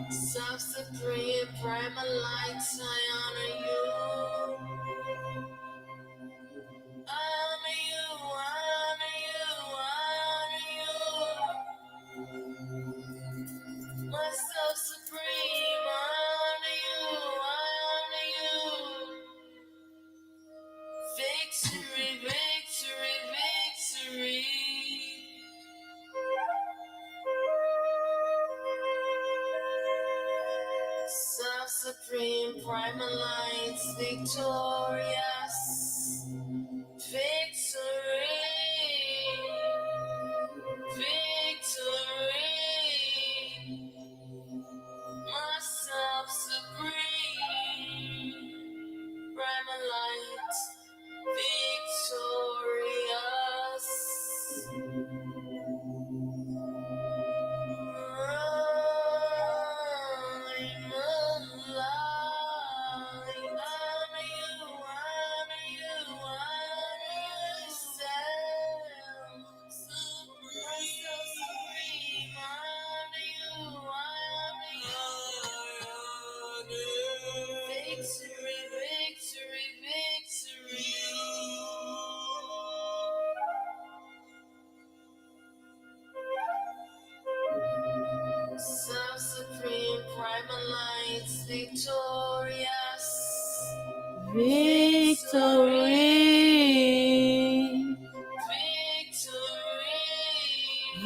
Self-supreme primal lights, I honor you. I honor you, I honor you, I honor you. My self-supreme, I honor you, I honor you. Victory, victory, victory. Self-supreme primal lights, victorious. Victory, victory. Myself supreme, primal light, victorious. Victory, victory, victory. Self-supreme primal lights, victorious. Victory,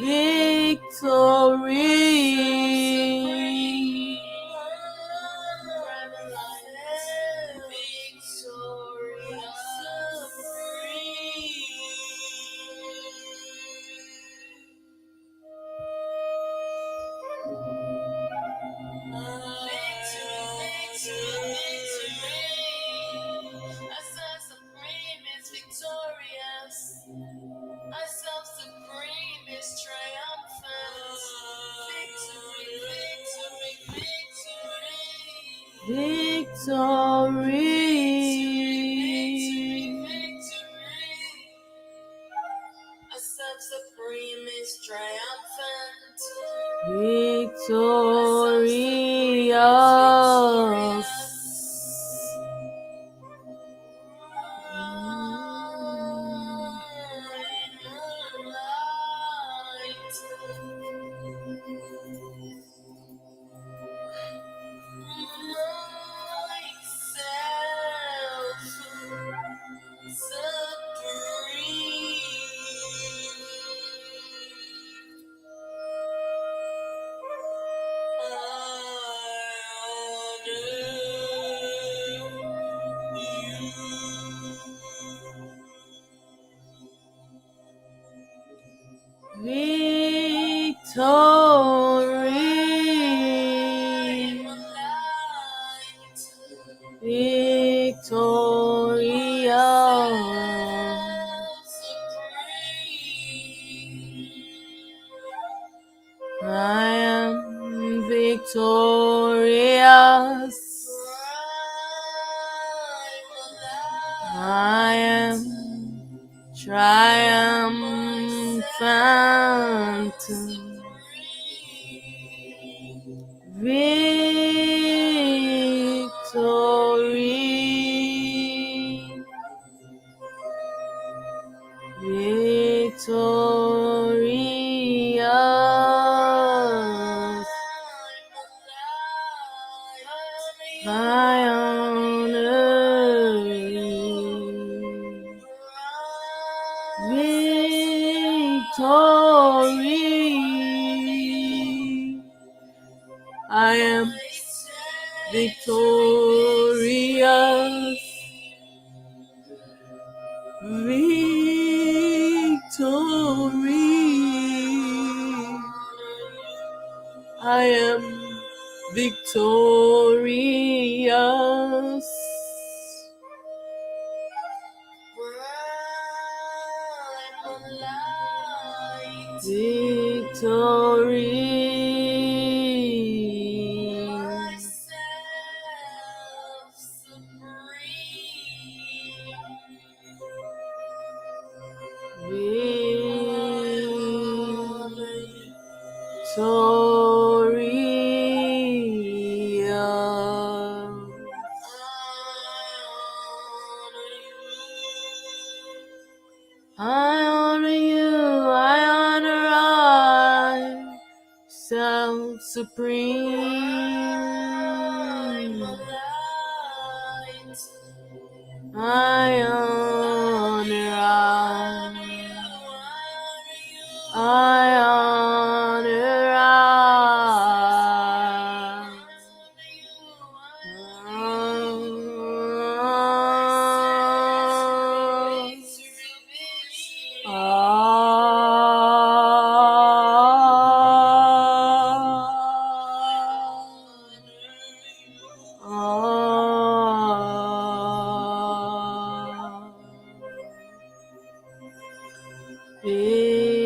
Victory, victory. primal lights, Self-supreme is triumphant. Victory, victory, victory. A self-supreme is triumphant. Victorious. Victory, victorious. I am victorious. I I am triumphant. Victory, victorious. I honor you. Victory, I am victorious. Victory, I am victorious. Victory, I honor you, I honor self supreme. I honor I honor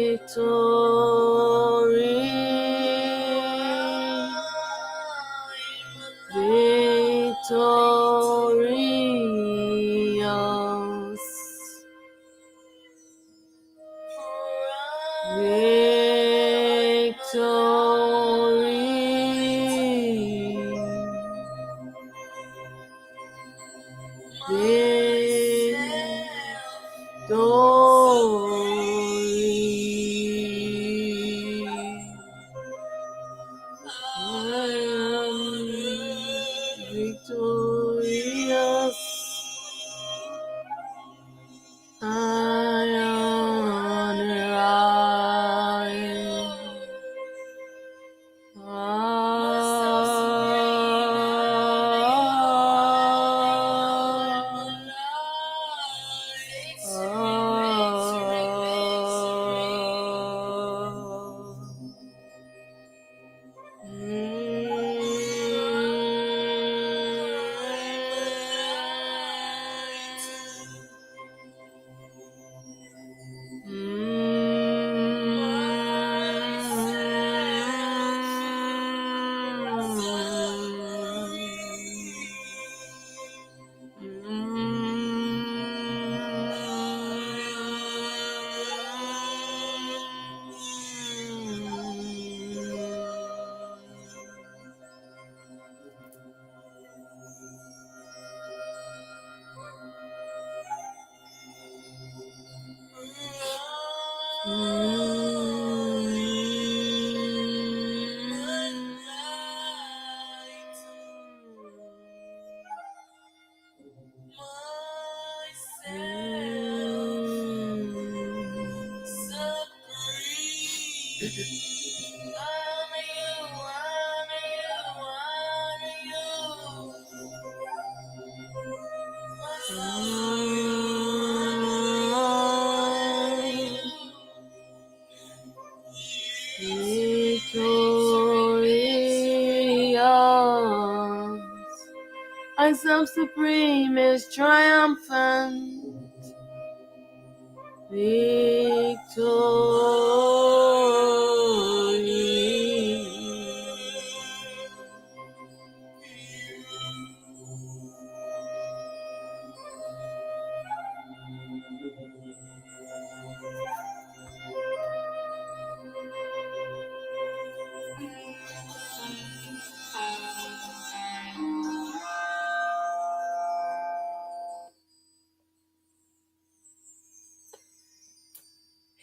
victorious, victorious, I honor victorious. I self-supreme is triumphant. Victory.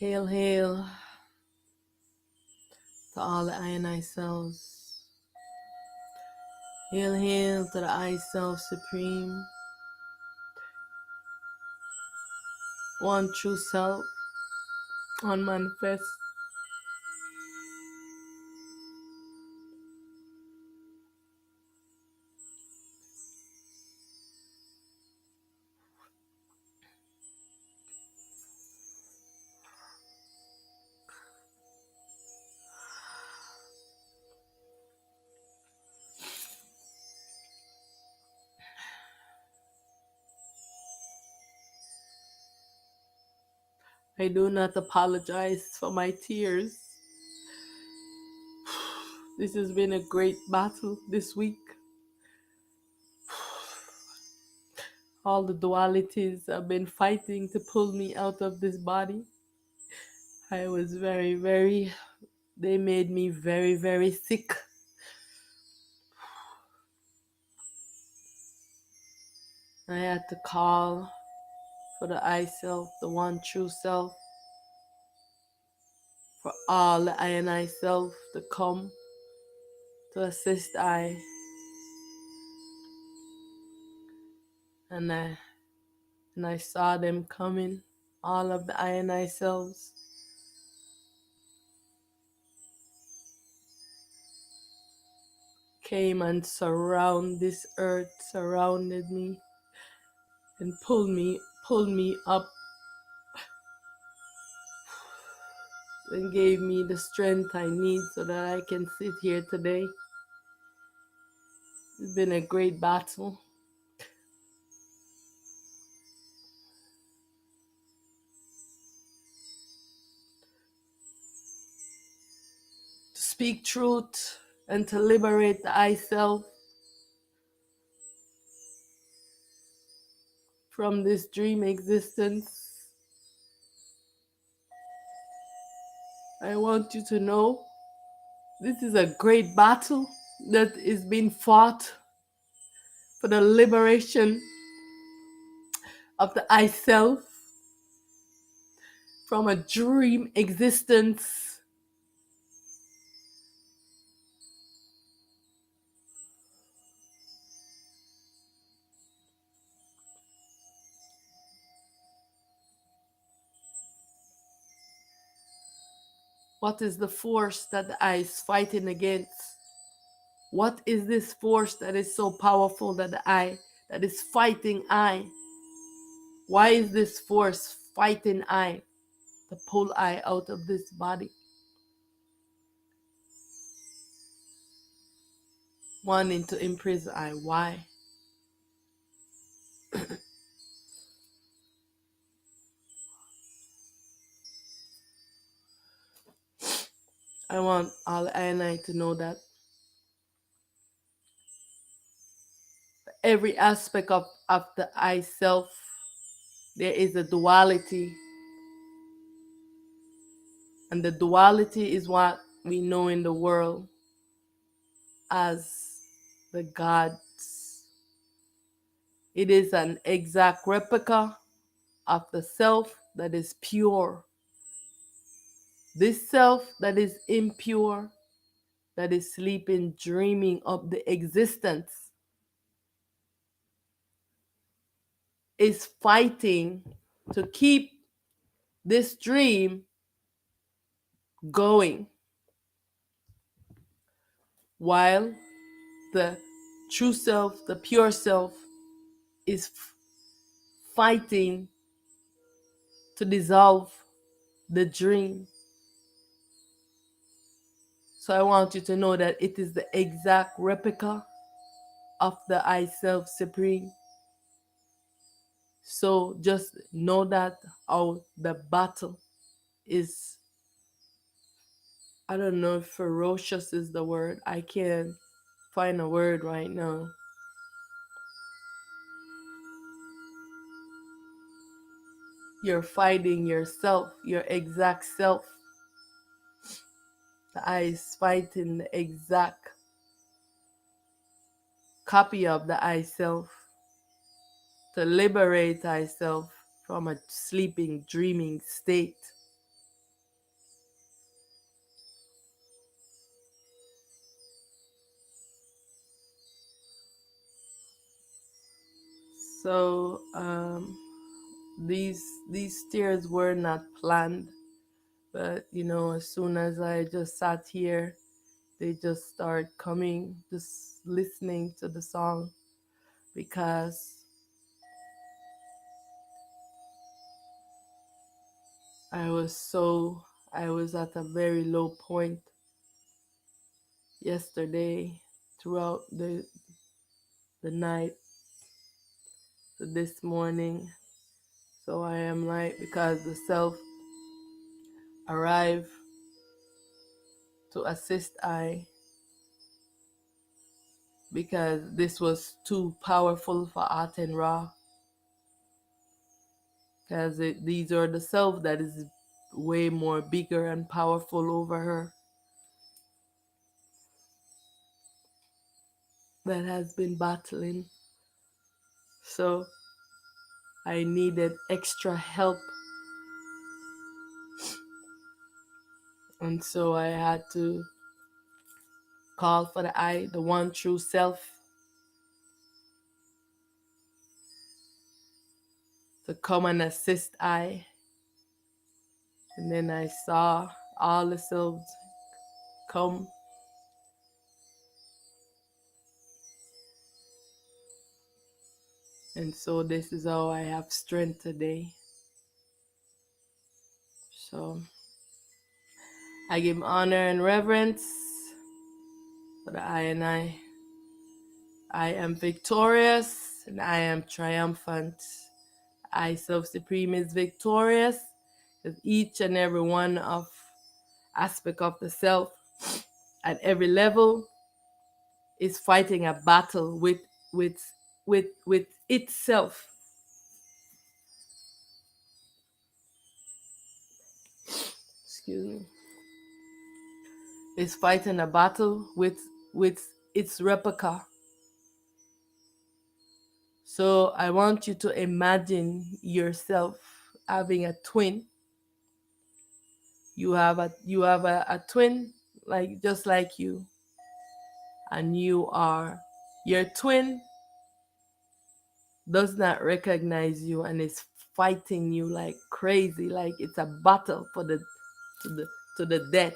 Hail, hail to all the I and I selves. Hail, hail to the I Self Supreme, one true self, unmanifest. I do not apologize for my tears. This has been a great battle this week. All the dualities have been fighting to pull me out of this body. I was they made me very, very sick. I had to call for the I self, the one true self, for all the I and I self to come to assist I. And I saw them coming, all of the I and I selves. Came and surrounded me, and pulled me up, and gave me the strength I need so that I can sit here today. It's been a great battle. To speak truth and to liberate the I self from this dream existence. I want you to know this is a great battle that is being fought for the liberation of the I self from a dream existence. What is the force that the I is fighting against? What is this force that is so powerful that that is fighting I? Why is this force fighting I to pull I out of this body? Wanting to imprison I. Why? I want all I and I to know that every aspect of the I self, there is a duality. And the duality is what we know in the world as the gods. It is an exact replica of the self that is pure. This self that is impure, that is sleeping, dreaming of the existence, is fighting to keep this dream going, while the true self, the pure self, is fighting to dissolve the dream. So I want you to know that it is the exact replica of the I Self Supreme. So just know that how the battle is, I don't know if ferocious is the word. I can't find a word right now. You're fighting yourself, your exact self. The I is fighting the exact copy of the I self to liberate thyself from a sleeping, dreaming state. So these tears were not planned, but as soon as I just sat here, they just start coming, just listening to the song, because I was at a very low point yesterday, throughout the night to this morning. So I am like, because the self arrived to assist I, because this was too powerful for Aten Ra, because these are the self that is way more bigger and powerful over her, that has been battling. So I needed extra help, and so I had to call for the I, the one true self, to come and assist I. And then I saw all the selves come. And so this is how I have strength today. So I give honor and reverence for the I and I. I am victorious and I am triumphant. I self-supreme is victorious, because each and every one of aspect of the self at every level is fighting a battle with with itself. Excuse me. Is fighting a battle with its replica. So I want you to imagine yourself having a twin. You have a twin, like just like you, and your twin does not recognize you and is fighting you like crazy, like it's a battle for the to the to the death,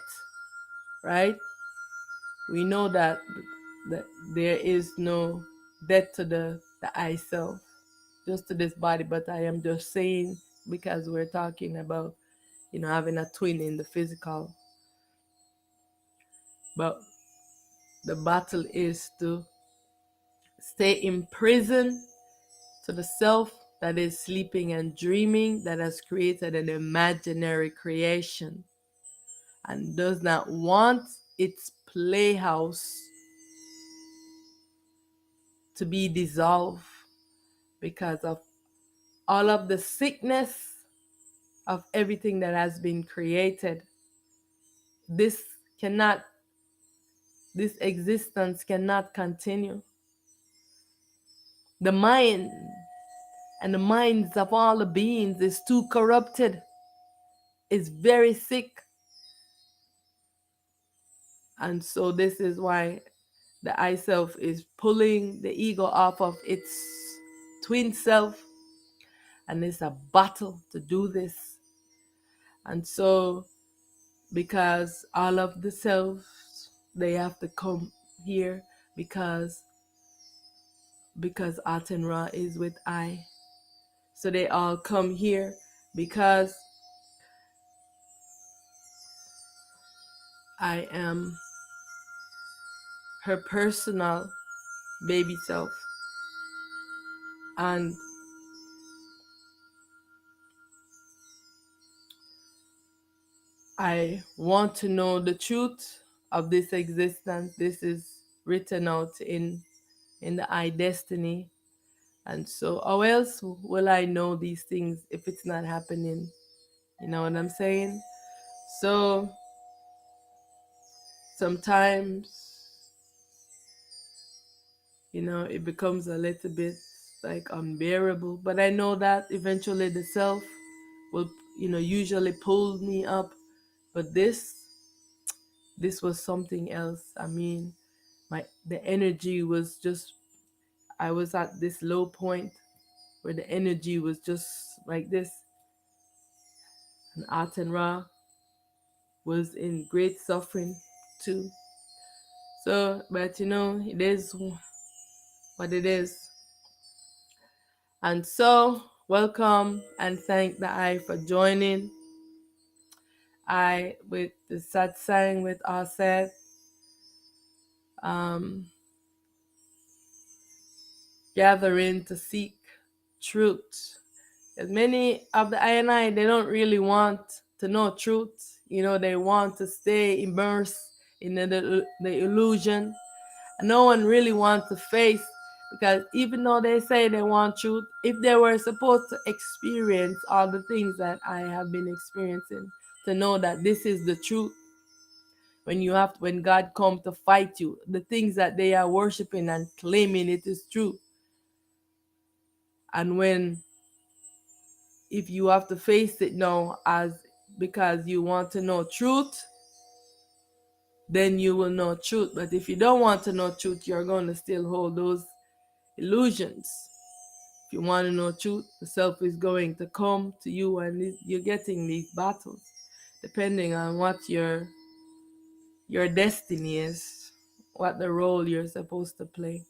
right? We know that there is no death to the I self, just to this body, but I am just saying, because we're talking about having a twin in the physical. But the battle is to stay in prison to the self that is sleeping and dreaming, that has created an imaginary creation and does not want its playhouse to be dissolved, because of all of the sickness of everything that has been created. This cannot, this existence cannot continue. The mind and the minds of all the beings is too corrupted, is very sick. And so this is why the I self is pulling the ego off of its twin self, and it's a battle to do this. And so, because all of the selves, they have to come here, because Aten Ra is with I. So they all come here because I am her personal baby self. And I want to know the truth of this existence. This is written out in the I destiny. And so how else will I know these things if it's not happening? You know what I'm saying? So sometimes, it becomes a little bit like unbearable. But I know that eventually the self will, usually pull me up. But this was something else. I mean, the energy was just, I was at this low point, where the energy was just like this. And Aten Ra was in great suffering too. So, but it is what it is. And so, welcome and thank the I for joining. I with the satsang with Auset, gathering to seek truth. As many of the I, they don't really want to know truth. They want to stay immersed in the illusion. And no one really wants to face, because even though they say they want truth, if they were supposed to experience all the things that I have been experiencing, to know that this is the truth, when God comes to fight you, the things that they are worshiping and claiming it is true. And if you have to face it now because you want to know truth, then you will know truth. But if you don't want to know truth, you're going to still hold those illusions. If you want to know truth, the self is going to come to you, and you're getting these battles depending on what your destiny is, what the role you're supposed to play.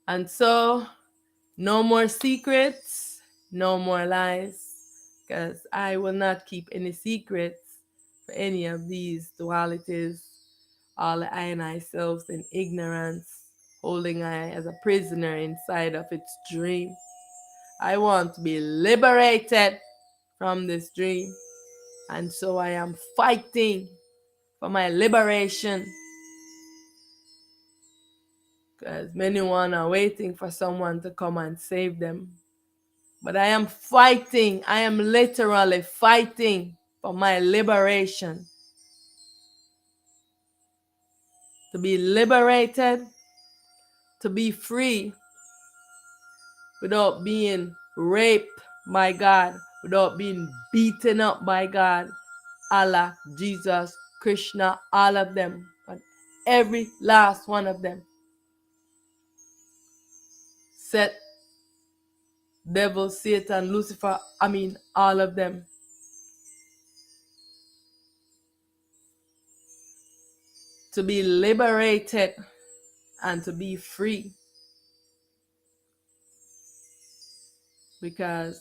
And so, no more secrets, no more lies, because I will not keep any secrets for any of these dualities, all the I and I selves in ignorance, holding I as a prisoner inside of its dream. I want to be liberated from this dream. And so I am fighting for my liberation, because many one are waiting for someone to come and save them. But I am fighting. I am literally fighting for my liberation. To be liberated, to be free without being raped by God, without being beaten up by God, Allah, Jesus, Krishna, all of them, but every last one of them. Set, devil, Satan, Lucifer, all of them. To be liberated and to be free. Because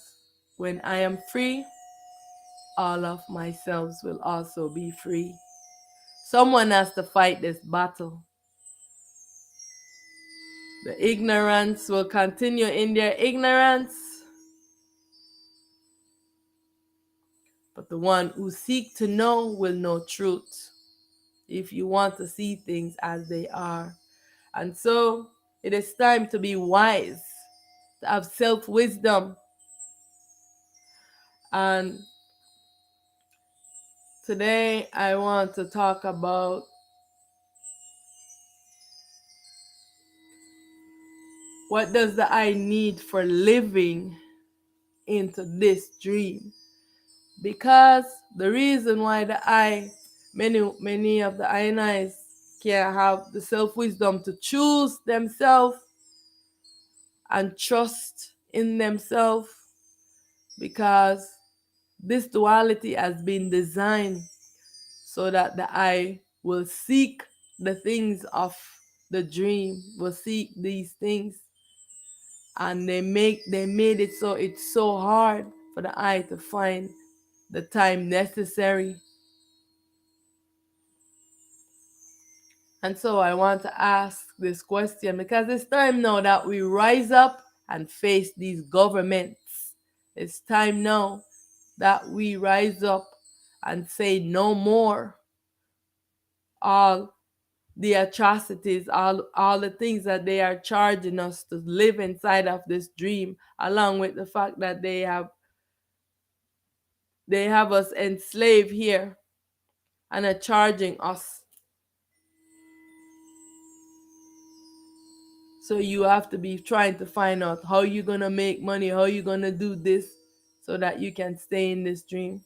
when I am free, all of myself will also be free. Someone has to fight this battle. The ignorance will continue in their ignorance, but the one who seek to know will know truth, if you want to see things as they are. And so it is time to be wise, to have self-wisdom. And today I want to talk about what does the I need for living into this dream. Because the reason why many of the I and I's can't have the self-wisdom to choose themselves and trust in themselves, because this duality has been designed so that the I will seek the things of the dream, will seek these things, and they made it so it's so hard for the I to find the time necessary. And so I want to ask this question, because it's time now that we rise up and face these governments. It's time now that we rise up and say no more. All the atrocities, all the things that they are charging us to live inside of this dream, along with the fact that they have us enslaved here and are charging us. So you have to be trying to find out how you're going to make money, how you're going to do this so that you can stay in this dream.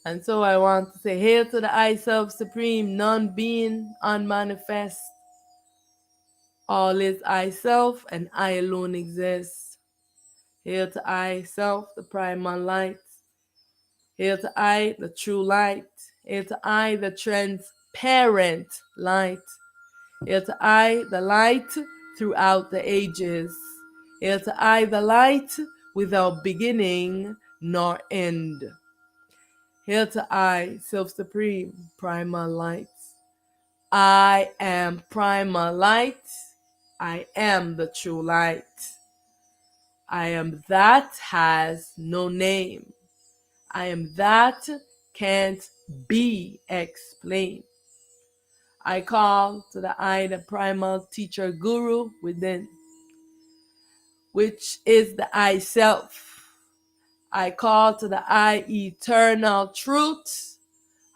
And so I want to say, hail to the I Self Supreme, non-being, unmanifest. All is I self, and I alone exist. Hail to I self, the primal light. Hail to I, the true light. Hail to I, the transparent light. Hail to I, the light throughout the ages. Hail to I, the light without beginning nor end. Hail to I, self-supreme, primal light. I am primal light. I am the true light. I am that has no name. I am that can't be explained. I call to the I, the primal teacher guru within, which is the I self. I call to the I, eternal truth.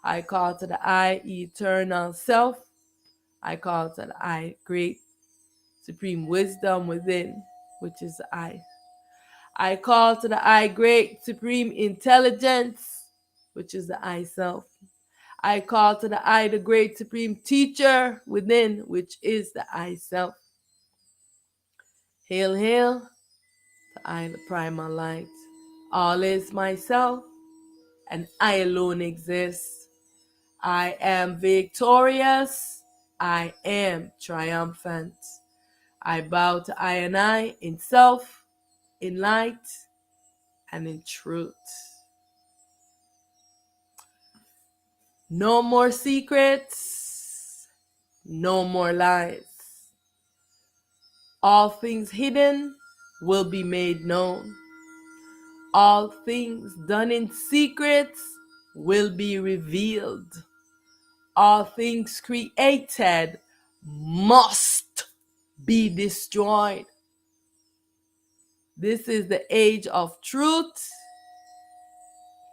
I call to the I, eternal self. I call to the I, great supreme wisdom within, which is the I. I call to the I, great supreme intelligence, which is the I self. I call to the I, the great supreme teacher within, which is the I self. Hail, hail, the I, the primal light. All is myself, and I alone exist. I am victorious. I am triumphant. I bow to I and I in self, in light, and in truth. No more secrets, no more lies. All things hidden will be made known. All things done in secrets will be revealed. All things created must be destroyed. This is the age of truth.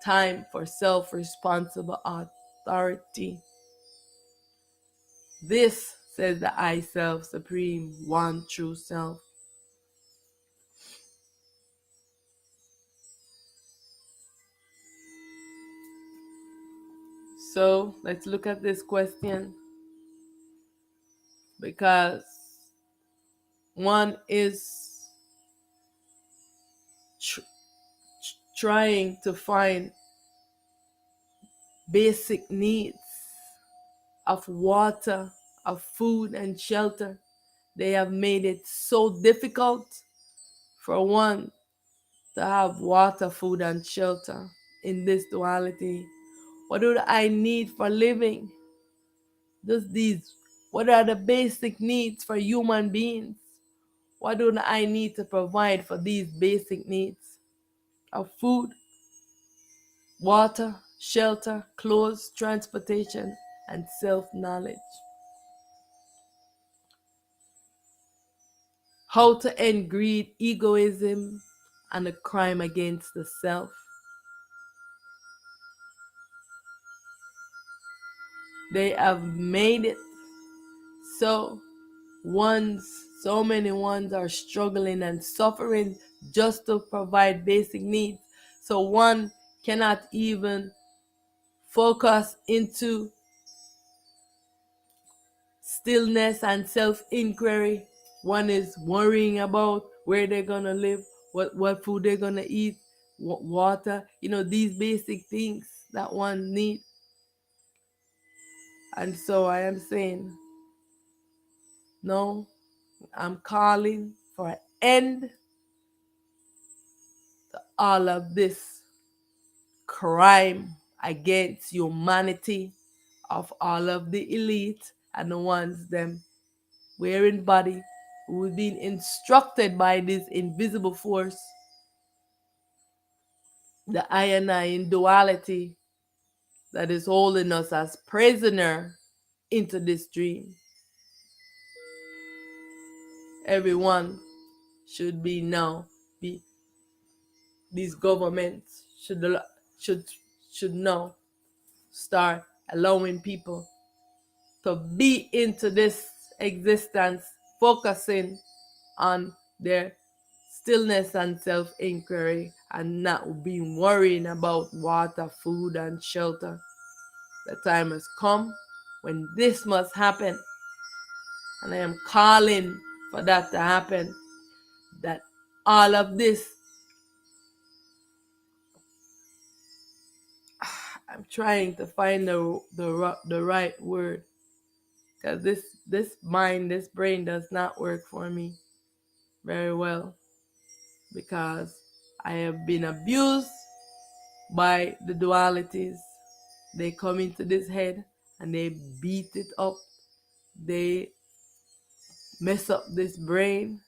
Time for self-responsible authority. This, says the I Self Supreme, one true self. So let's look at this question, because one is trying to find basic needs of water, of food and shelter. They have made it so difficult for one to have water, food, and shelter in this duality. What do I need for living? What are the basic needs for human beings? What do I need to provide for these basic needs of food, water, shelter, clothes, transportation, and self-knowledge? How to end greed, egoism, and the crime against the self. They have made it so so many ones are struggling and suffering just to provide basic needs. So one cannot even focus into stillness and self-inquiry. One is worrying about where they're gonna live, what food they're gonna eat, water, these basic things that one needs. And so I am saying, no, I'm calling for an end to all of this crime against humanity of all of the elite and the ones them wearing body who've been instructed by this invisible force, the I and I in duality, that is holding us as prisoner into this dream. Everyone should be now be these governments should should now start allowing people to be into this existence, focusing on their stillness and self-inquiry, and not being worrying about water, food, and shelter. The time has come when this must happen, and I am calling for that to happen. That all of this, I'm trying to find the right word, because this mind, this brain does not work for me very well, because I have been abused by the dualities. They come into this head and they beat it up. They mess up this brain.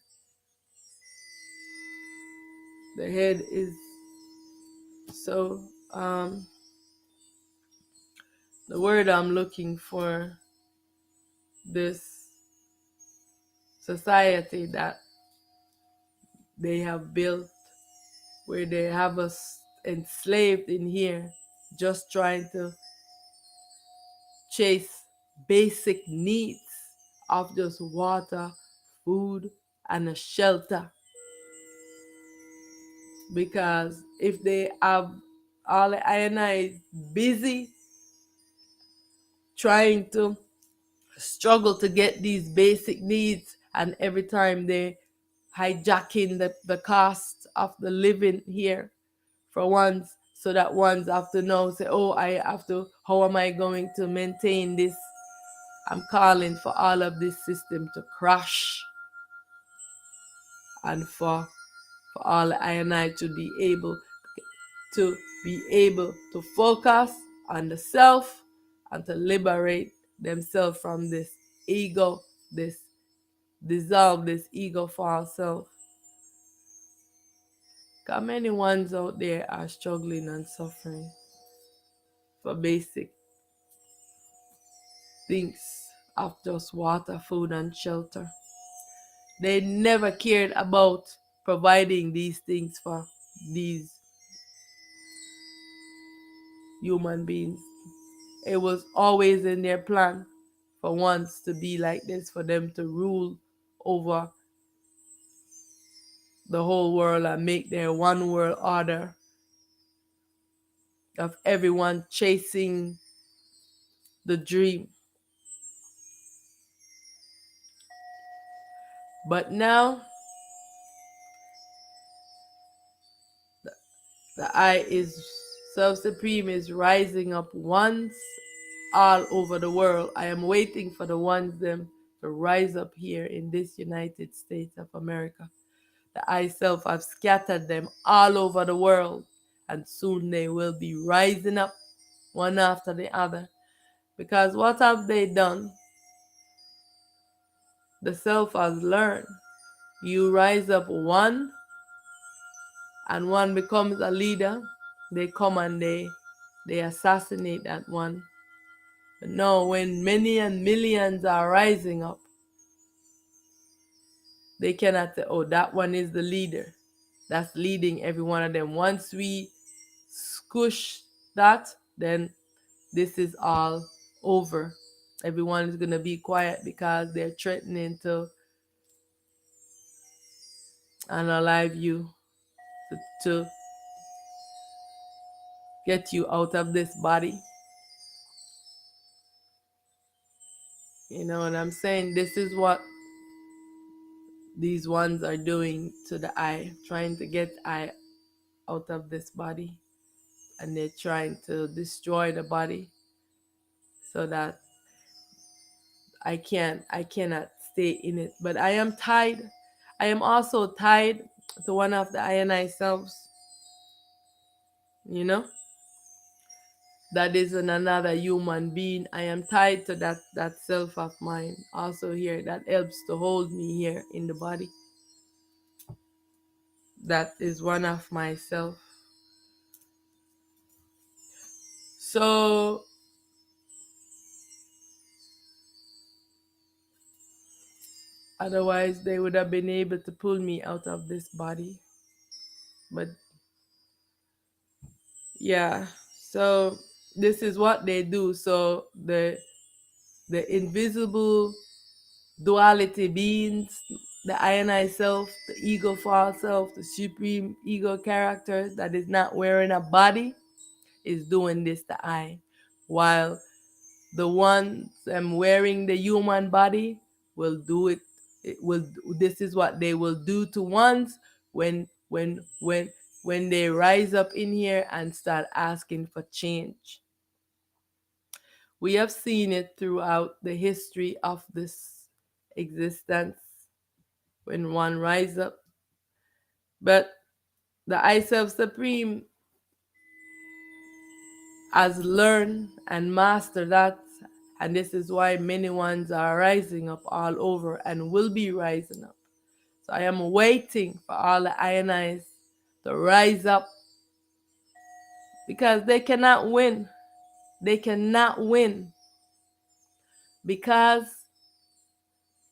The head is so the word I'm looking for, this society that they have built, where they have us enslaved in here, just trying to chase basic needs of just water, food, and a shelter. Because if they have all I and I busy trying to struggle to get these basic needs, and every time they hijacking the cost of the living here for ones, so that ones have to know, say, oh, I have to, how am I going to maintain this? I'm calling for all of this system to crash, and for all I and I to be able to focus on the self and to liberate themselves from this ego, this dissolve this ego false self. Because many ones out there are struggling and suffering for basic things of just water, food, and shelter. They never cared about providing these things for these human beings. It was always in their plan for once to be like this, for them to rule over the whole world and make their one world order of everyone chasing the dream. But now the I is self-supreme is rising up once all over the world. I am waiting for the ones them to rise up here in this United States of America. The I self have scattered them all over the world, and soon they will be rising up one after the other. Because what have they done? The self has learned. You rise up one, and one becomes a leader. They come and they assassinate that one. But no, when many and millions are rising up, they cannot say, oh, that one is the leader. That's leading every one of them. Once we squish that, then this is all over. Everyone is going to be quiet because they're threatening to unalive you, to get you out of this body. You know what I'm saying? This is what these ones are doing to the I, trying to get I out of this body. And they're trying to destroy the body so that I cannot stay in it. But I am tied. I am also tied to one of the I and I selves, you know? That is in another human being. I am tied to that self of mine also here. That helps to hold me here in the body. That is one of myself. So otherwise they would have been able to pull me out of this body. But yeah, so this is what they do. So the invisible duality beings, the I and I self, the ego false self, the supreme ego character that is not wearing a body, is doing this to I, while the ones wearing the human body will do it It will. This is what they will do to ones when when when when they rise up in here and start asking for change. We have seen it throughout the history of this existence when one rise up. But the I Self Supreme has learned and mastered that. And this is why many ones are rising up all over and will be rising up. So I am waiting for all the ionize to rise up because they cannot win. They cannot win because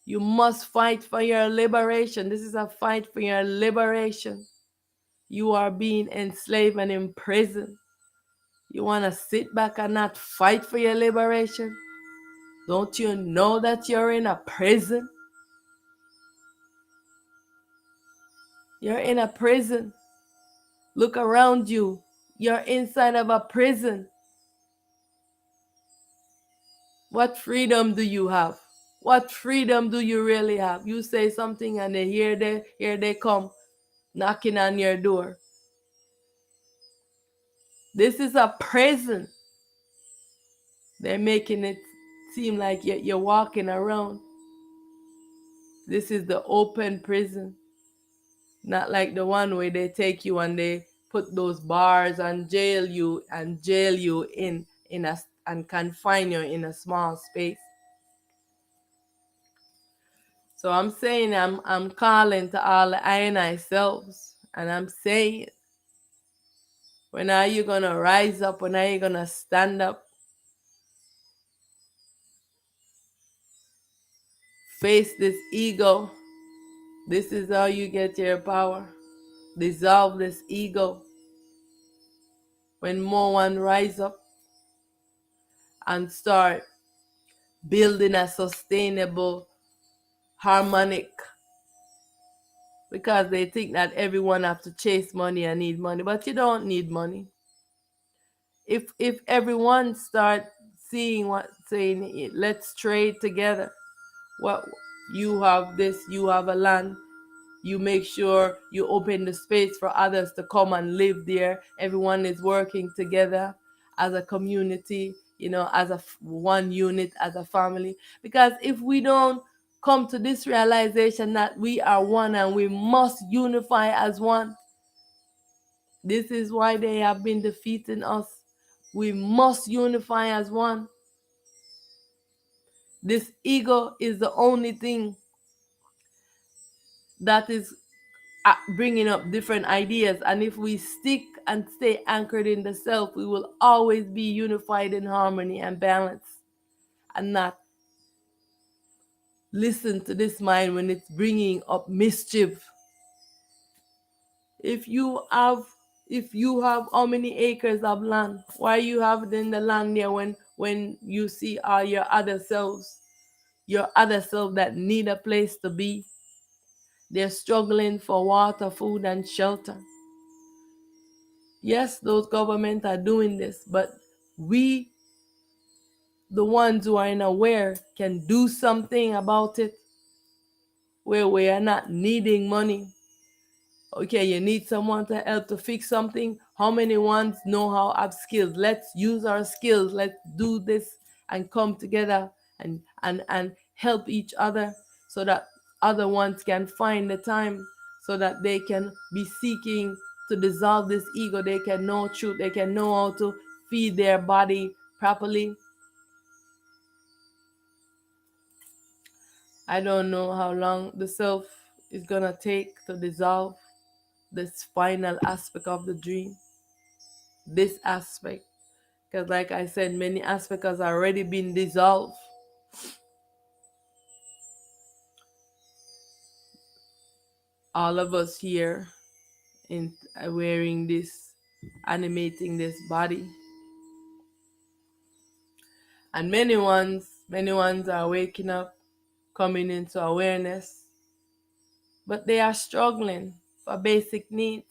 you must fight for your liberation. This is a fight for your liberation. You are being enslaved and imprisoned. You want to sit back and not fight for your liberation? Don't you know that you're in a prison? You're in a prison. Look around you. You're inside of a prison. What freedom do you have? What freedom do you really have? You say something and then here they come knocking on your door. This is a prison. They're making it seem like you're walking around. This is the open prison. Not like the one where they take you and they put those bars and jail you in a and confine you in a small space. So I'm saying I'm calling to all the I and I selves, and I'm saying, when are you gonna rise up? When are you gonna stand up? Face this ego. This is how you get your power. Dissolve this ego. When more one rise up and start building a sustainable harmonic, because they think that everyone have to chase money and need money, but you don't need money. If everyone start seeing what saying, let's trade together. What you have this, you have a land, you make sure you open the space for others to come and live there. Everyone is working together as a community, as a one unit, as a family. Because if we don't come to this realization that we are one and we must unify as one, this is why they have been defeating us. We must unify as one. This ego is the only thing that is bringing up different ideas. And if we stick and stay anchored in the self, we will always be unified in harmony and balance, and not listen to this mind when it's bringing up mischief. If you have how many acres of land, why you have it in the land there when you see all your other selves, that need a place to be? They're struggling for water, food, and shelter. Yes, those governments are doing this, but we, the ones who are unaware, can do something about it, where we are not needing money. Okay, you need someone to help to fix something. How many ones know how have skills? Let's use our skills. Let's do this and come together and help each other, so that other ones can find the time, so that they can be seeking to dissolve this ego. They can know truth. They can know how to feed their body properly. I don't know how long the self is gonna take to dissolve this final aspect of the dream. This aspect, because like I said, many aspects has already been dissolved. All of us here in wearing this, animating this body, and many ones are waking up, coming into awareness, but they are struggling for basic needs.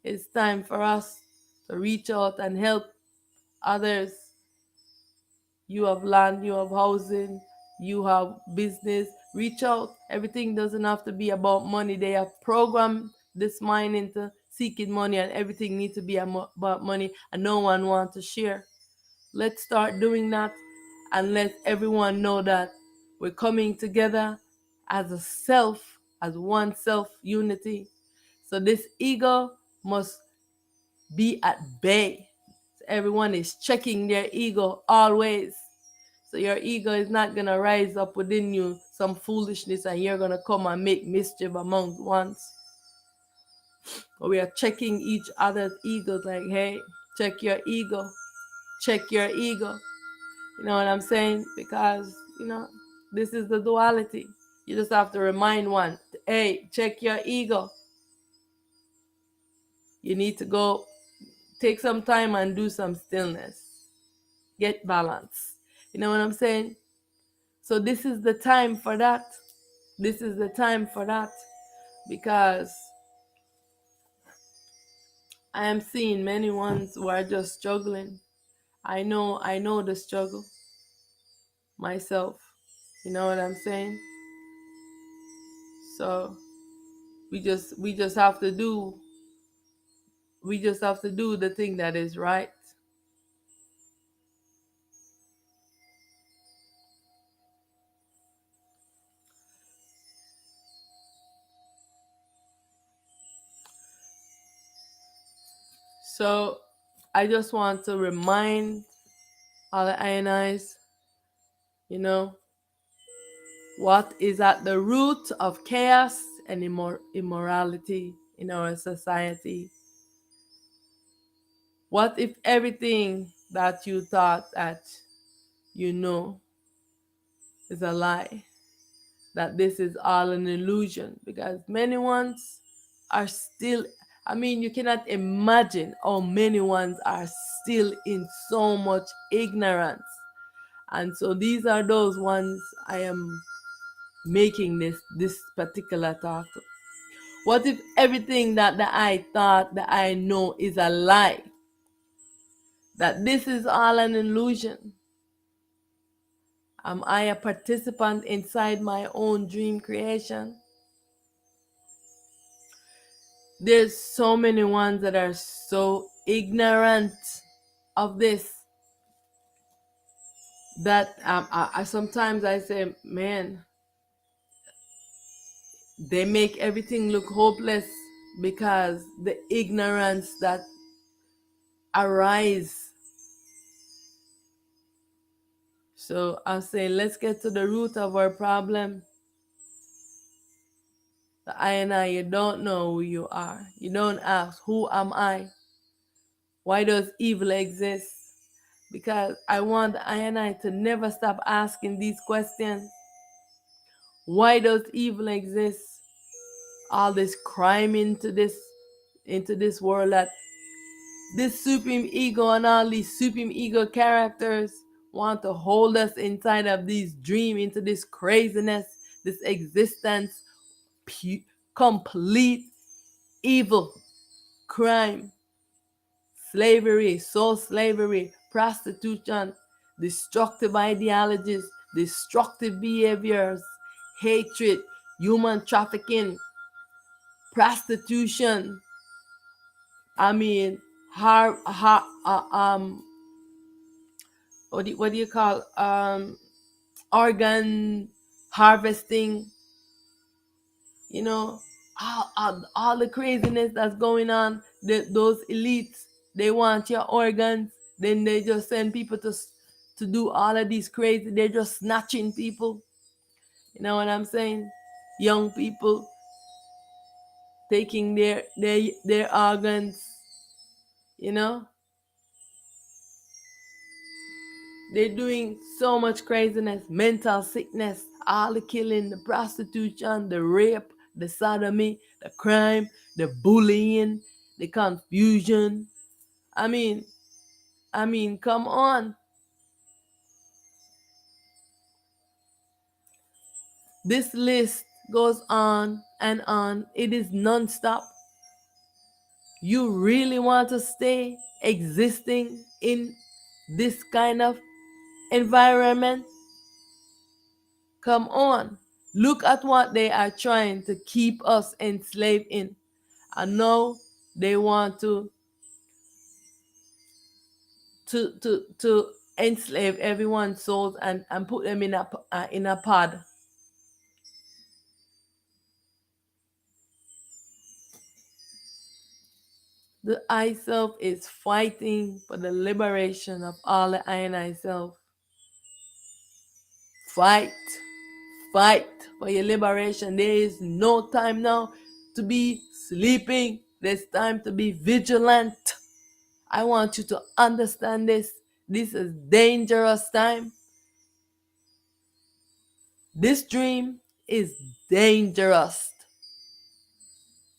It's time for us to reach out and help others. You have land, you have housing, you have business, Reach out. Everything doesn't have to be about money. They have programmed this mind into seeking money, and everything needs to be about money, and no one wants to share. Let's start doing that, and let everyone know that we're coming together as a self, as one self unity. So this ego must be at bay. So everyone is checking their ego always. So your ego is not going to rise up within you some foolishness and you're going to come and make mischief among ones. But we are checking each other's egos like, hey, check your ego. Check your ego. You know what I'm saying? Because, this is the duality. You just have to remind one, hey, check your ego. You need to go take some time and do some stillness. Get balance. You know what I'm saying? So this is the time for that. This is the time for that. Because I am seeing many ones who are just struggling. I know the struggle myself. You know what I'm saying? So we just have to do the thing that is right. So I just want to remind all the INIs, what is at the root of chaos and immorality in our society. What if everything that you thought that you know is a lie? That this is all an illusion? Because many ones are still, you cannot imagine how many ones are still in so much ignorance. And so these are those ones I am making this particular talk. What if everything that I thought that I know is a lie? That this is all an illusion? Am I a participant inside my own dream creation? There's so many ones that are so ignorant of this that I sometimes I say, man, they make everything look hopeless because the ignorance that arise. So I say, let's get to the root of our problem. The I and I, you don't know who you are. You don't ask, who am I? Why does evil exist? Because I want the I and I to never stop asking these questions. Why does evil exist? All this crime into this world, that this supreme ego and all these supreme ego characters want to hold us inside of these dream, into this craziness, this existence, complete evil, crime, slavery, soul slavery, prostitution, destructive ideologies, destructive behaviors, hatred, human trafficking, prostitution. Har, har, what do you call, organ harvesting, all the craziness that's going on. Those elites, they want your organs, then they just send people to do all of these crazy, they're just snatching people. You know what I'm saying? Young people taking their organs, you know they're doing so much craziness, mental sickness, all the killing, the prostitution, the rape, the sodomy, the crime, the bullying, the confusion. I mean, come on. This list goes on and on. It is non-stop. You really want to stay existing in this kind of environment? Come on. Look at what they are trying to keep us enslaved in. And now they want to enslave everyone's souls and put them in a pod. The I self is fighting for the liberation of all the I and I self. Fight, fight for your liberation. There is no time now to be sleeping. There's time to be vigilant. I want you to understand this. This is dangerous time. This dream is dangerous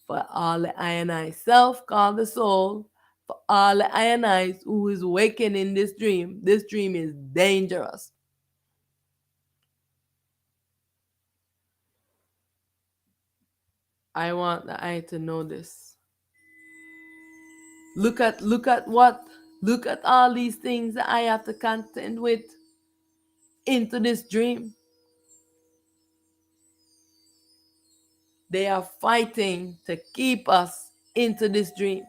for all the I and I self called the soul. For all the I and I's who is waking in this dream. This dream is dangerous. I want the I to know this. Look at all these things that I have to contend with into this dream. They are fighting to keep us into this dream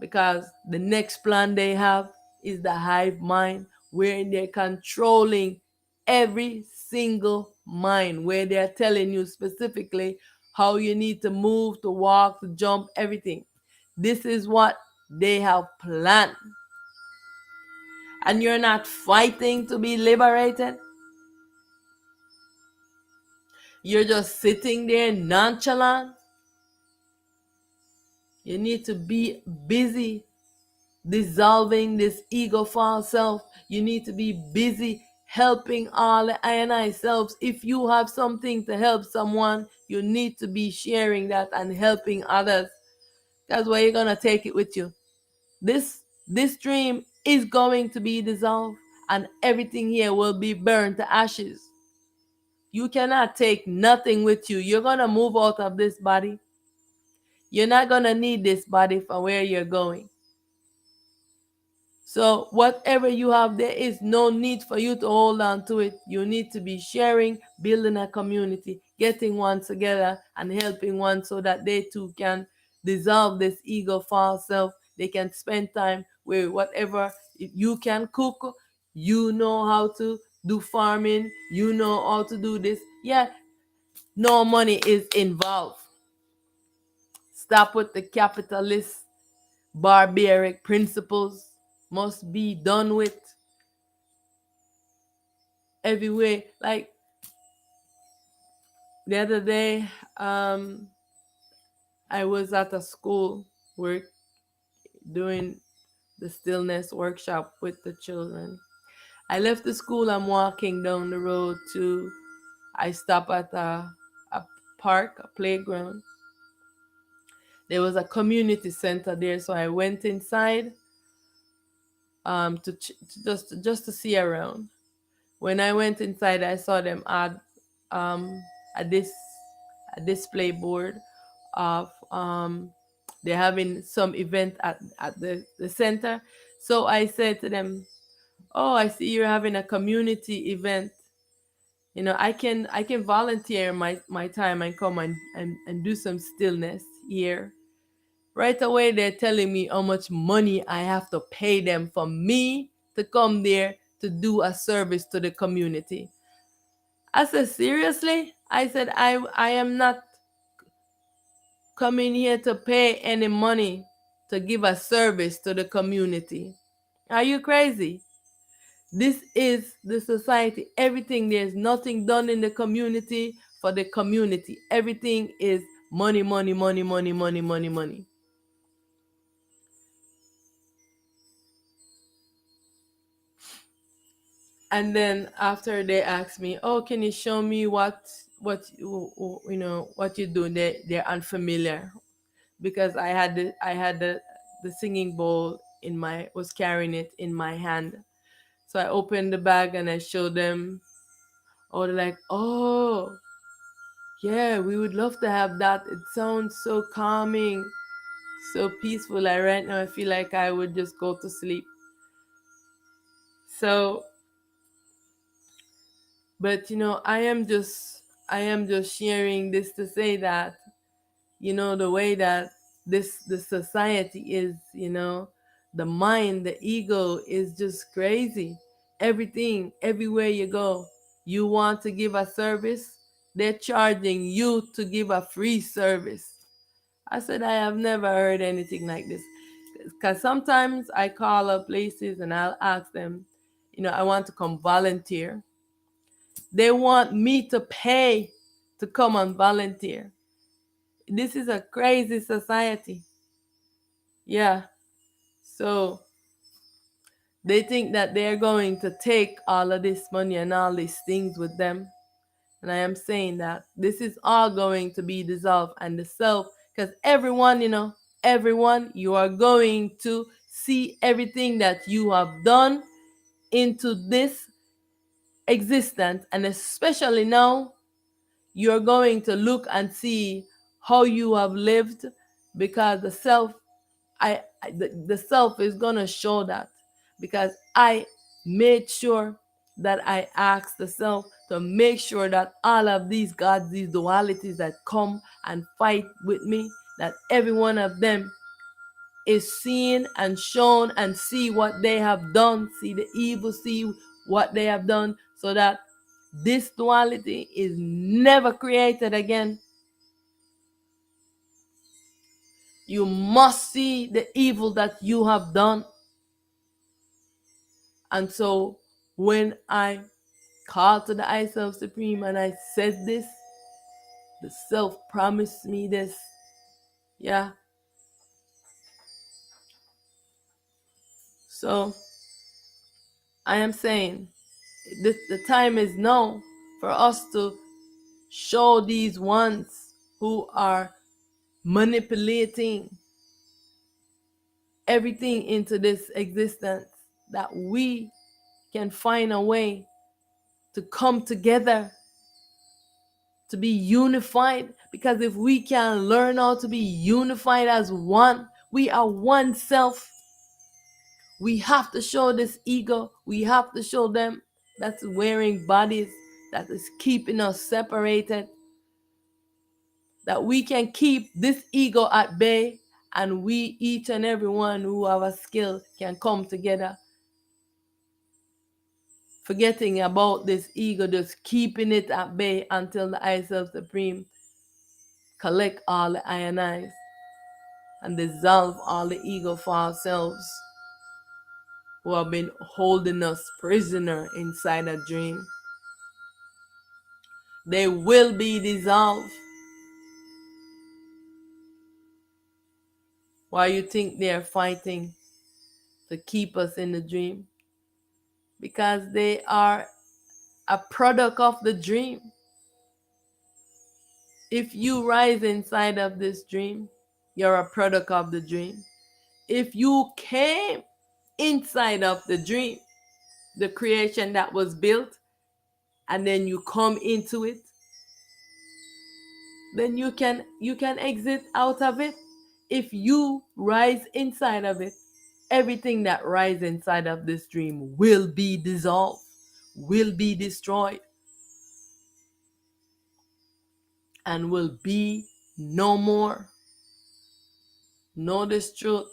because the next plan they have is the hive mind, where they're controlling every single mind, where they're telling you specifically how you need to move, to walk, to jump, everything. This is what they have planned. And you're not fighting to be liberated. You're just sitting there nonchalant. You need to be busy dissolving this ego false self. You need to be busy helping all the I and I selves. If you have something to help someone, you need to be sharing that and helping others. That's why you're gonna take it with you. This dream is going to be dissolved, and everything here will be burned to ashes. You cannot take nothing with you. You're gonna move out of this body. You're not gonna need this body for where you're going. So whatever you have, there is no need for you to hold on to it. You need to be sharing, building a community, getting one together and helping one so that they too can dissolve this ego false self. They can spend time with whatever. If you can cook, you know how to do farming, you know how to do this. Yeah, no money is involved. Stop with the capitalist barbaric principles. Must be done with everywhere. Like the other day, I was at a school work doing the stillness workshop with the children. I left the school. I'm walking down the road to. I stop at a park, a playground. There was a community center there, so I went inside to just to see around. When I went inside, I saw them add um, a dis a display board of they're having some event at the center. So I said to them, "Oh, I see you're having a community event. You know, I can volunteer my time and come and do some stillness here." Right away, they're telling me how much money I have to pay them for me to come there to do a service to the community. I said, seriously? I said, I am not coming here to pay any money to give a service to the community. Are you crazy? This is the society. Everything, there's nothing done in the community for the community. Everything is money, money, money, money, money, money, money. And then after they asked me, "Oh, can you show me what you do?" They're unfamiliar because I had the singing bowl in my was carrying it in my hand. So I opened the bag and I showed them. Oh, they're like, "Oh, yeah, we would love to have that. It sounds so calming, so peaceful. Right now I feel like I would just go to sleep." So, but I am just I am just sharing this to say that, the way that the society is, the mind, the ego is just crazy. Everything, everywhere you go, you want to give a service, they're charging you to give a free service. I said, I have never heard anything like this. Because sometimes I call up places and I'll ask them, I want to come volunteer. They want me to pay to come and volunteer. This is a crazy society. Yeah. So they think that they're going to take all of this money and all these things with them. And I am saying that this is all going to be dissolved, and the self, because everyone, everyone, you are going to see everything that you have done into this existence, and especially now, you're going to look and see how you have lived, because the self, the self is gonna show that, because I made sure that I asked the self to make sure that all of these gods, these dualities that come and fight with me, that every one of them is seen and shown, and see what they have done, see the evil, see what they have done, so that this duality is never created again. You must see the evil that you have done. And so when I called to the I Self Supreme and I said this, the self promised me this. Yeah. So I am saying the time is now for us to show these ones who are manipulating everything into this existence that we can find a way to come together, to be unified. Because if we can learn how to be unified as one, we are one self. We have to show this ego, we have to show them that's wearing bodies, that is keeping us separated, that we can keep this ego at bay, and we, each and every one who have a skill, can come together, forgetting about this ego, just keeping it at bay until the I Self Supreme collect all the ionize and dissolve all the ego for ourselves, who have been holding us prisoner inside a dream. They will be dissolved. Why you think they are fighting to keep us in the dream? Because they are a product of the dream. If you rise inside of this dream, you're a product of the dream. If you came inside of the dream, the creation that was built, and then you come into it, then you can exit out of it. If you rise inside of it, everything that rises inside of this dream will be dissolved, will be destroyed, and will be no more. Know this truth.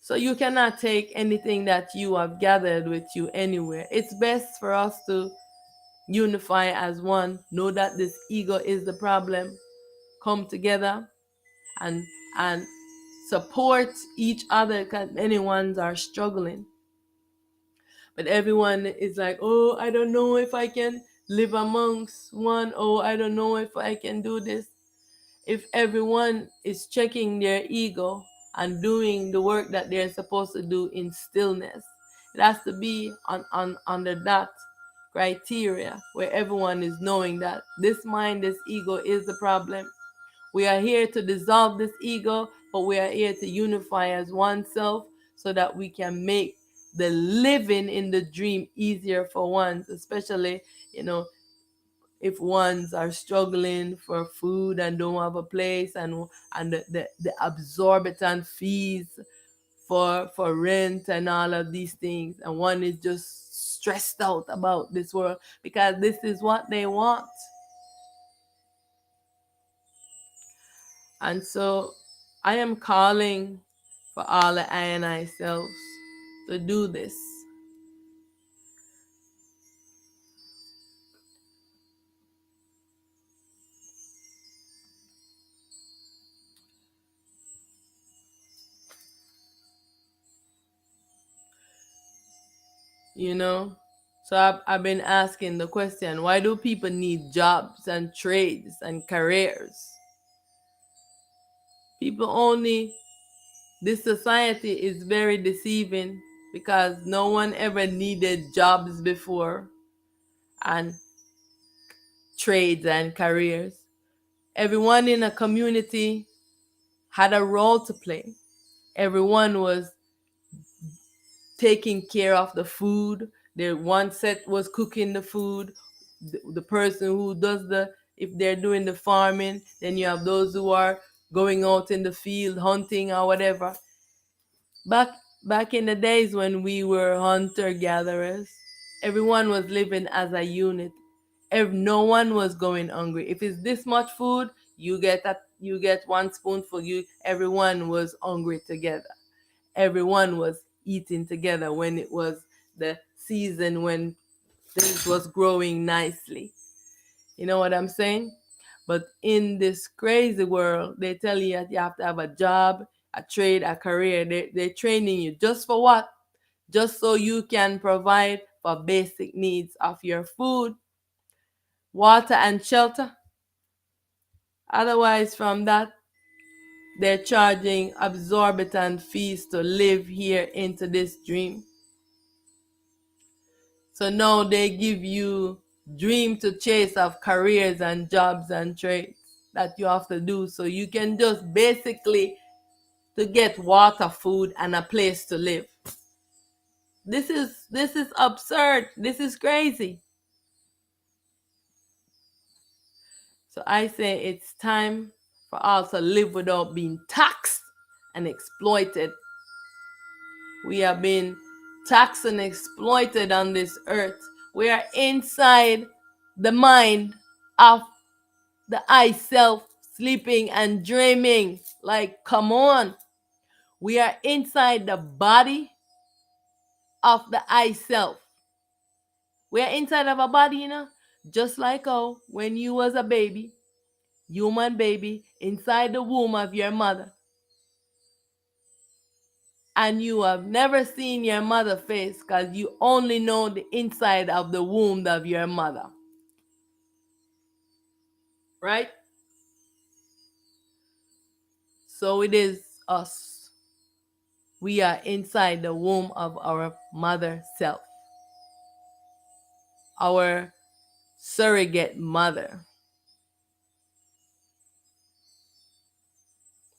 So you cannot take anything that you have gathered with you anywhere. It's best for us to unify as one. Know that this ego is the problem. Come together and and support each other, because anyone's are struggling. But everyone is like, oh, I don't know if I can live amongst one. Oh, I don't know if I can do this. If everyone is checking their ego and doing the work that they're supposed to do in stillness, it has to be on under that criteria, where everyone is knowing that this mind, this ego is the problem. We are here to dissolve this ego, but we are here to unify as one self, so that we can make the living in the dream easier for ones, especially, if ones are struggling for food and don't have a place, and the absorbent fees for rent and all of these things, and one is just stressed out about this world, because this is what they want. And so I am calling for all the I and I selves to do this. You know? So I've been asking the question, why do people need jobs and trades and careers? People only, this society is very deceiving because no one ever needed jobs before and trades and careers. Everyone in a community had a role to play. Everyone was taking care of the food. The one set was cooking the food. The person who does if they're doing the farming, then you have those who are going out in the field hunting or whatever. Back back in the days when we were hunter gatherers, everyone was living as a unit. No one was going hungry. If it's this much food, you get one spoonful. Everyone was hungry together. Everyone was eating together when it was the season when things was growing nicely. You know what I'm saying? But in this crazy world, they tell you that you have to have a job, a trade, a career. They're training you just for what? Just so you can provide for basic needs of your food, water, and shelter. Otherwise, from that, they're charging exorbitant fees to live here into this dream. So now they give you dream to chase of careers and jobs and trades that you have to do so you can just basically to get water, food, and a place to live. This is absurd. This is crazy. So I say it's time for us to live without being taxed and exploited. We have been taxed and exploited on this earth. We are inside the mind of the I self, sleeping and dreaming. Like, come on. We are inside the body of the I self. We are inside of a body, just like how when you was a baby, human baby, inside the womb of your mother, and you have never seen your mother face because you only know the inside of the womb of your mother. Right? So it is us. We are inside the womb of our mother self, our surrogate mother,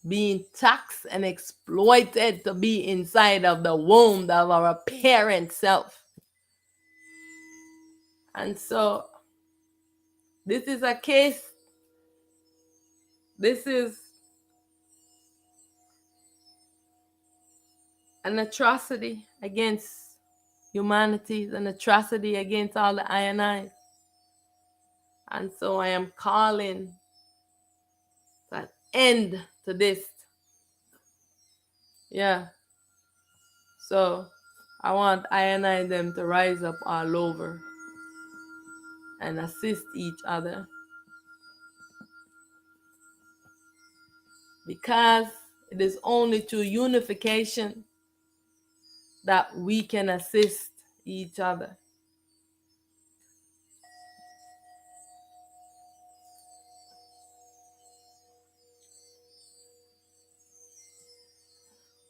being taxed and exploited to be inside of the womb of our parent self. And so this is a case, this is an atrocity against humanity, an atrocity against all the I and I. And so I am calling an end to this. Yeah. So I want I and I them to rise up all over and assist each other. Because it is only through unification that we can assist each other.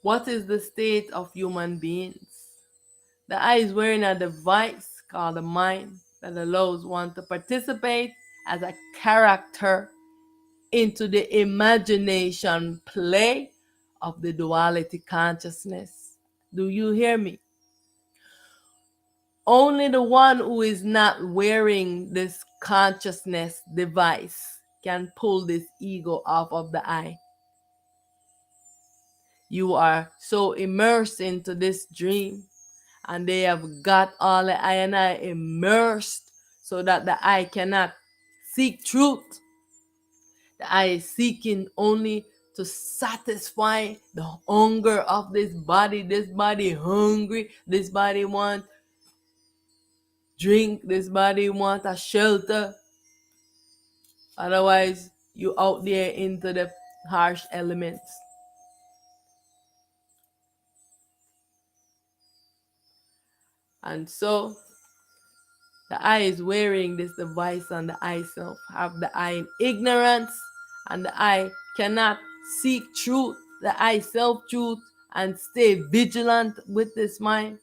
What is the state of human beings? The I is wearing a device called the mind that allows one to participate as a character into the imagination play of the duality consciousness. Do you hear me? Only the one who is not wearing this consciousness device can pull this ego off of the I. You are so immersed into this dream, and they have got all the I and I immersed so that the I cannot seek truth. The I is seeking only to satisfy the hunger of this body. This body hungry. This body want drink. This body want a shelter. Otherwise, you out there into the harsh elements. And so the I is wearing this device on the I self. Have the I in ignorance, and the I cannot seek truth, the I self truth, and stay vigilant with this mind.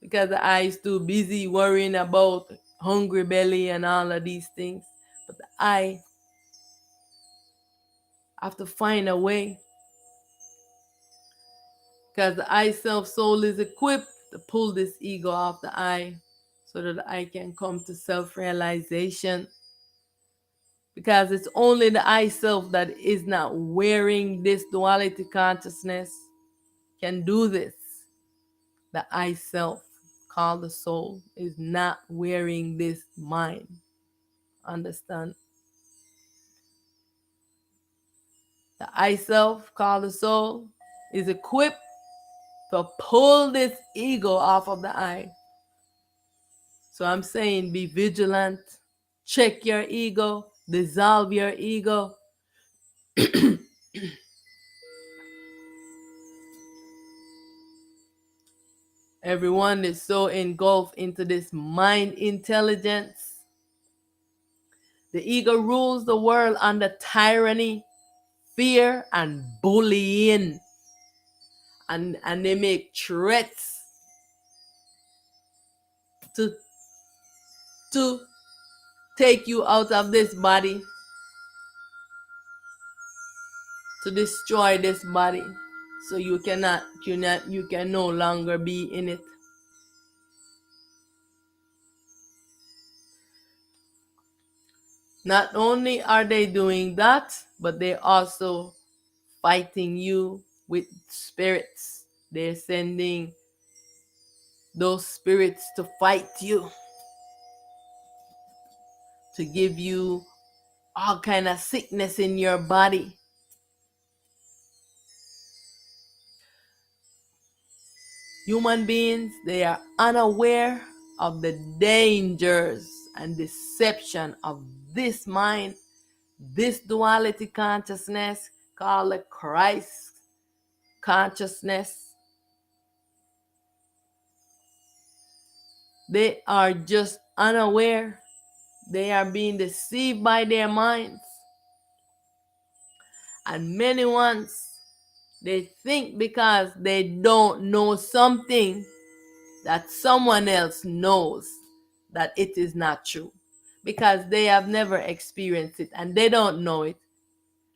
Because the I is too busy worrying about hungry belly and all of these things. But the I have to find a way. Because the I self soul is equipped to pull this ego off the I, so that the I can come to self-realization. Because it's only the I self that is not wearing this duality consciousness can do this. The I self, called the soul, is not wearing this mind. Understand? The I self, called the soul, is equipped to pull this ego off of the I. So I'm saying be vigilant, check your ego, dissolve your ego. Everyone is so engulfed into this mind intelligence. The ego rules the world under tyranny, fear, and bullying. And they make threats to take you out of this body, to destroy this body, so you can no longer be in it. Not only are they doing that, but they also fighting you with spirits. They're sending those spirits to fight you, to give you all kind of sickness in your body. Human beings, they are unaware of the dangers and deception of this mind, this duality consciousness called the Christ consciousness. They are just unaware. They are being deceived by their minds. And many ones, they think because they don't know something that someone else knows, that it is not true. Because they have never experienced it and they don't know it.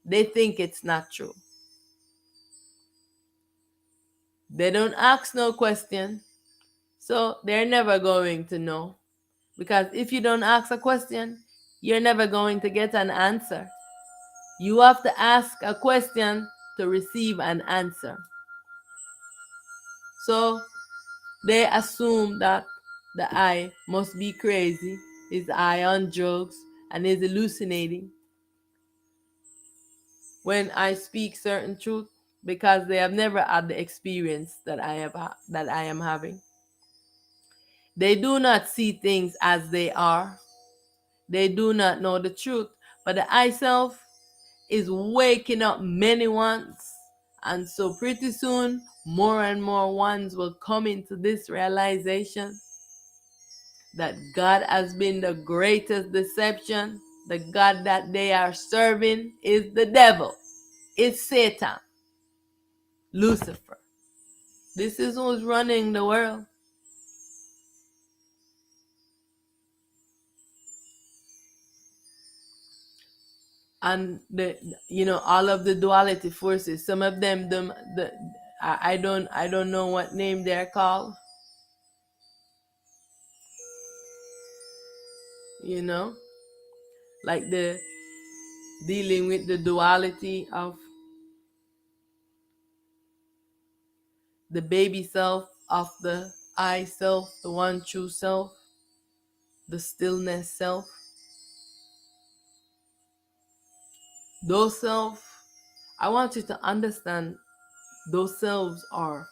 They think it's not true. They don't ask no question, so they're never going to know. Because if you don't ask a question, you're never going to get an answer. You have to ask a question to receive an answer. So they assume that the I must be crazy, is I on drugs, and is hallucinating when I speak certain truth, because they have never had the experience that I am having. They do not see things as they are. They do not know the truth. But the I self is waking up many ones. And so pretty soon, more and more ones will come into this realization that God has been the greatest deception. The God that they are serving is the devil, is Satan, Lucifer. This is who's running the world. And all of the duality forces, some of them, I don't know what name they're called. Like the dealing with the duality of the baby self, of the I self, the one true self, the stillness self. Those self, I want you to understand those selves are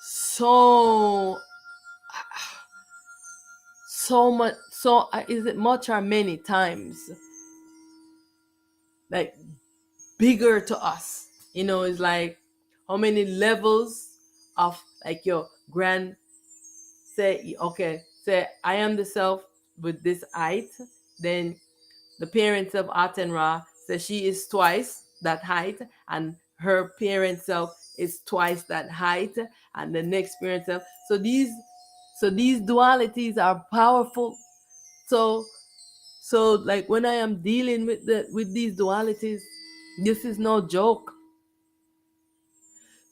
so so much, so is it much or many times like bigger to us. It's like how many levels of like your grand say, okay, say I am the self with this height. Then the parent self Aten Ra says she is twice that height, and her parent self is twice that height, and the next parent self. So these dualities are powerful. So like when I am dealing with these dualities, this is no joke.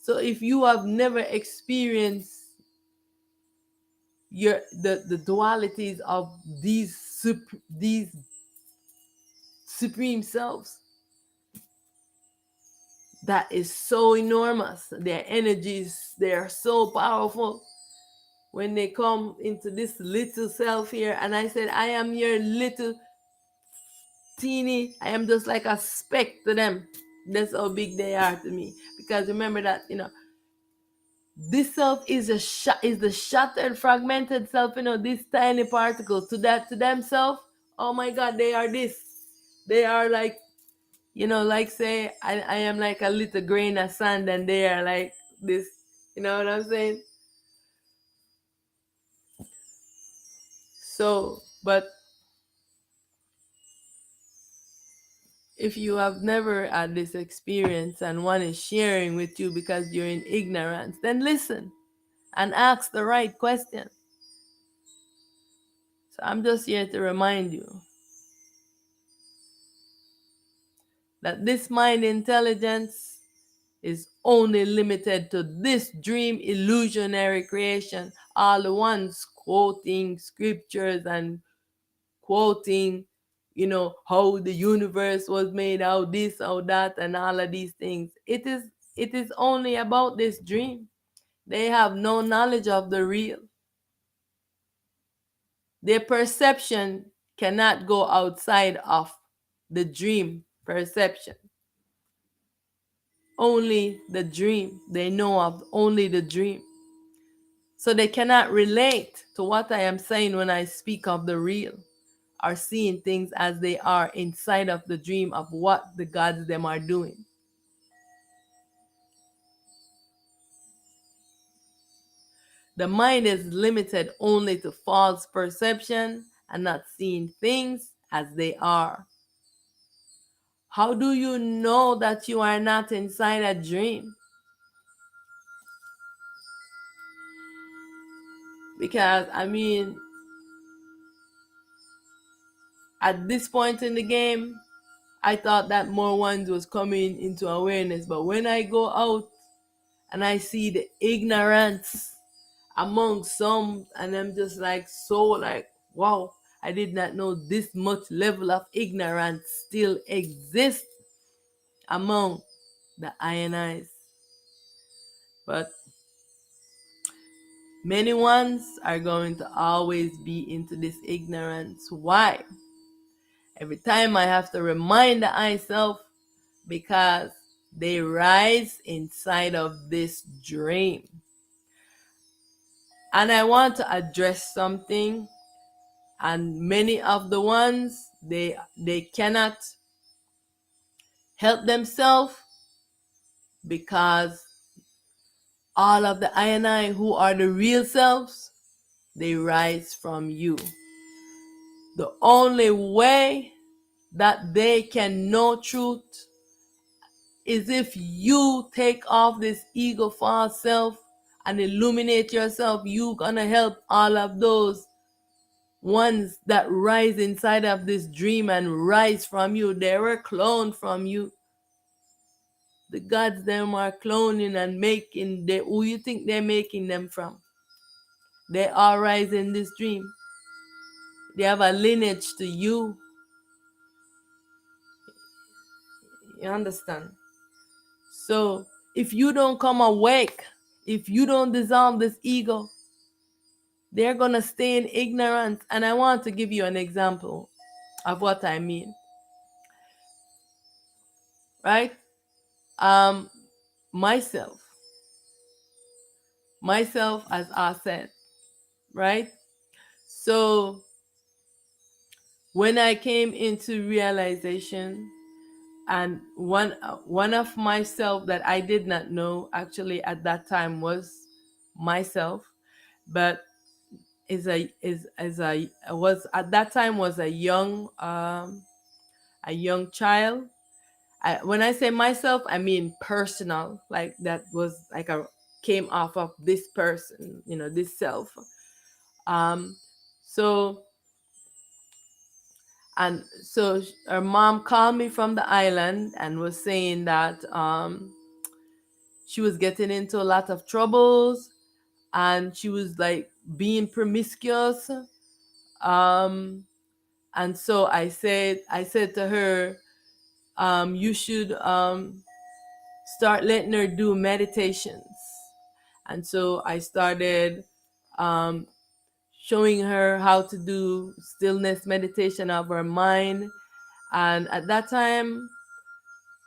So if you have never experienced the dualities of these supreme selves, that is so enormous. Their energies, they are so powerful. When they come into this little self here, and I said, I am your little teeny, I am just like a speck to them. That's how big they are to me. Because remember that, this self is is the shattered, fragmented self. These tiny particles to themselves. Oh my God, they are this. They are like, like say I am like a little grain of sand, and they are like this. You know what I'm saying? So, but if you have never had this experience and one is sharing with you because you're in ignorance, then listen and ask the right question. So I'm just here to remind you that this mind intelligence is only limited to this dream illusionary creation. All the ones quoting scriptures and quoting, how the universe was made, how this, how that, and all of these things. It is only about this dream. They have no knowledge of the real. Their perception cannot go outside of the dream perception. Only the dream. They know of only the dream. So they cannot relate to what I am saying when I speak of the real, or seeing things as they are inside of the dream of what the gods them are doing. The mind is limited only to false perception and not seeing things as they are. How do you know that you are not inside a dream? Because, at this point in the game, I thought that more ones was coming into awareness. But when I go out and I see the ignorance among some, and I'm just like, so like, wow, I did not know this much level of ignorance still exists among the INIs. But many ones are going to always be into this ignorance. Why? Every time I have to remind myself, because they rise inside of this dream. And I want to address something, and many of the ones, they cannot help themselves, because all of the I and I who are the real selves, they rise from you. The only way that they can know truth is if you take off this ego false self and illuminate yourself. You gonna help all of those ones that rise inside of this dream and rise from you. They were cloned from you. The gods them are cloning and making who you think they're making them from. They all rise in this dream. They have a lineage to you. You understand? So if you don't come awake, if you don't dissolve this ego, they're gonna stay in ignorance. And I want to give you an example of what I mean. right? Um, myself, myself as Auset, right? So when I came into realization, and one of myself that I did not know actually at that time was myself, but is a was at that time was a young child. When I say myself, I mean personal, like that was like a came off of this person, this self. Um, so her mom called me from the island and was saying that she was getting into a lot of troubles, and she was like being promiscuous. Um, and so I said to her, you should start letting her do meditations. And so I started um, showing her how to do stillness meditation of her mind. And at that time,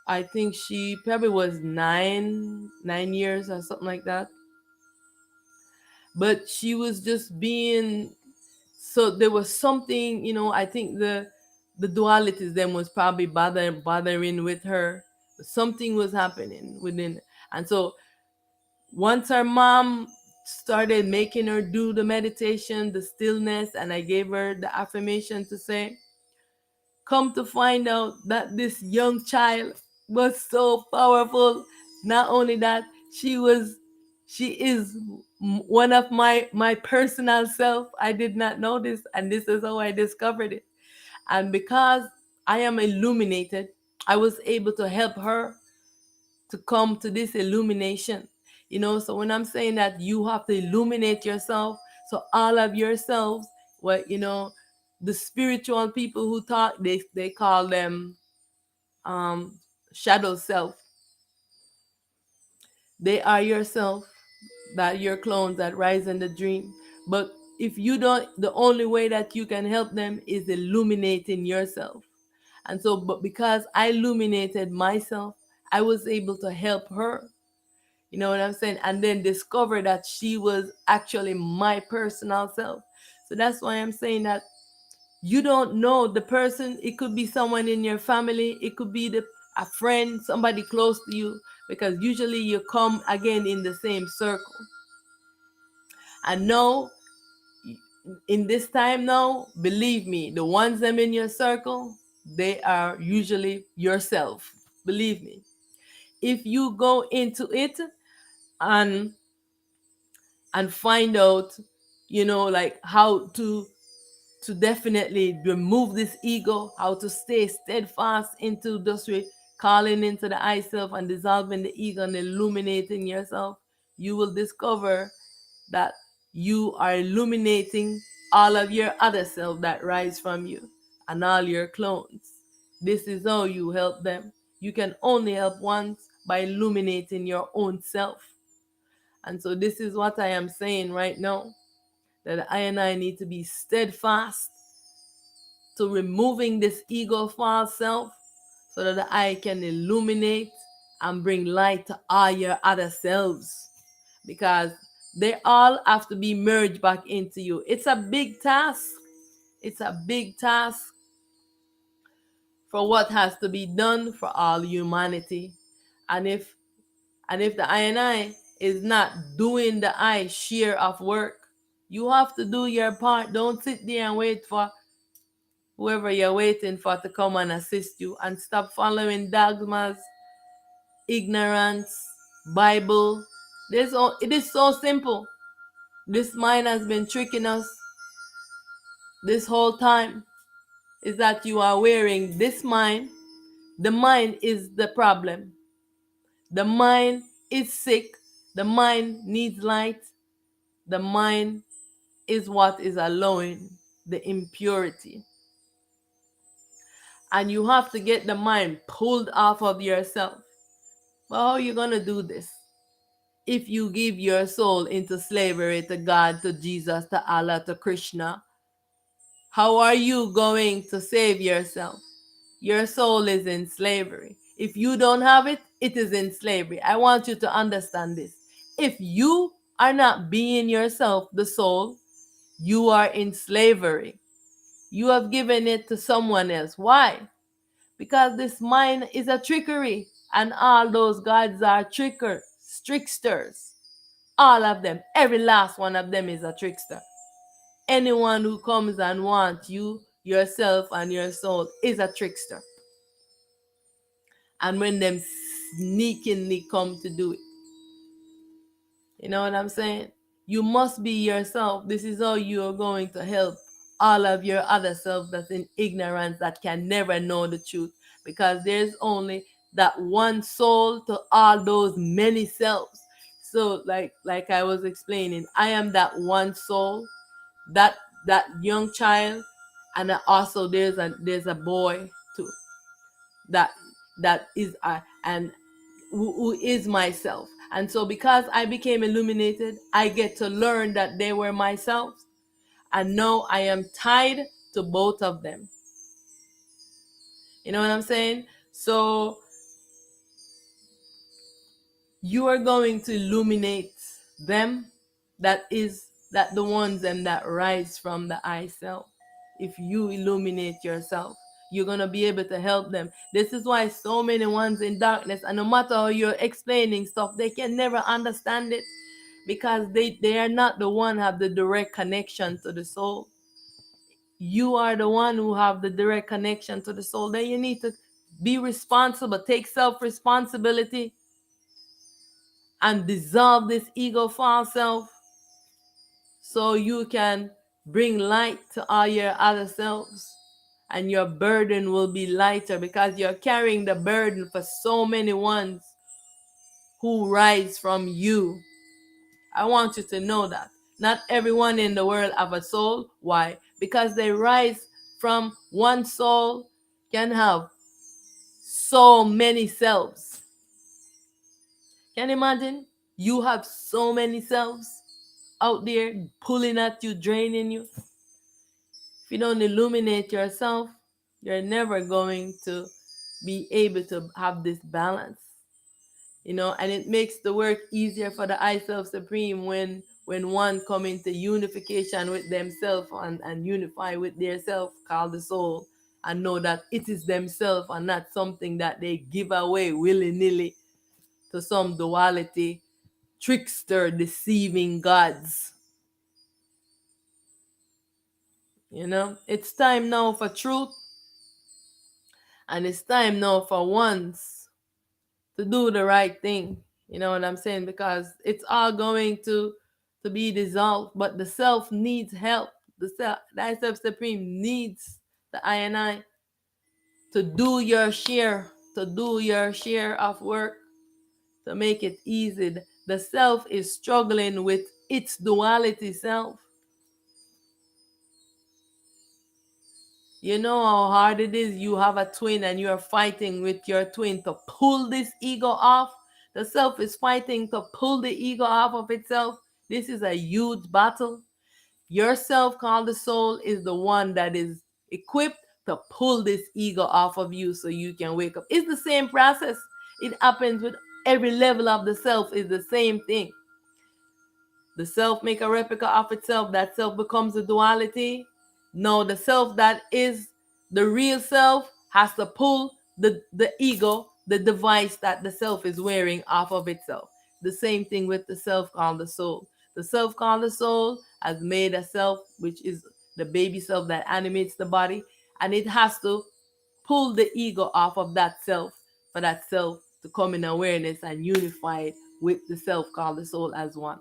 I think she probably was 9 years or something like that. But she was just being, so there was something, I think the dualities then was probably bothering with her. Something was happening within. And so once her mom started making her do the meditation, the stillness, and I gave her the affirmation to say, come to find out that this young child was so powerful. Not only that, she is one of my personal self. I did not know this, and this is how I discovered it. And because I am illuminated, I was able to help her to come to this illumination. So when I'm saying that you have to illuminate yourself, so all of yourselves, what the spiritual people who talk, they call them um shadow self. They are yourself, that your clones that rise in the dream. But if you don't, the only way that you can help them is illuminating yourself. And so, but because I illuminated myself, I was able to help her. You know what I'm saying? And then discover that she was actually my personal self. So that's why I'm saying that you don't know the person. It could be someone in your family, it could be a friend, somebody close to you, because usually you come again in the same circle. And now, in this time now, believe me, the ones them in your circle, they are usually yourself. Believe me. If you go into it and find out, like how to definitely remove this ego, how to stay steadfast into just calling into the I self and dissolving the ego and illuminating yourself, you will discover that you are illuminating all of your other self that rise from you and all your clones. This is how you help them. You can only help once by illuminating your own self. And so this is what I am saying right now, that I and I need to be steadfast to removing this ego false self, so that I can illuminate and bring light to all your other selves, because they all have to be merged back into you. It's a big task. It's a big task for what has to be done for all humanity. And if the I and I is not doing the I share of work, you have to do your part. Don't sit there and wait for whoever you're waiting for to come and assist you, and stop following dogmas, ignorance, Bible. It is so simple. This mind has been tricking us this whole time. Is that you are wearing this mind. The mind is the problem. The mind is sick. The mind needs light. The mind is what is allowing the impurity. And you have to get the mind pulled off of yourself. Well, how are you going to do this? If you give your soul into slavery to God, to Jesus, to Allah, to Krishna, how are you going to save yourself? Your soul is in slavery. If you don't have it, it is in slavery. I want you to understand this. If you are not being yourself, the soul, you are in slavery. You have given it to someone else. Why? Because this mind is a trickery, and all those gods are tricksters. All of them, every last one of them is a trickster. Anyone who comes and wants you, yourself, and your soul is a trickster. And when them sneakingly come to do it, you know what I'm saying? You must be yourself. This is how you are going to help all of your other self that's in ignorance, that can never know the truth. Because there's only that one soul to all those many selves. So like I was explaining, I am that one soul, that that young child, and also there's a boy too, that that is and who is myself. And so because I became illuminated, I get to learn that they were myself, and now I am tied to both of them. You know what I'm saying? So you are going to illuminate them. That the ones them that rise from the I self. If you illuminate yourself, you're going to be able to help them. This is why so many ones in darkness, and no matter how you're explaining stuff, they can never understand it, because they are not the one have the direct connection to the soul. You are the one who have the direct connection to the soul. Then you need to be responsible, take self-responsibility, and dissolve this ego false self, so you can bring light to all your other selves, and your burden will be lighter, because you're carrying the burden for so many ones who rise from you. I want you to know that not everyone in the world have a soul. Why? Because they rise from one soul, can have so many selves. Can you imagine? You have so many selves out there pulling at you, draining you. If you don't illuminate yourself, you're never going to be able to have this balance. And it makes the work easier for the I Self Supreme when one come into unification with themselves, and unify with their self, called the soul, and know that it is themselves and not something that they give away willy-nilly to some duality, trickster, deceiving gods. It's time now for truth, and it's time now for ones to do the right thing. You know what I'm saying? Because it's all going to be dissolved, but the self needs help. The self supreme needs the I and I to do your share, of work, to make it easy. The self is struggling with its duality self. You know how hard it is. You have a twin and you're fighting with your twin to pull this ego off. The self is fighting to pull the ego off of itself. This is a huge battle. Yourself, called the soul, is the one that is equipped to pull this ego off of you so you can wake up. It's the same process. It happens with every level of the self. Is the same thing. The self make a replica of itself. That self becomes a duality. No, the self that is the real self has to pull the ego, the device that the self is wearing, off of itself. The same thing with the self called the soul. The self called the soul has made a self, which is the baby self that animates the body, and it has to pull the ego off of that self for that self to come in awareness and unify it with the self called the soul as one.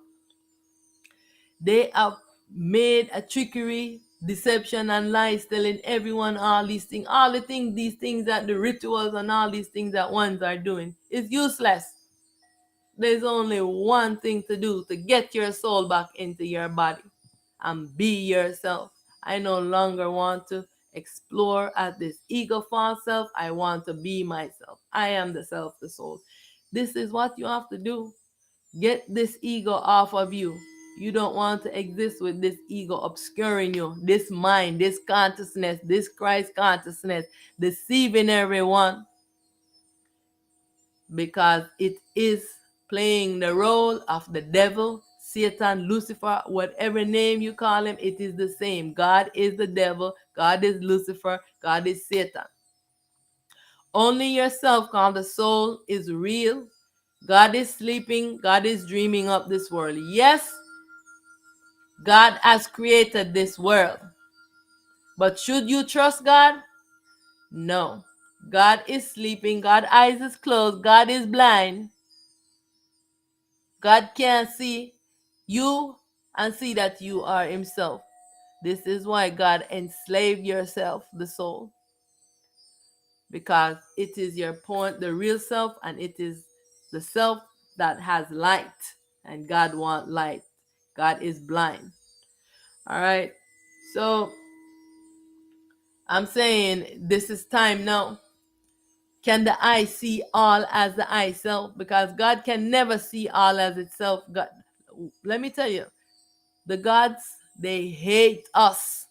They have made a trickery, deception, and lies, telling everyone all these things. All these things that the rituals and all these things that ones are doing is useless. There's only one thing to do to get your soul back into your body and be yourself. I no longer want to explore as this ego false self. I want to be myself. I am the self, the soul. This is what you have to do. Get this ego off of you. You don't want to exist with this ego obscuring you, this mind, this consciousness, this Christ consciousness, deceiving everyone. because it is playing the role of the devil, Satan, Lucifer, whatever name you call him, it is the same. God is the devil, God is Lucifer, God is Satan. Only yourself, called the soul, is real. God is sleeping, God is dreaming up this world. Yes, God has created this world. But should you trust God? No. God is sleeping, God's eyes is closed, God is blind. God can't see you and see that you are himself. This is why God enslaved yourself, the soul, because it is your point, the real self, and it is the self that has light, and God wants light. God is blind. All right. So I'm saying this is time now. Can the eye see all as the eye self? Because God can never see all as itself. God, let me tell you, the gods, they hate us.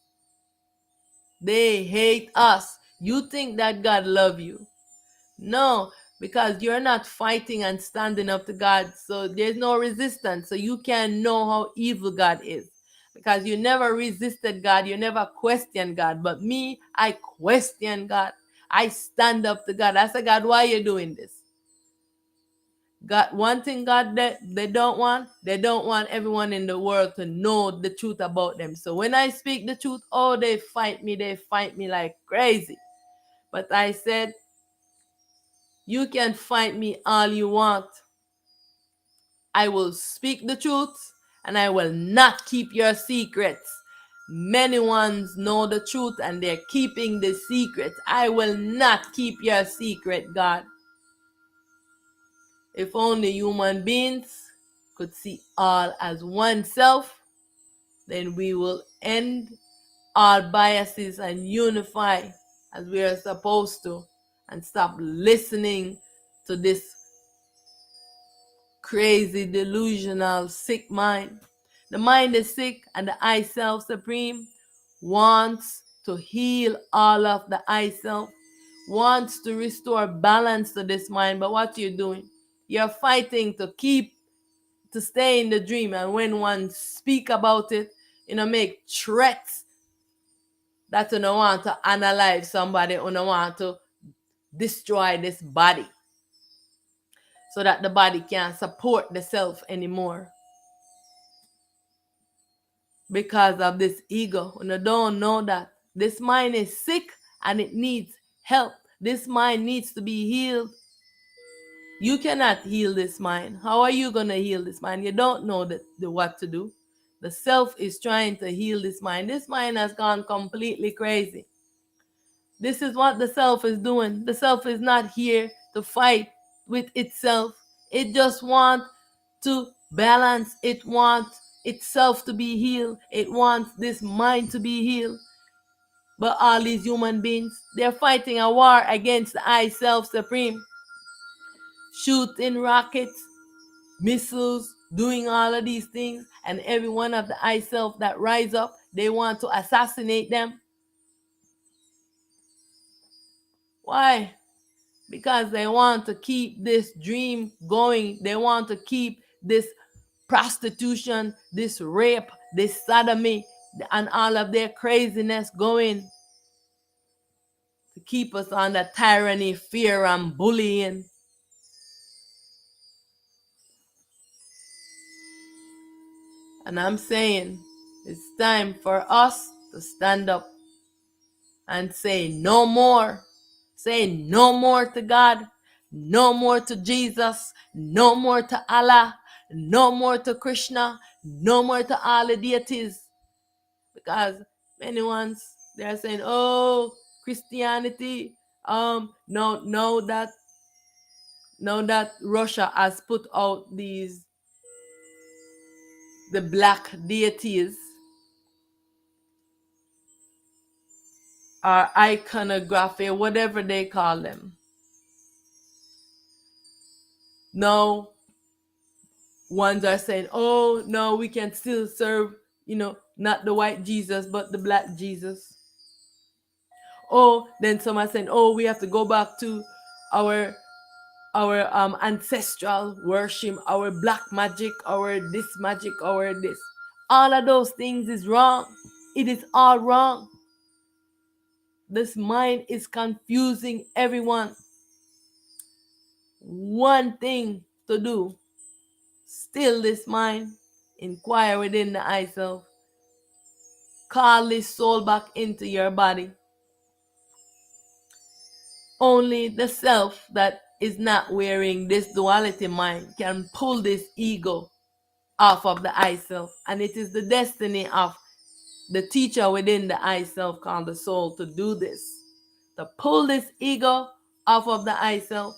They hate us. You think that God love you? No, because you're not fighting and standing up to God. So there's no resistance. So you can know how evil God is. Because you never resisted God. You never questioned God. But me, I question God. I stand up to God. I say, God, why are you doing this? God, one thing God that they don't want everyone in the world to know the truth about them. So when I speak the truth, oh, they fight me like crazy. But I said, you can fight me all you want. I will speak the truth and I will not keep your secrets. Many ones know the truth and they're keeping the secret. I will not keep your secret, God. If only human beings could see all as oneself, then we will end all biases and unify as we are supposed to, and stop listening to this crazy, delusional, sick mind. The mind is sick, and the I self supreme wants to heal all of the I self, wants to restore balance to this mind. But what you're doing, you're fighting to stay in the dream. And when one speak about it, make threats that you don't want to analyze somebody, you don't want to destroy this body so that the body can't support the self anymore. Because of this ego. When you don't know that this mind is sick and it needs help. This mind needs to be healed. You cannot heal this mind. How are you going to heal this mind? You don't know what to do. The self is trying to heal this mind. This mind has gone completely crazy. This is what the self is doing. The self is not here to fight with itself. It just wants to balance. It wants itself to be healed. It wants this mind to be healed. But all these human beings, they're fighting a war against the I self supreme. Shooting rockets, missiles, doing all of these things. And every one of the I self that rise up, they want to assassinate them. Why? Because they want to keep this dream going. They want to keep this prostitution, this rape, this sodomy, and all of their craziness going, to keep us under tyranny, fear, and bullying. And I'm saying it's time for us to stand up and say no more. Say no more to God, no more to Jesus, no more to Allah, no more to Krishna, no more to all the deities. Because many ones, they're saying, oh, Christianity, no that Russia has put out the black deities, or iconography, whatever they call them. No, ones are saying, oh, no, we can still serve, not the white Jesus, but the black Jesus. Oh, then some are saying, oh, we have to go back to our our ancestral worship, our black magic, our this magic, our this. All of those things is wrong. It is all wrong. This mind is confusing everyone. One thing to do: still this mind, inquire within the eye self, call this soul back into your body. Only the self that is not wearing this duality mind can pull this ego off of the I self. And it is the destiny of the teacher within the I self called the soul to do this. To pull this ego off of the I self.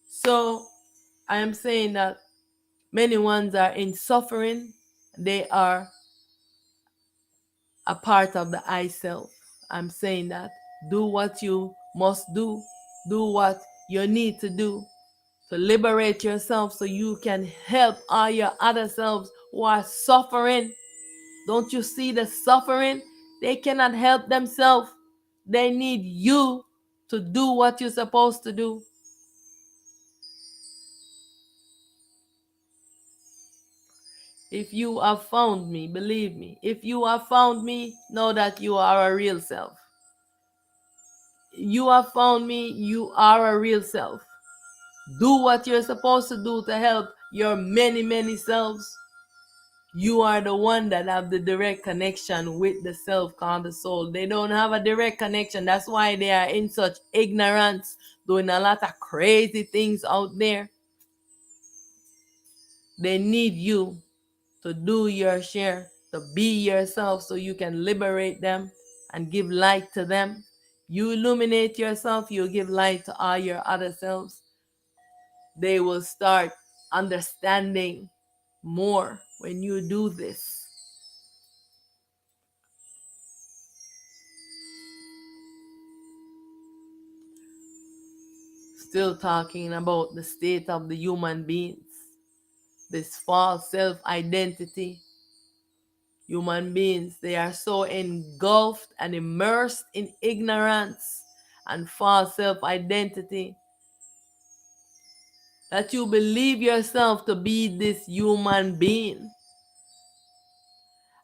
So I am saying that many ones are in suffering. They are a part of the I self. I'm saying that. Do what you must do. Do what you need to do to liberate yourself so you can help all your other selves who are suffering. Don't you see the suffering? They cannot help themselves. They need you to do what you're supposed to do. If you have found me, believe me, if you have found me, know that you are a real self. You have found me, you are a real self. Do what you're supposed to do to help your many, many selves. You are the one that have the direct connection with the self called the soul. They don't have a direct connection. That's why they are in such ignorance, doing a lot of crazy things out there. They need you to do your share, to be yourself so you can liberate them and give light to them. You illuminate yourself, you give light to all your other selves. They will start understanding more when you do this. Still talking about the state of the human beings, this false self-identity. Human beings, they are so engulfed and immersed in ignorance and false self-identity that you believe yourself to be this human being.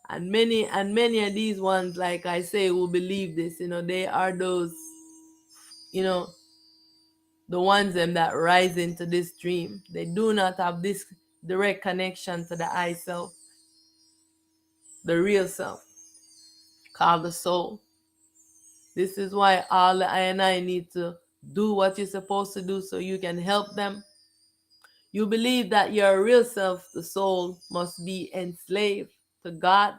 And many of these ones, like I say, who believe this, they are those, you know, the ones them that rise into this dream. They do not have this direct connection to the I self, the real self, called the soul. This is why all the I and I need to do what you're supposed to do so you can help them. You believe that your real self, the soul, must be enslaved to God.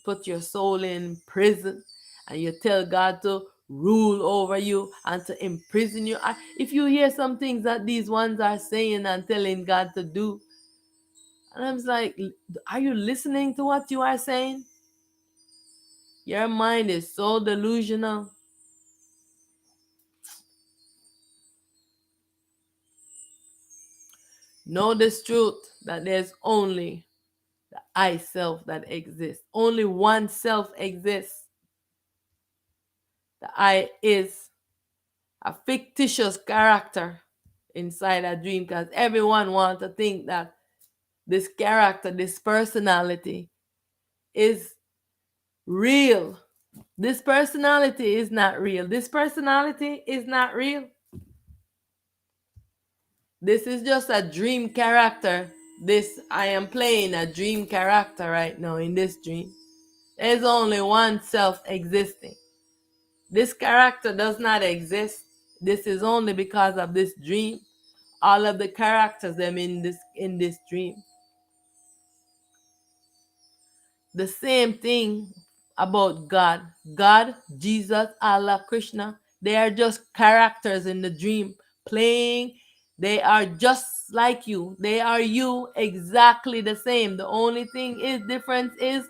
Put your soul in prison and you tell God to rule over you and to imprison you. If you hear some things that these ones are saying and telling God to do, and I'm like, are you listening to what you are saying? Your mind is so delusional. Know this truth that there's only the I self that exists. Only one self exists. The I is a fictitious character inside a dream because everyone wants to think that this character, this personality is real. This personality is not real. This personality is not real. This is just a dream character. I am playing a dream character right now in this dream. There's only one self existing. This character does not exist. This is only because of this dream. All of the characters them in this dream. The same thing about God. God, Jesus, Allah, Krishna, they are just characters in the dream playing. They are just like you. They are you exactly the same. The only thing is difference is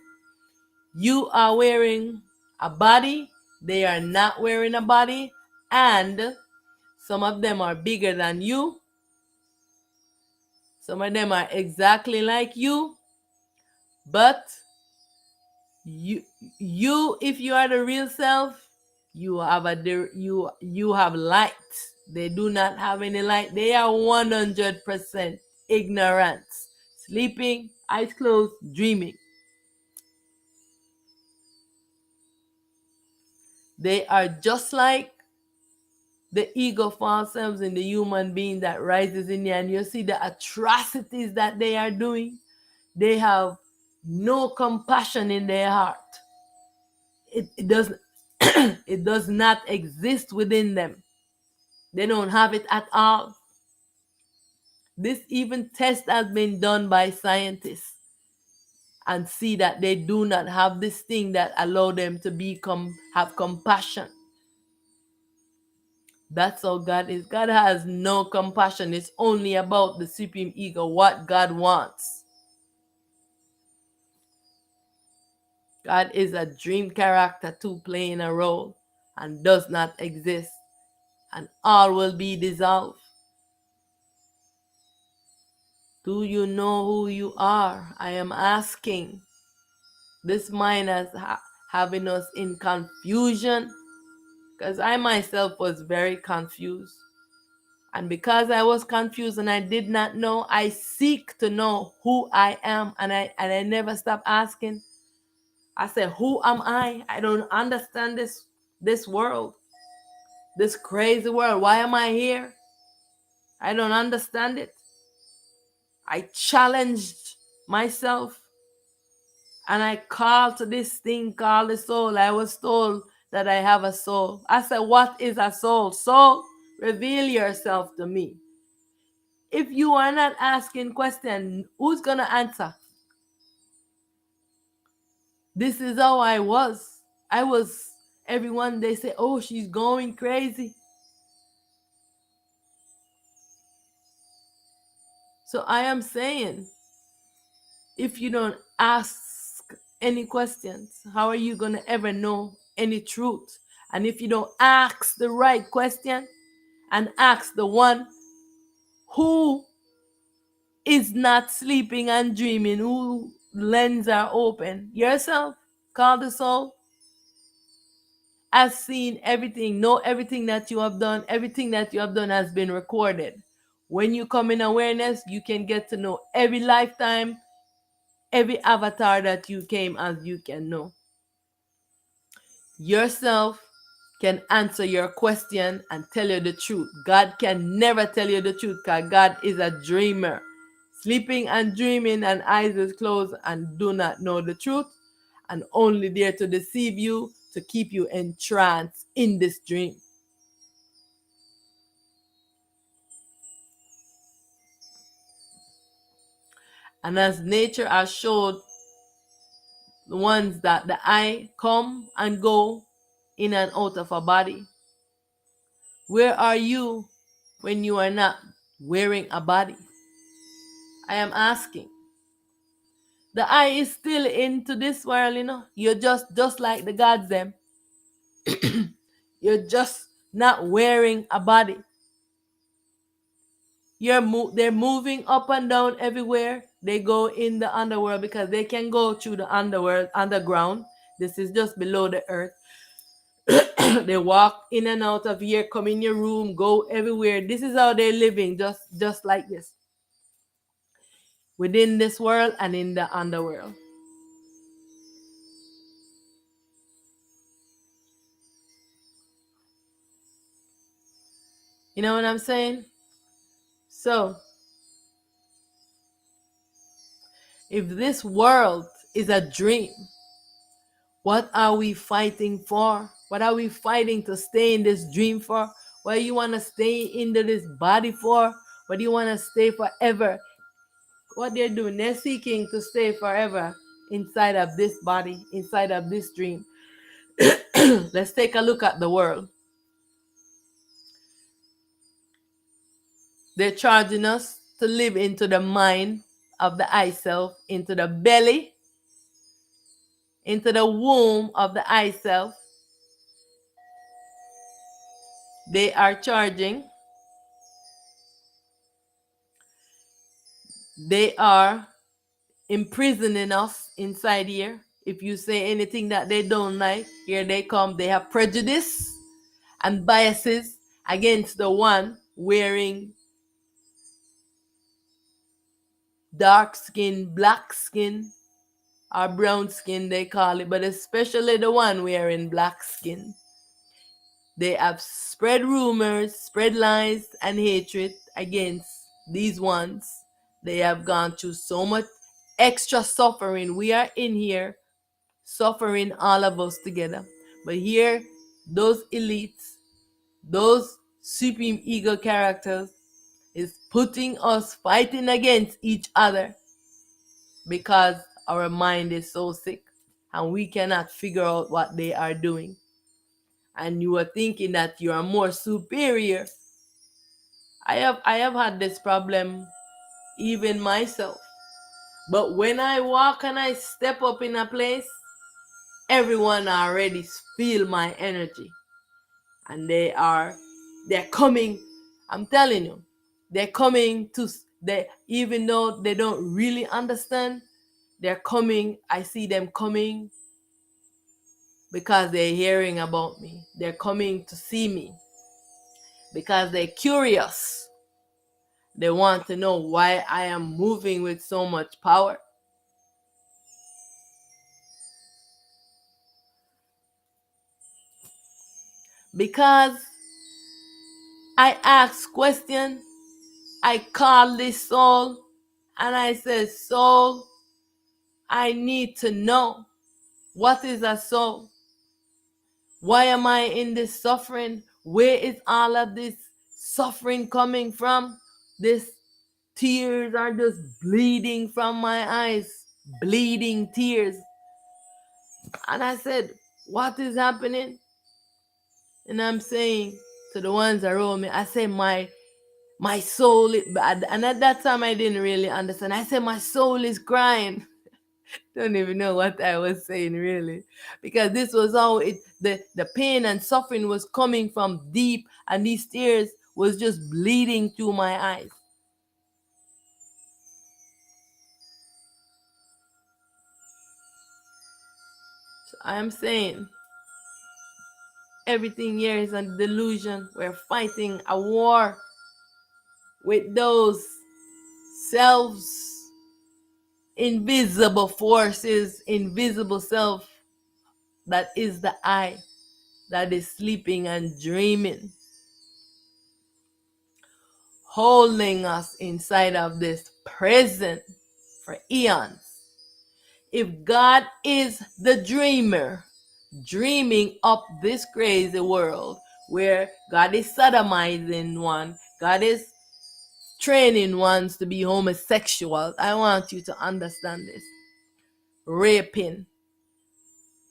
you are wearing a body. They are not wearing a body. And some of them are bigger than you. Some of them are exactly like you. But you if you are the real self, You have you have light. They do not have any light. They are 100% ignorance, sleeping, eyes closed, dreaming. They are just like the ego false selves in the human being that rises in you, and you see the atrocities that they are doing. They have no compassion in their heart. It does it does not exist within them. They don't have it at all. This even test has been done by scientists and see that they do not have this thing that allow them to have compassion. That's how God is. God has no compassion. It's only about the supreme ego, what God wants. God is a dream character too, playing a role and does not exist, and all will be dissolved. Do you know who you are? I am asking. This mind is having us in confusion, because I myself was very confused. And because I was confused and I did not know, I seek to know who I am, and I never stop asking. I said, who am I? I don't understand this world, this crazy world. Why am I here? I don't understand it. I challenged myself and I called to this thing called the soul. I was told that I have a soul. I said, what is a soul? Soul, reveal yourself to me. If you are not asking questions, who's going to answer? This is how I was. Everyone, they say, oh, she's going crazy. So I am saying, if you don't ask any questions, how are you going to ever know any truth? And if you don't ask the right question and ask the one who is not sleeping and dreaming, who lenses are open, yourself, call the soul, has seen everything, know everything that you have done. Everything that you have done has been recorded. When you come in awareness, you can get to know every lifetime, every avatar that you came as, you can know. Yourself can answer your question and tell you the truth. God can never tell you the truth, because God is a dreamer. Sleeping and dreaming and eyes is closed and do not know the truth, and only there to deceive you, to keep you entranced in this dream. And as nature has showed, the ones that the eye come and go in and out of a body, where are you when you are not wearing a body? I am asking. The eye is still into this world, You're just like the gods them. You're just not wearing a body. They're moving up and down everywhere. They go in the underworld because they can go through the underground. This is just below the earth. They walk in and out of here, come in your room, go everywhere. This is how they're living, just like this. Within this world and in the underworld. You know what I'm saying? So, if this world is a dream, what are we fighting for? What are we fighting to stay in this dream for? What do you want to stay into this body for? What do you want to stay forever? What they're doing, they're seeking to stay forever inside of this body, inside of this dream. Let's take a look at the world. They're charging us to live into the mind of the I self, into the belly, into the womb of the I self. They are charging. They are imprisoning us inside here. If you say anything that they don't like, here they come. They have prejudice and biases against the one wearing dark skin, black skin, or brown skin, they call it, but especially the one wearing black skin. They have spread rumors, spread lies, and hatred against these ones. They have gone through so much extra suffering. We are in here suffering, all of us together. But here, those elites, those supreme ego characters, is putting us fighting against each other because our mind is so sick and we cannot figure out what they are doing. And you are thinking that you are more superior. I have had this problem even myself. But when I walk and I step up in a place, everyone already feel my energy. And they're coming. I'm telling you, they're coming to they, even though they don't really understand, they're coming. I see them coming because they're hearing about me. They're coming to see me because they're curious. They want to know why I am moving with so much power. Because I ask question, I call this soul, and I say, soul, I need to know, what is a soul? Why am I in this suffering? Where is all of this suffering coming from? This tears are just bleeding from my eyes, bleeding tears. And I said, what is happening? And I'm saying to the ones around me, I say, my soul is bad. And at that time I didn't really understand. I said, my soul is crying. Don't even know what I was saying really, because this was how the pain and suffering was coming from deep, and these tears was just bleeding through my eyes. So I am saying everything here is a delusion. We're fighting a war with those selves, invisible forces, invisible self that is the I, that is sleeping and dreaming, holding us inside of this prison for eons. If God is the dreamer, dreaming up this crazy world where God is sodomizing one, God is training ones to be homosexual, I want you to understand this. Raping,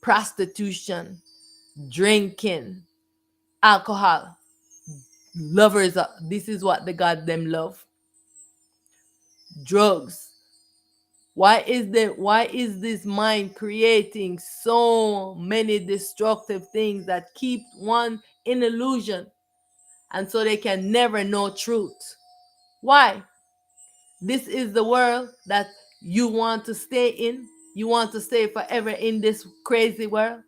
prostitution, drinking, alcohol, lovers, this is what the God them love. Drugs. Why is this mind creating so many destructive things that keep one in illusion, and so they can never know truth? Why? This is the world that you want to stay in. You want to stay forever in this crazy world.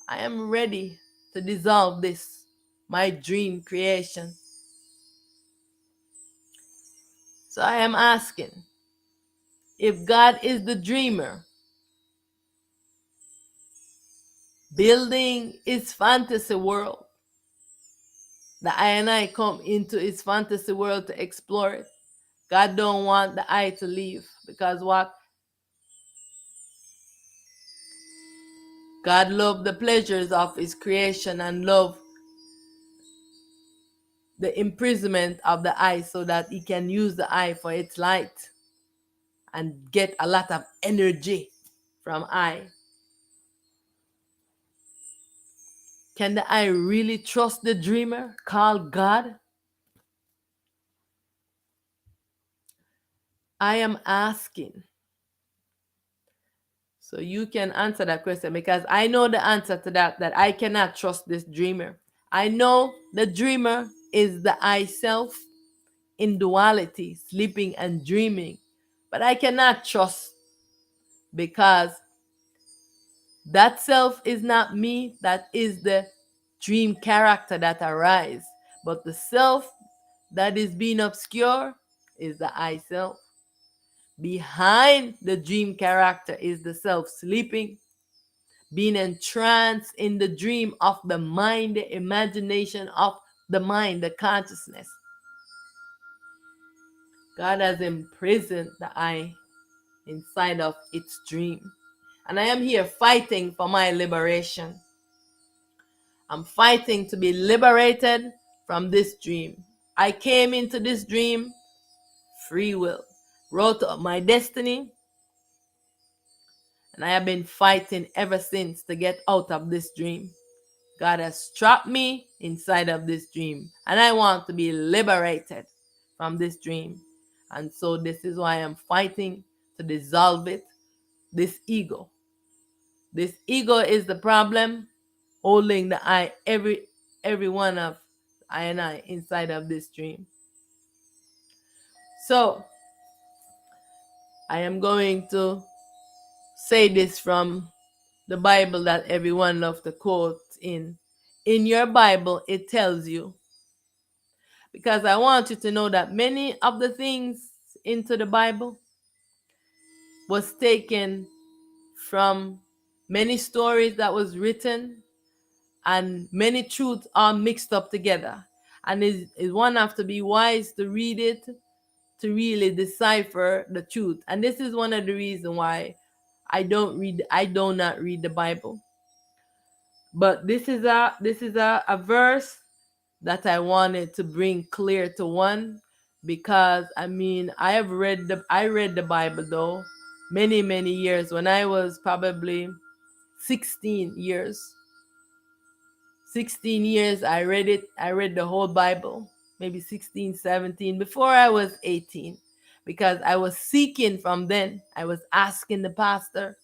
I am ready to dissolve this, my dream creation. So I am asking, if God is the dreamer, building his fantasy world, the I and I come into his fantasy world to explore it. God don't want the I to leave, because what? God loved the pleasures of his creation and loved the imprisonment of the eye so that he can use the eye for its light and get a lot of energy from eye. Can the eye really trust the dreamer called God? I am asking. So you can answer that question, because I know the answer to that I cannot trust this dreamer. I know the dreamer is the I self in duality, sleeping and dreaming. But I cannot trust, because That self is not me, that is the dream character that arise. But the self that is being obscure is the I self. Behind the dream character is the self sleeping, being entranced in the dream of the mind, the imagination of the mind, the consciousness. God has imprisoned the I inside of its dream. And I am here fighting for my liberation. I'm fighting to be liberated from this dream. I came into this dream free will, wrote up my destiny, and I have been fighting ever since to get out of this dream. God has trapped me inside of this dream, and I want to be liberated from this dream. And so this is why I'm fighting to dissolve it. This ego. This ego is the problem holding the I, every one of I and I inside of this dream. So I am going to say this from the Bible that everyone loves to quote in. In your Bible, it tells you, because I want you to know that many of the things into the Bible was taken from many stories that was written, and many truths are mixed up together. And is one have to be wise to read it to really decipher the truth. And this is one of the reasons why I do not read the Bible. But this is a verse that I wanted to bring clear to one, because I mean I read the Bible though many years when I was probably 16 years. 16 years I read it. I read the whole Bible, maybe 16, 17 before I was 18, because I was seeking from then. I was asking the pastor,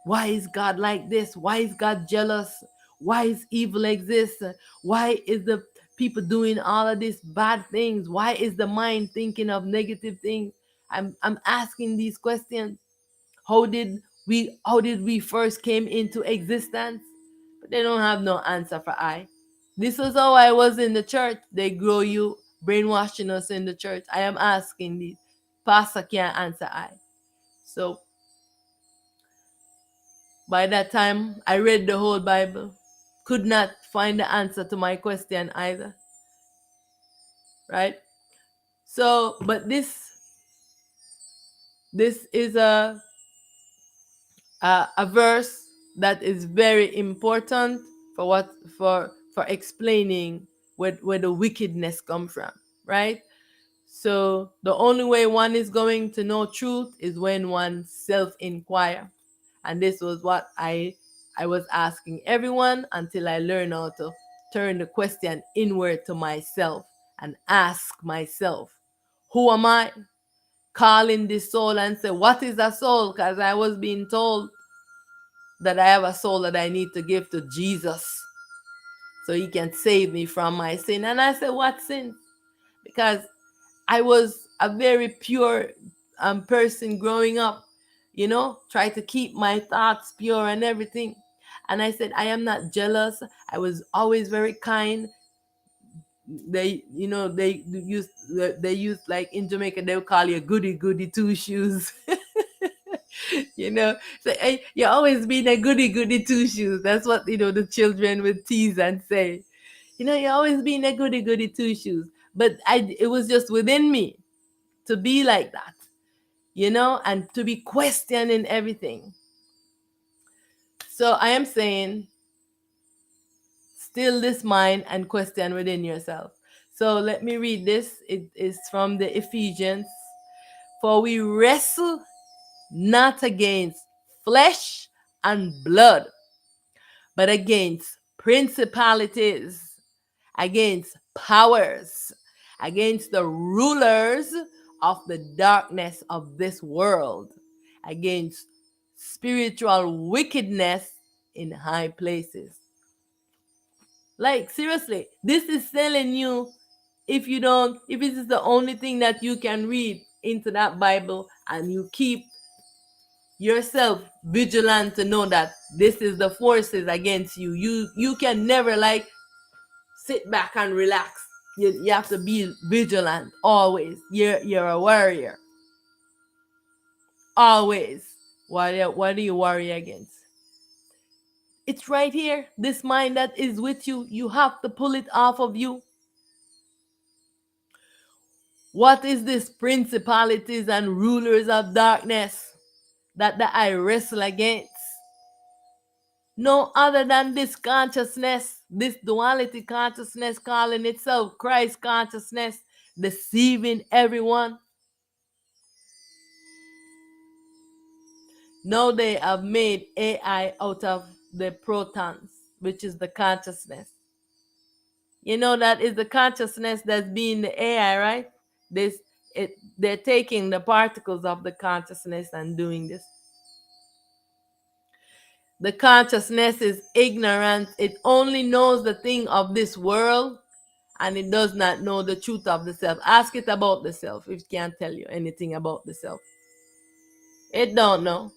why is God like this? Why is God jealous? Why is evil exist? Why is the people doing all of these bad things? Why is the mind thinking of negative things? I'm asking these questions. How did we first came into existence? But they don't have no answer for I. This was how I was in the church. They grow you, brainwashing us in the church. I am asking these. Pastor can't answer I. So by that time, I read the whole Bible. Could not find the answer to my question either. Right? So, but this is a verse that is very important for what for explaining where the wickedness come from, right? So the only way one is going to know truth is when one self inquire. And this was what I was asking everyone until I learned how to turn the question inward to myself and ask myself, who am I? Calling this soul and say, what is a soul? Because I was being told that I have a soul that I need to give to Jesus so he can save me from my sin. And I said, what sin? Because I was a very pure person growing up, try to keep my thoughts pure and everything. And I said, I am not jealous. I was always very kind. They use like in Jamaica, they'll call you goody goody two shoes. So hey, you always been a goody goody two shoes. That's what the children would tease and say. You always been a goody goody two shoes. But it was just within me to be like that, and to be questioning everything. So I am saying, still this mind and question within yourself. So let me read this. It is from the Ephesians. For we wrestle not against flesh and blood, but against principalities, against powers, against the rulers of the darkness of this world, against spiritual wickedness in high places. Like, seriously, this is telling you, if this is the only thing that you can read into that Bible and you keep yourself vigilant to know that this is the forces against you. You can never like sit back and relax. You have to be vigilant always. You're a warrior always. What do you worry against? It's right here. This mind that is with you. You have to pull it off of you. What is this principalities and rulers of darkness that I wrestle against? No other than this consciousness, this duality consciousness calling itself Christ consciousness, deceiving everyone. Now they have made AI out of the protons, which is the consciousness. You know that is the consciousness that's being the AI, right? This they're taking the particles of the consciousness and doing this. The consciousness is ignorant. It only knows the thing of this world and it does not know the truth of the self. Ask it about the self if it can't tell you anything about the self. It don't know.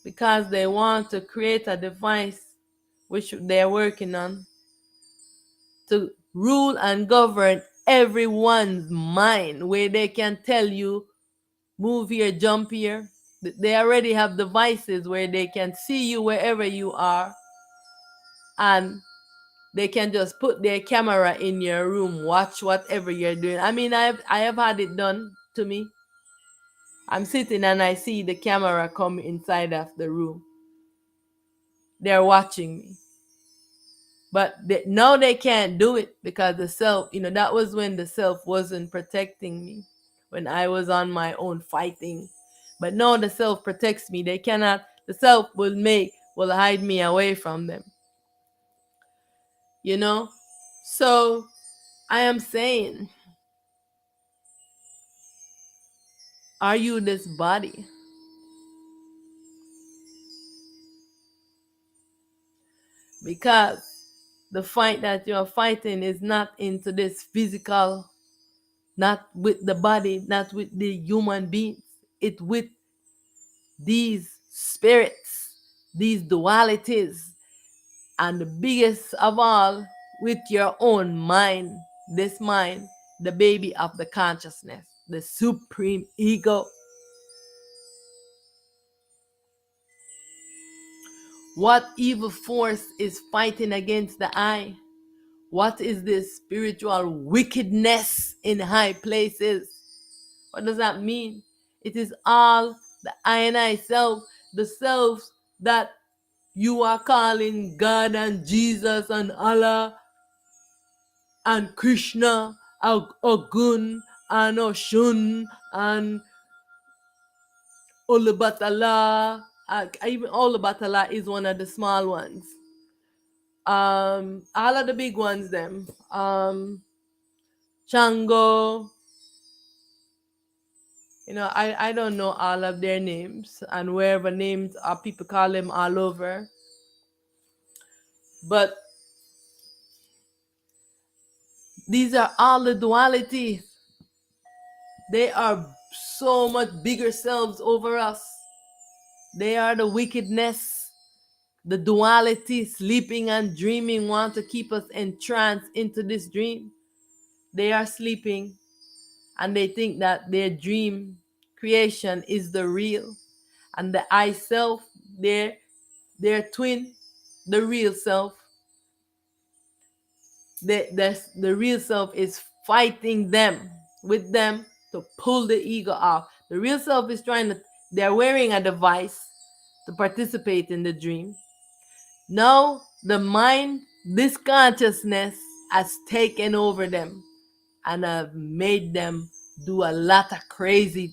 Because they want to create a device which they're working on to rule and govern everyone's mind, where they can tell you move here, jump here. They already have devices where they can see you wherever you are, and they can just put their camera in your room, watch whatever you're doing. I mean, I have had it done to me. I'm sitting and I see the camera come inside of the room. They're watching me. But now they can't do it because the self, that was when the self wasn't protecting me, when I was on my own fighting. But now the self protects me. They cannot, the self will hide me away from them. So I am saying, are you this body? Because the fight that you're fighting is not into this physical, not with the body, not with the human beings. It's with these spirits, these dualities, and the biggest of all, with your own mind. This mind, the baby of the consciousness, the supreme ego. What evil force is fighting against the I? What is this spiritual wickedness in high places? What does that mean? It is all the I and I self, the selves that you are calling God and Jesus and Allah and Krishna, Ogun and Oshun and Olubatala. Even Olubatala is one of the small ones. All of the big ones, them. Chango. I don't know all of their names, and wherever names are, people call them all over. But these are all the dualities. They are so much bigger selves over us. They are the wickedness, the duality, sleeping and dreaming, want to keep us entranced into this dream. They are sleeping and they think that their dream creation is the real. And the I self, their twin, the real self, the real self is fighting them with them to pull the ego off. The real self is they're wearing a device to participate in the dream. Now the mind, this consciousness has taken over them and have made them do a lot of crazy,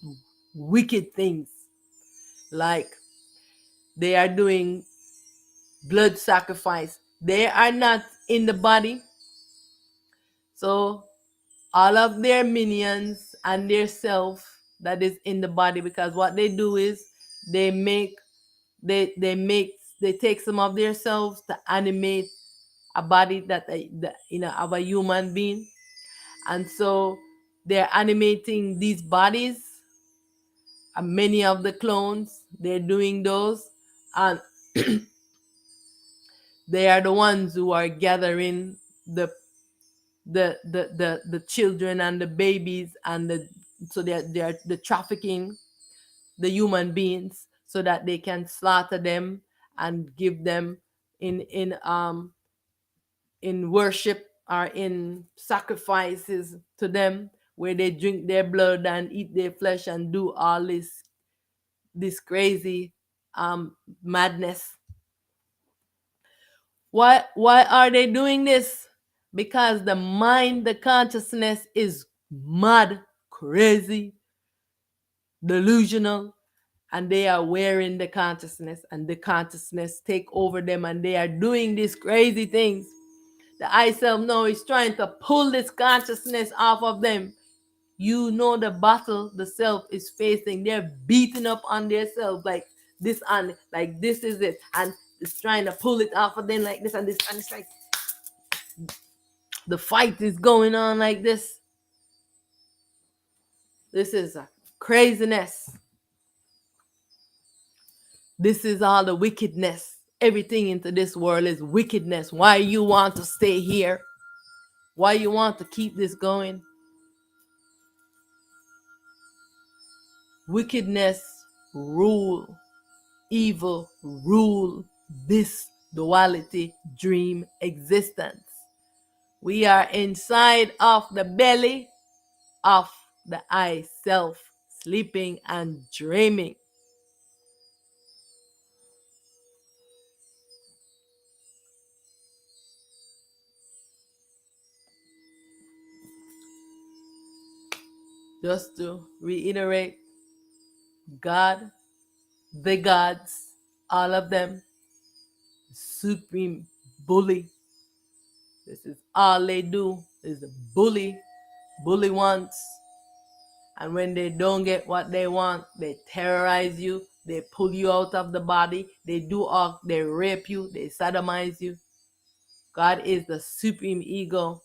wicked things. Like they are doing blood sacrifice. They are not in the body. So all of their minions and their self that is in the body, because what they do is they take some of their selves to animate a body of a human being. And so They're animating these bodies, and many of the clones, they're doing those. And they are the ones who are gathering the children and the babies, and so they're the trafficking the human beings so that they can slaughter them and give them in worship or in sacrifices to them, where they drink their blood and eat their flesh and do all this crazy madness. Why are they doing this? Because the mind, the consciousness is mad, crazy, delusional, and they are wearing the consciousness, and the consciousness take over them, and they are doing these crazy things. The I self now is trying to pull this consciousness off of them. You know the battle the self is facing. They're beating up on their self like this, and like this is it, and it's trying to pull it off of them like this and this, and it's like the fight is going on like this. This is a craziness. This is all the wickedness. Everything into this world is wickedness. Why you want to stay here? Why you want to keep this going? Wickedness rule, evil rule this duality dream existence. We are inside of the belly of the I self, sleeping and dreaming. Just to reiterate, God, the gods, all of them, supreme bully. This is all they do is the bully once. And when they don't get what they want, they terrorize you, they pull you out of the body, they rape you, they sodomize you. God is the supreme ego.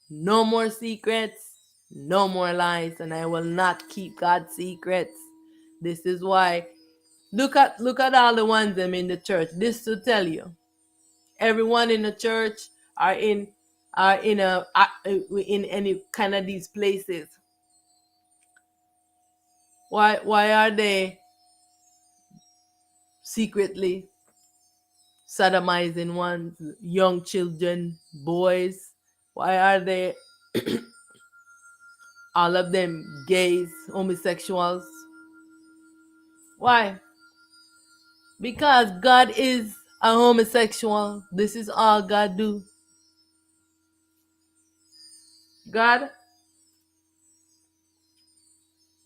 No more secrets, no more lies, and I will not keep God's secrets. This is why look at all the ones them in the church. This to tell you, everyone in the church are in in any kind of these places. Why are they secretly sodomizing one's young children, boys? Why are they all of them gays, homosexuals? Why? Because God is a homosexual. This is all God do. God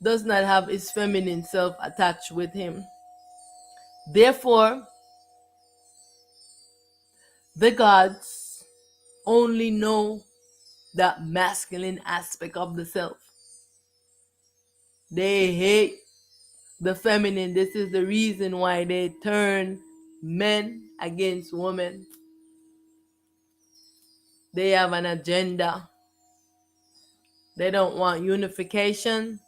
does not have his feminine self attached with him. Therefore, the gods only know that masculine aspect of the self. They hate the feminine. This is the reason why they turn men against women. They have an agenda. They don't want unification.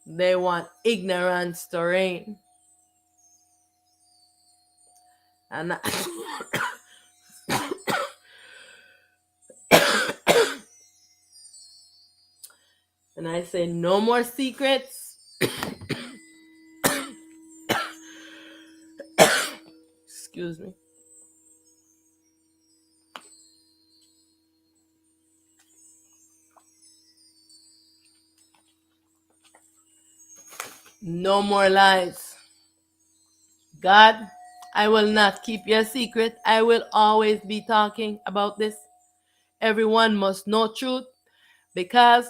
They want ignorance to reign. And and I say no more secrets. Excuse me. No more lies. God, I will not keep your secret. I will always be talking about this. Everyone must know truth, because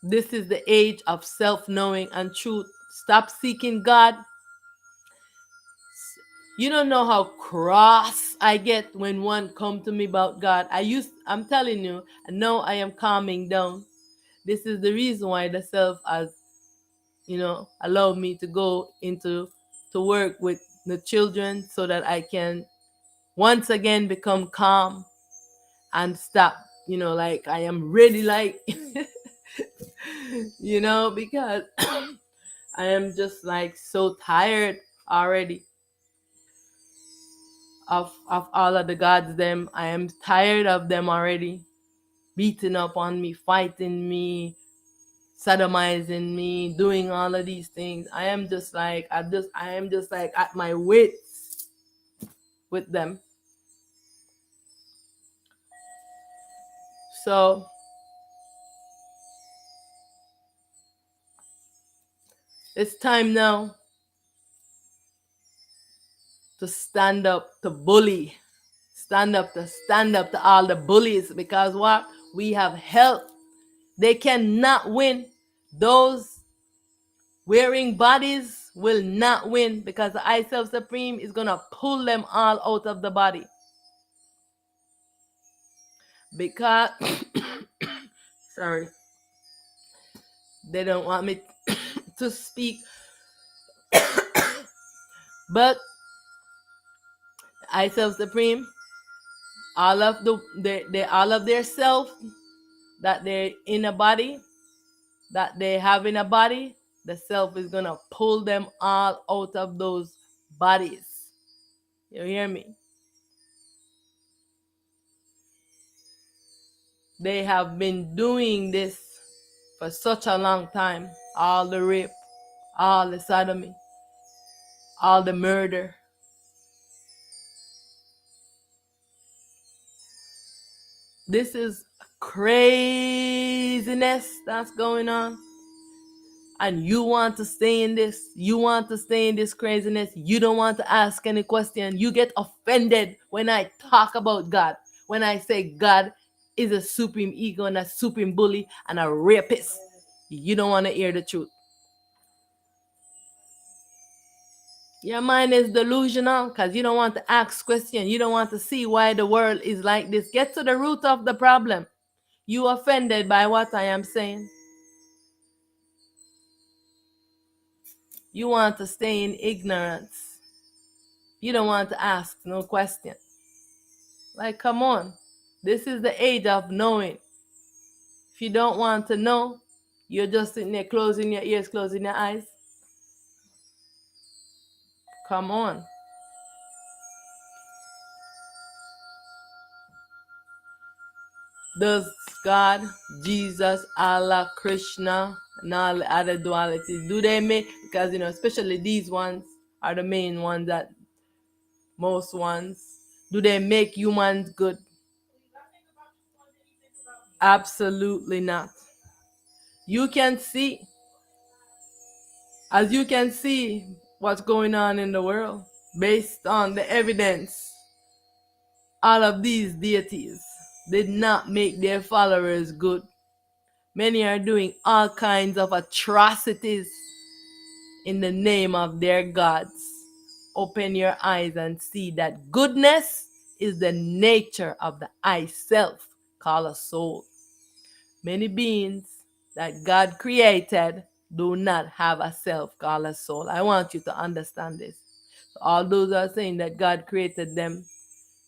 this is the age of self-knowing and truth. Stop seeking God. You don't know how cross I get when one come to me about God. I'm telling you, and now I am calming down. This is the reason why the self has, allowed me to go into to work with the children, so that I can once again become calm and stop like I am ready, like, because I am just like so tired already of all of the gods them. I am tired of them already beating up on me, fighting me, sodomizing me, doing all of these things. I am just like at my wits with them. So it's time now to stand up to bully. Stand up to all the bullies, because what? We have help. They cannot win. Those wearing bodies will not win, because the I Self Supreme is gonna pull them all out of the body. Because sorry, they don't want me to speak, but I Self Supreme, all of all of their self that they're in a body, that they have in a body, the self is gonna pull them all out of those bodies. You hear me? They have been doing this for such a long time. All the rape, all the sodomy, all the murder. This is craziness that's going on. And you want to stay in this. You want to stay in this craziness. You don't want to ask any question. You get offended when I talk about God. When I say God is a supreme ego and a supreme bully and a rapist. You don't want to hear the truth. Your mind is delusional because you don't want to ask questions. You don't want to see why the world is like this. Get to the root of the problem. You offended by what I am saying. You want to stay in ignorance. You don't want to ask no question. Like, come on. This is the age of knowing. If you don't want to know, you're just sitting there closing your ears, closing your eyes. Come on. Does God, Jesus, Allah, Krishna, and all the other dualities, do they make, because especially these ones are the main ones, that most ones, do they make humans good? Absolutely not. You can see, as you can see what's going on in the world based on the evidence. All of these deities did not make their followers good. Many are doing all kinds of atrocities in the name of their gods. Open your eyes and see that goodness is the nature of the I self, called a soul. Many beings that God created do not have a self, called a soul. I want you to understand this. So all those are saying that God created them.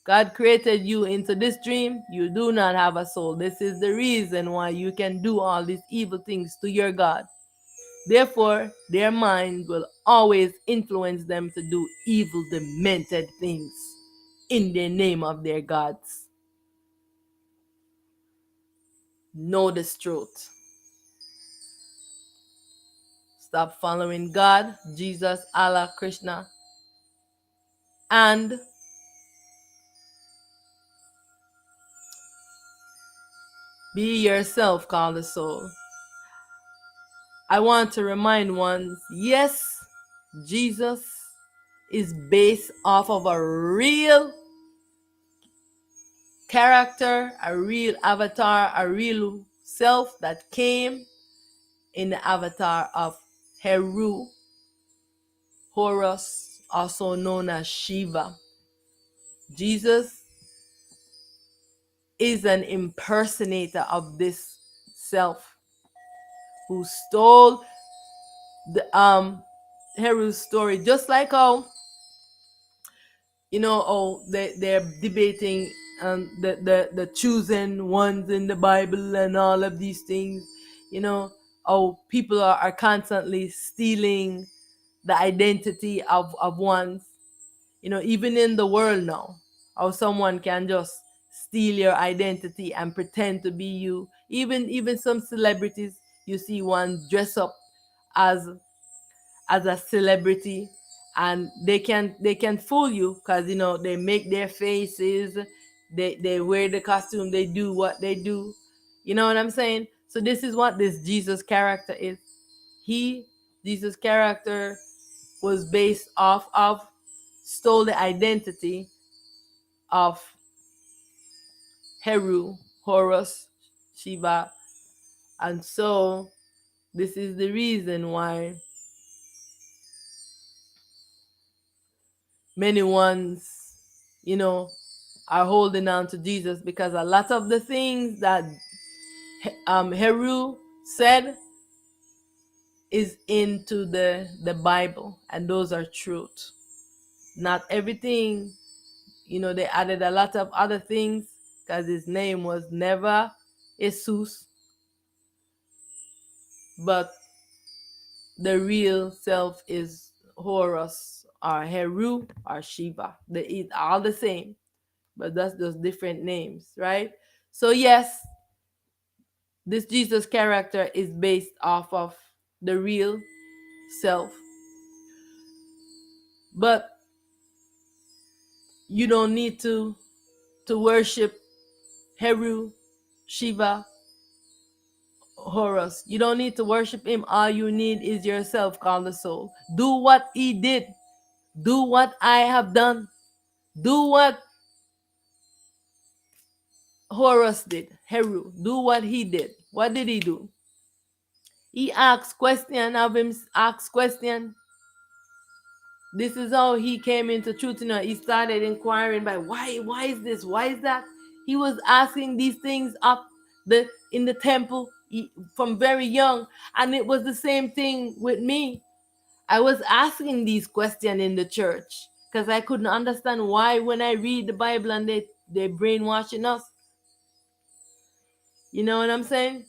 God created you into this dream. You do not have a soul. This is the reason why you can do all these evil things to your God. Therefore, their mind will always influence them to do evil, demented things in the name of their gods. Know this truth. Stop following God, Jesus, Allah, Krishna, and be yourself, called the soul. I want to remind ones, yes, Jesus is based off of a real character, a real avatar, a real self that came in the avatar of Heru, Horus, also known as Shiva. Jesus is an impersonator of this self who stole the Heru's story, just like how they're debating the chosen ones in the Bible and all of these things, you know, how people are constantly stealing the identity of ones, you know, even in the world now, how someone can just steal your identity and pretend to be you. Even some celebrities, you see one dress up as a celebrity, and they can fool you because, you know, they make their faces, they wear the costume, they do what they do. You know what I'm saying? So this is what this Jesus character is. He Jesus character was based off of, stole the identity of Heru, Horus, Shiva. And so this is the reason why many ones, you know, are holding on to Jesus, because a lot of the things that Heru said is into the Bible, and those are truth. Not everything, you know, they added a lot of other things, because his name was never Jesus, but the real self is Horus or Heru or Shiva. They eat all the same, but that's just different names, right? So yes, this Jesus character is based off of the real self, but you don't need to worship Heru, Shiva, Horus. You don't need to worship him. All you need is yourself, called the soul. Do what he did. Do what I have done. Do what Horus did. Heru. Do what he did. What did he do? He asked question of him. Asked question. This is how he came into truth. You know, he started inquiring by why is this? Why is that? He was asking these things up in the temple from very young. And it was the same thing with me. I was asking these questions in the church because I couldn't understand why, when I read the Bible and they brainwashing us. You know what I'm saying?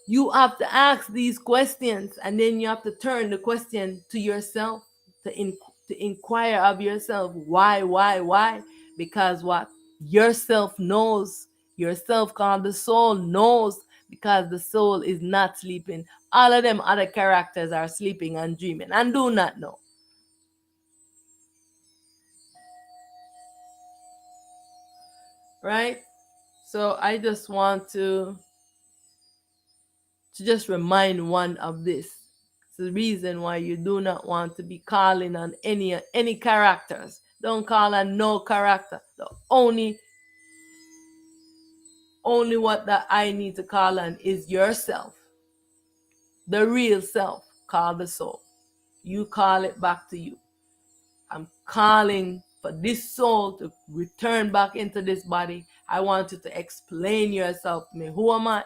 You have to ask these questions, and then you have to turn the question to yourself, to inquire of yourself. Why? Because what? Yourself knows. Yourself, called the soul, knows, because the soul is not sleeping. All of them other characters are sleeping and dreaming and do not know. Right? So I just want to just remind one of this. It's the reason why you do not want to be calling on any characters. Don't call on no character. The only what that I need to call on is yourself. The real self, called the soul. You call it back to you. I'm calling for this soul to return back into this body. I want you to explain yourself to me. Who am I?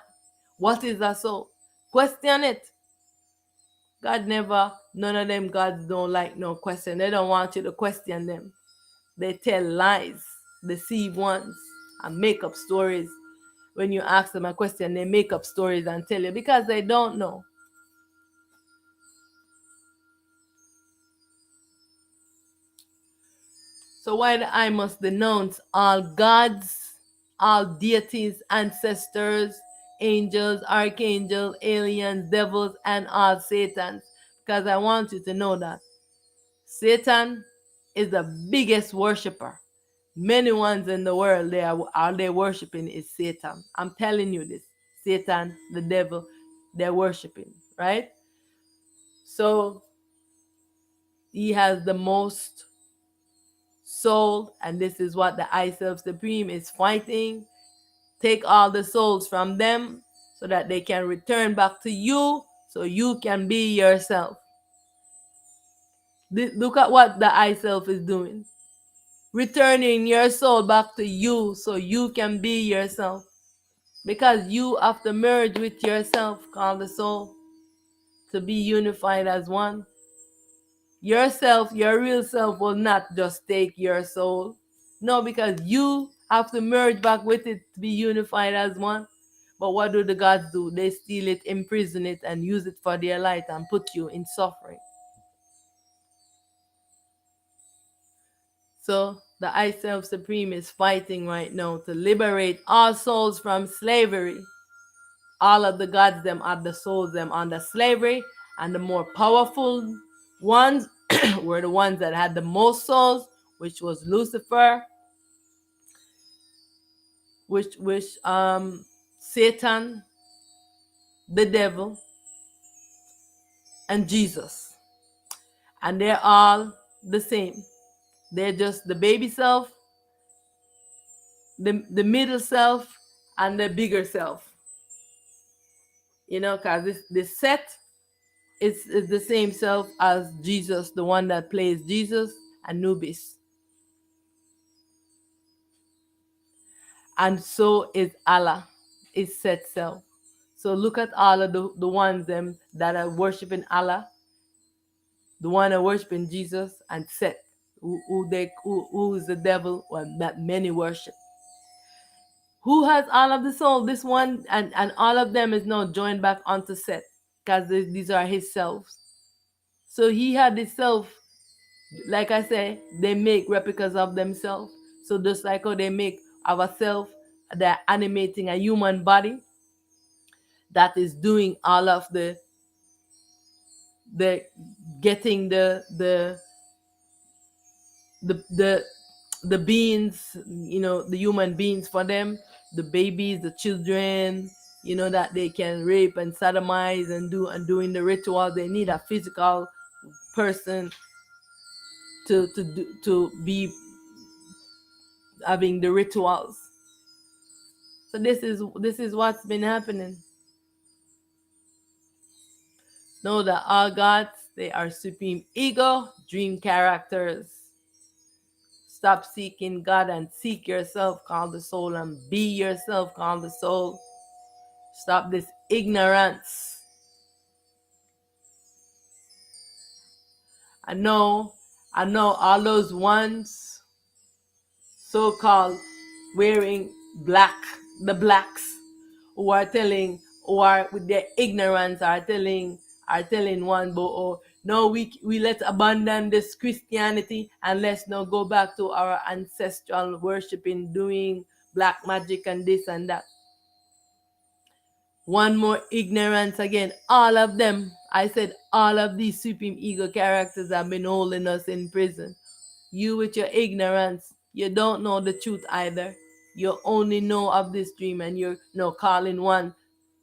What is a soul? Question it. God never, none of them gods don't like no question. They don't want you to question them. They tell lies, deceive ones, and make up stories. When you ask them a question, they make up stories and tell you because they don't know. So why I must denounce all gods, all deities, ancestors, angels, archangels, aliens, devils, and all satans? Because I want you to know that Satan is the biggest worshiper. Many ones in the world, all they worshiping is Satan. I'm telling you this. Satan, the devil, they're worshiping, right? So he has the most soul, and this is what the I Self Supreme is fighting. Take all the souls from them so that they can return back to you, so you can be yourself. Look at what the I Self is doing. Returning your soul back to you so you can be yourself. Because you have to merge with yourself, called the soul, to be unified as one. Yourself, your real self, will not just take your soul. No, because you have to merge back with it to be unified as one. But what do the gods do? They steal it, imprison it, and use it for their light and put you in suffering. So the I Self Supreme is fighting right now to liberate all souls from slavery. All of the gods them are the souls them under slavery, and the more powerful ones were the ones that had the most souls, which was Lucifer, which Satan, the devil, and Jesus. And they're all the same. They're just the baby self, the middle self, and the bigger self. Because this set is the same self as Jesus, the one that plays Jesus, Anubis. And so is Allah, is set self. So look at all of the ones them that are worshiping Allah, the one are worshiping Jesus, and Set, who is the devil, well, that many worship. Who has all of the soul? This one, and all of them is now joined back onto Set, because these are his selves. So he had his self, like I say, they make replicas of themselves. So just like how they make ourselves, they're animating a human body that is doing all of the getting the the beings, the human beings for them, the babies, the children, that they can rape and sodomize and doing the ritual. They need a physical person to be having the rituals. So this is what's been happening. Know that all gods, they are supreme ego, dream characters. Stop seeking God and seek yourself, call the soul, and be yourself, call the soul. Stop this ignorance. I know all those ones so-called wearing black, the blacks, who are with their ignorance are telling one, but no, we let's abandon this Christianity and let's now go back to our ancestral worshiping, doing black magic and this and that. One more ignorance again. All of them, I said, all of these supreme ego characters have been holding us in prison. You with your ignorance, you don't know the truth either. You only know of this dream, and you're calling one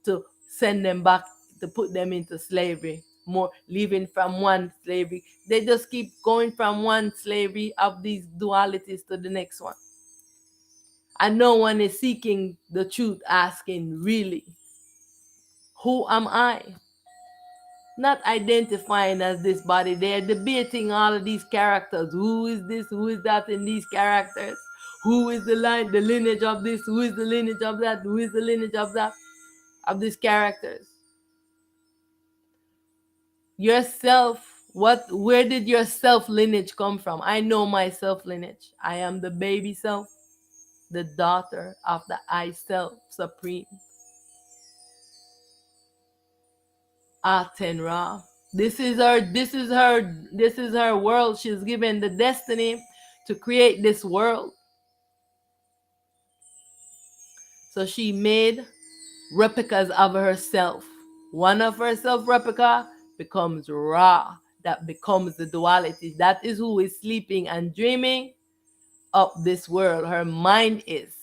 to send them back, to put them into slavery. More living from one slavery. They just keep going from one slavery of these dualities to the next one. And no one is seeking the truth, asking, really, who am I? Not identifying as this body. They're debating all of these characters. Who is this? Who is that in these characters? Who is the lineage of this? Who is the lineage of that? Who is the lineage of that? Of these characters. Yourself, where did your self lineage come from? I know my self lineage. I am the baby self, the daughter of the I Self Supreme. Aten Ra. This is her world. She's given the destiny to create this world. So she made replicas of herself. One of herself replica becomes Ra. That becomes the duality. That is who is sleeping and dreaming up this world. Her mind is.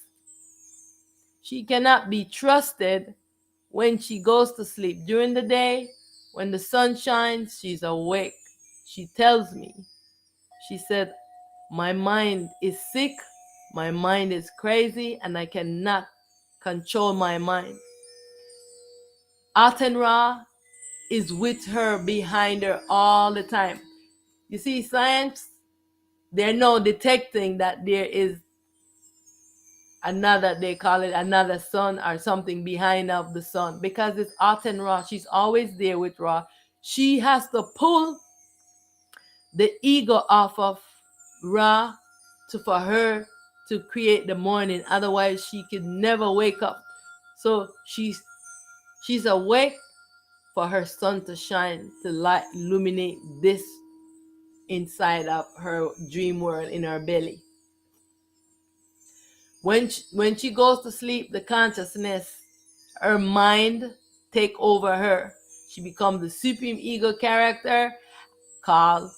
She cannot be trusted when she goes to sleep. During the day, when the sun shines, she's awake. She tells me, she said, my mind is sick, my mind is crazy, and I cannot control my mind. Aten Ra is with her, behind her all the time. You see, science, they're now detecting that there is another, they call it another sun or something behind of the sun, because it's Aten Ra. She's always there with Ra. She has to pull the ego off of Ra for her to create the morning. Otherwise, she could never wake up. So she's awake for her sun to shine, to light, illuminate this inside of her dream world in her belly. When she goes to sleep, the consciousness, her mind take over her. She becomes the supreme ego character called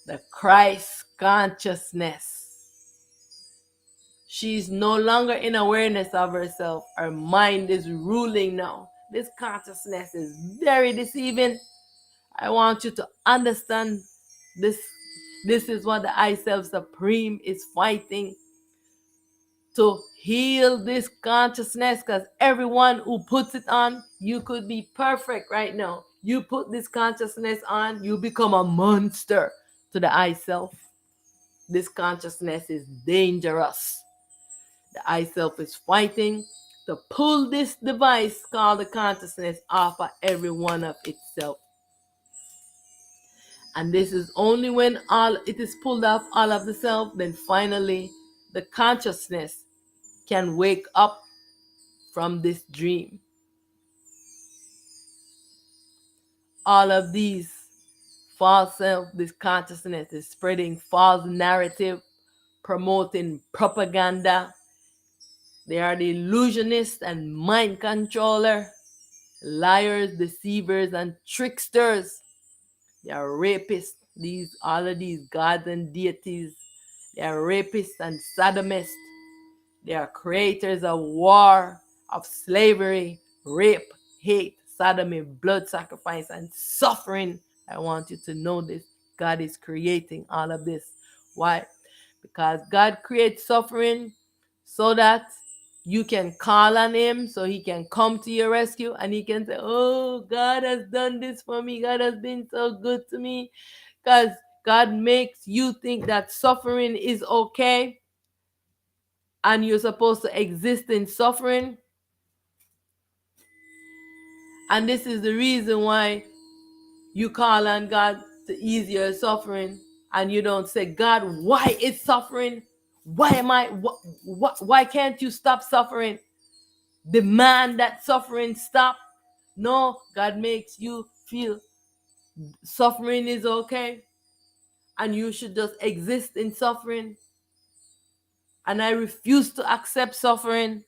the Christ consciousness. She's no longer in awareness of herself. Her mind is ruling now. This consciousness is very deceiving. I want you to understand this. This is what the I Self Supreme is fighting to heal this consciousness, because everyone who puts it on, you could be perfect right now. You put this consciousness on, you become a monster to the I Self. This consciousness is dangerous. The I Self is fighting to pull this device called the consciousness off of every one of itself. And this is only when all it is pulled off all of the self, then finally the consciousness can wake up from this dream. All of these false self, this consciousness is spreading false narrative, promoting propaganda. They are the illusionists and mind controller, liars, deceivers, and tricksters. They are rapists. All of these gods and deities, they are rapists and sodomists. They are creators of war, of slavery, rape, hate, sodomy, blood sacrifice, and suffering. I want you to know this. God is creating all of this. Why? Because God creates suffering so that you can call on him, so he can come to your rescue, and he can say, oh, God has done this for me. God has been so good to me. Because God makes you think that suffering is okay, and you're supposed to exist in suffering. And this is the reason why you call on God to ease your suffering, and you don't say, God, why is suffering? Why can't you stop suffering? Demand that suffering stop. No, God makes you feel suffering is okay, and you should just exist in suffering. And I refuse to accept suffering,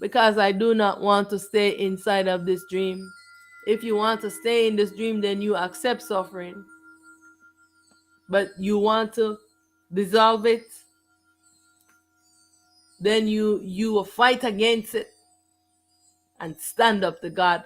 because I do not want to stay inside of this dream. If you want to stay in this dream, then you accept suffering. But you want to dissolve it, then you will fight against it and stand up to God,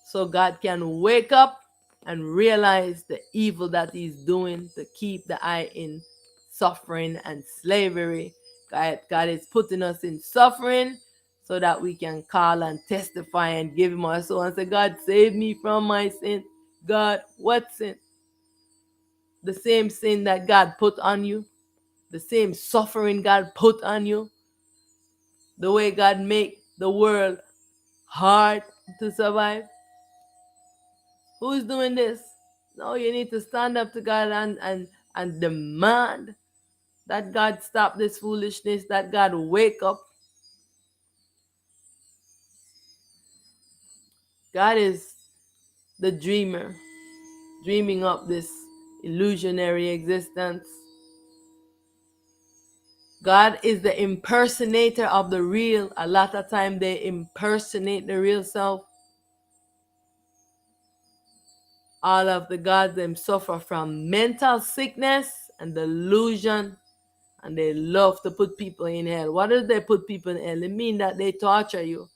so God can wake up and realize the evil that he's doing to keep the I in suffering and slavery. God is putting us in suffering so that we can call and testify and give him our soul and say, God, save me from my sin. God, what sin? The same sin that God put on you, the same suffering God put on you, the way God make the world hard to survive. Who's doing this? No, you need to stand up to God and demand that God stop this foolishness, that God wake up. God is the dreamer, dreaming up this illusionary existence. God is the impersonator of the real. A lot of time they impersonate the real self. All of the gods them suffer from mental sickness and delusion, and they love to put people in hell. What does they put people in hell? It means that they torture you.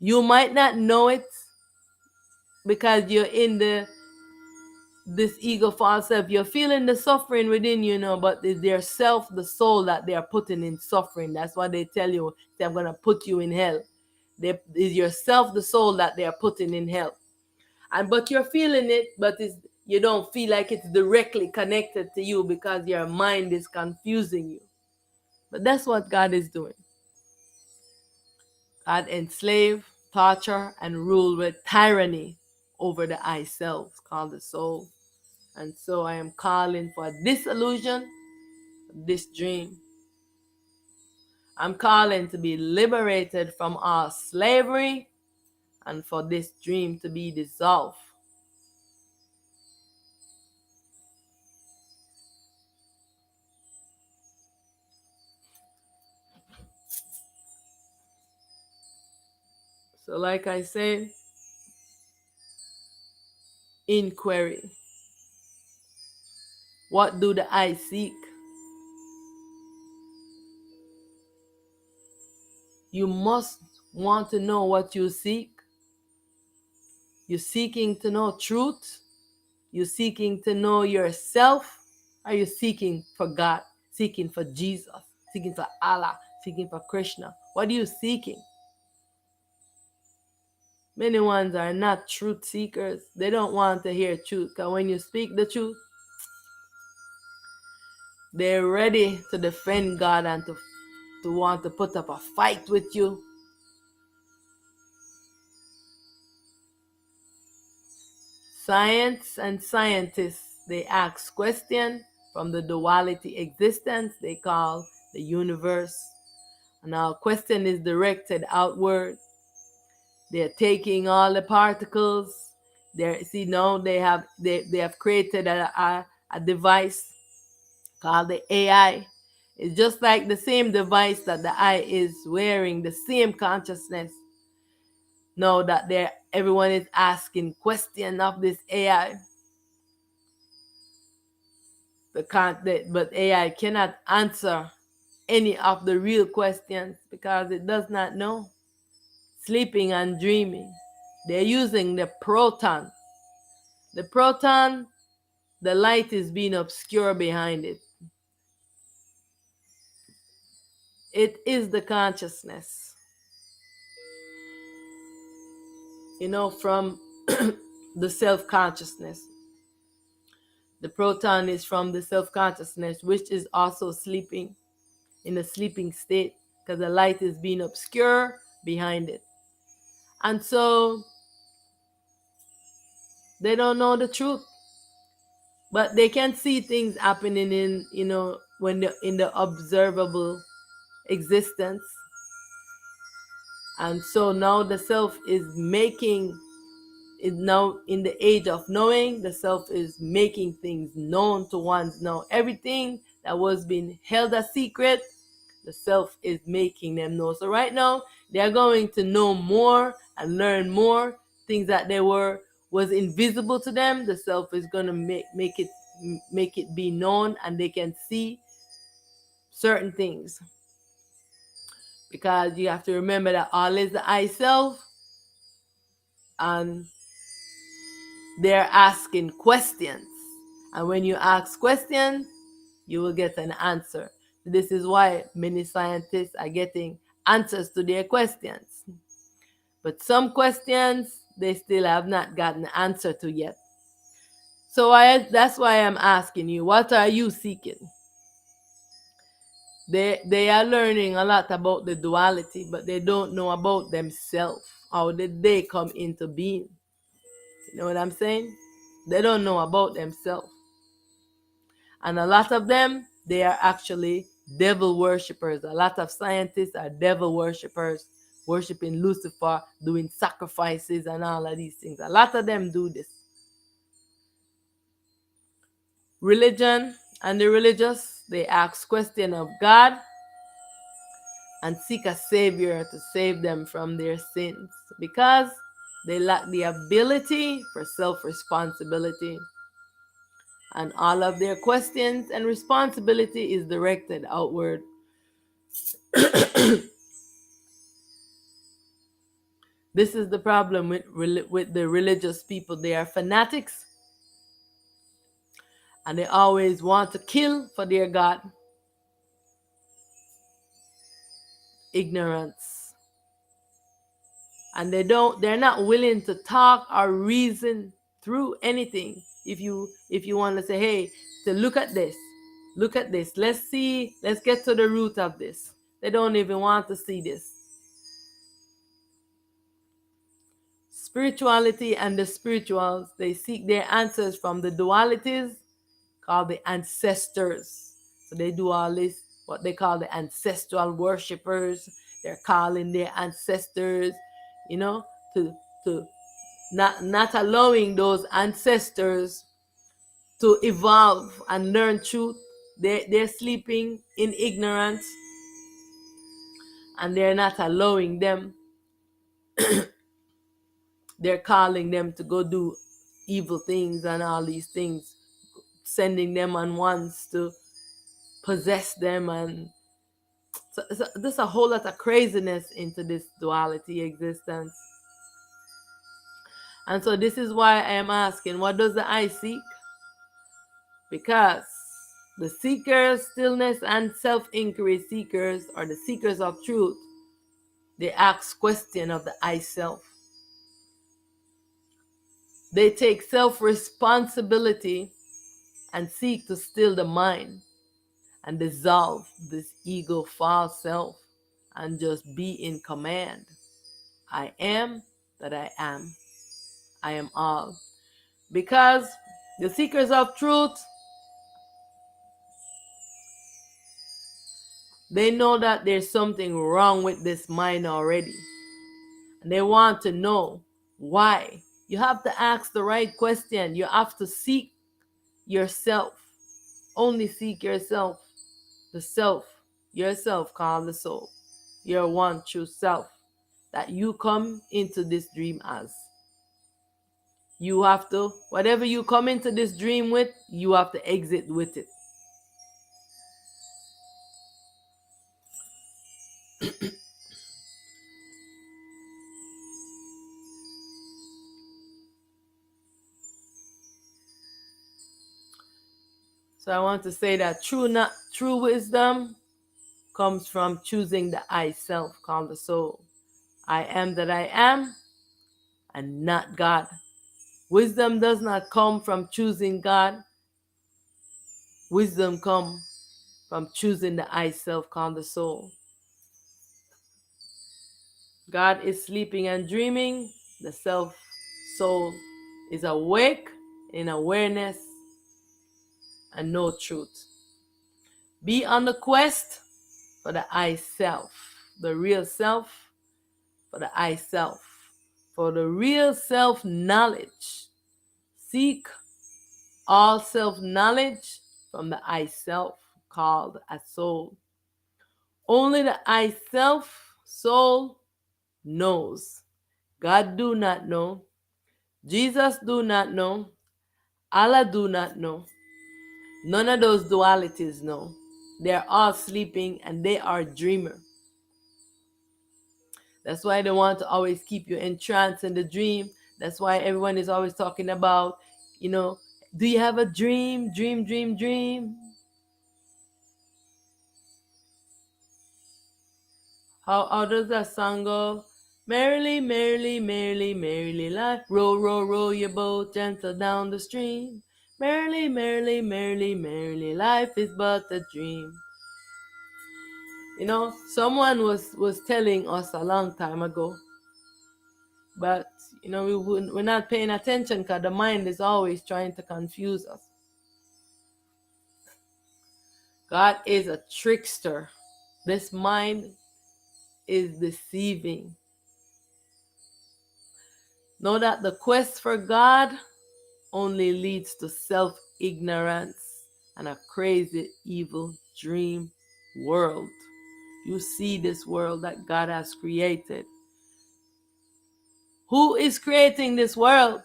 You might not know it because you're in this ego false self. You're feeling the suffering within you, but it's their self, the soul, that they are putting in suffering. That's why they tell you, I'm going to put you in hell. It's yourself, the soul, that they are putting in hell. But you're feeling it, but you don't feel like it's directly connected to you because your mind is confusing you. But that's what God is doing. God enslave, torture, and rule with tyranny over the I self, called the soul. And so I am calling for dissolution of this dream. I'm calling to be liberated from all slavery and for this dream to be dissolved. So like I said, inquiry. What do the I seek? You must want to know what you seek. You're seeking to know truth. You're seeking to know yourself. Are you seeking for God? Seeking for Jesus? Seeking for Allah? Seeking for Krishna? What are you seeking? Many ones are not truth seekers. They don't want to hear truth. Because when you speak the truth, they're ready to defend God and to want to put up a fight with you. Science and scientists, they ask questions from the duality existence they call the universe. And our question is directed outward. They're taking all the particles. They have created a device called the AI. It's just like the same device that the eye is wearing, the same consciousness. Now that everyone is asking questions of this AI. But AI cannot answer any of the real questions because it does not know. Sleeping and dreaming. They're using the proton. The proton, the light is being obscured behind it. It is the consciousness. From the self-consciousness. The proton is from the self-consciousness, which is also sleeping, in a sleeping state, because the light is being obscured behind it. And so they don't know the truth, but they can see things happening in the observable existence. And so now the self is now in the age of knowing. The self is making things known to ones now. Everything that was being held a secret, the self is making them know. So right now they are going to know more and learn more things that was invisible to them. The self is going to make it be known, and they can see certain things, because you have to remember that all is the I self, and they're asking questions. And when you ask questions, you will get an answer. This is why many scientists are getting answers to their questions. But some questions, they still have not gotten an answer to yet. So that's why I'm asking you, what are you seeking? They are learning a lot about the duality, but they don't know about themselves. How did they come into being? You know what I'm saying? They don't know about themselves. And a lot of them, they are actually devil worshippers. A lot of scientists are devil worshippers, worshiping Lucifer, doing sacrifices and all of these things. A lot of them do this. Religion and the religious, they ask questions of God and seek a savior to save them from their sins, because they lack the ability for self-responsibility. And all of their questions and responsibility is directed outward. This is the problem with the religious people. They are fanatics, and they always want to kill for their God. Ignorance. And they're not willing to talk or reason through anything. If you want to say, hey, to look at this, let's get to the root of this. They don't even want to see this. Spirituality and the spirituals, they seek their answers from the dualities called the ancestors. So they do all this, what they call the ancestral worshippers. They're calling their ancestors, you know, to not allowing those ancestors to evolve and learn truth. They're sleeping in ignorance, and they're not allowing them. They're calling them to go do evil things and all these things, sending them on ones to possess them. And so there's a whole lot of craziness into this duality existence. And so this is why I am asking, what does the I seek? Because the seekers, stillness, and self-inquiry seekers, or the seekers of truth, they ask question of the I self. They take self-responsibility and seek to still the mind and dissolve this ego false self and just be in command. I am that I am. I am all. Because the seekers of truth, they know that there's something wrong with this mind already. And they want to know why. You have to ask the right question. You have to seek yourself. Only seek yourself. The self, yourself called the soul. Your one true self that you come into this dream as. You have to, whatever you come into this dream with, you have to exit with it. So I want to say that true wisdom comes from choosing the I self called the soul. I am that I am and not God. Wisdom does not come from choosing God. Wisdom comes from choosing the I self called the soul. God is sleeping and dreaming. The self soul is awake in awareness and know truth. Be on the quest for the I self, the real self, for the I self, for the real self knowledge. Seek all self knowledge from the I self called a soul. Only the I self soul knows. God do not know. Jesus do not know. Allah do not know. None of those dualities know. They are all sleeping and they are dreamer. That's why they want to always keep you entranced in the dream. That's why everyone is always talking about, do you have a dream? Dream, dream, dream. How does that song go? Merrily, merrily, merrily, merrily life. Row, row, row your boat gentle down the stream. Merrily, merrily, merrily, merrily life is but a dream. Someone was telling us a long time ago, but we're not paying attention because the mind is always trying to confuse us. God is a trickster. This mind is deceiving. Know that the quest for God only leads to self-ignorance and a crazy, evil dream world. You see this world that God has created. Who is creating this world?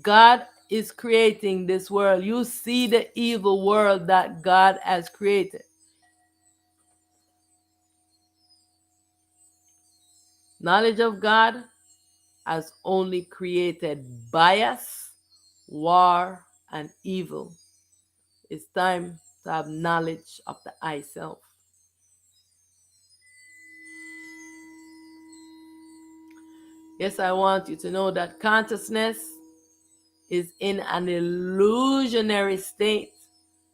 God is creating this world. You see the evil world that God has created. Knowledge of God has only created bias, war, and evil. It's time to have knowledge of the I self. Yes, I want you to know that consciousness is in an illusionary state,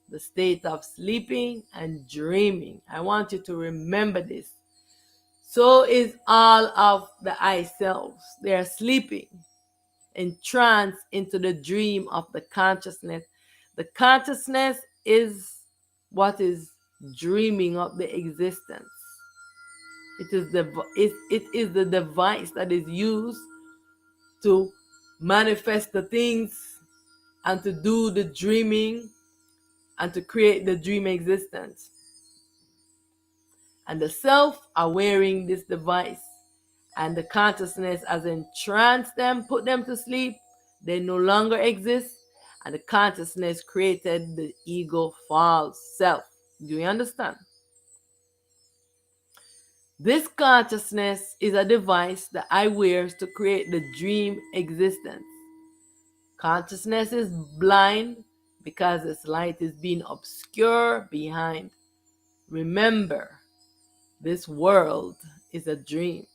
the state of sleeping and dreaming. I want you to remember this. So is all of the I selves. They are sleeping, entranced into the dream of the consciousness. The consciousness is what is dreaming of the existence. It is the device that is used to manifest the things and to do the dreaming and to create the dream existence. And the self are wearing this device, and the consciousness has entranced them, put them to sleep. They no longer exist, and the consciousness created the ego false self. Do you understand? This consciousness is a device that I wear to create the dream existence. Consciousness is blind because its light is being obscured behind. Remember, this world is a dream.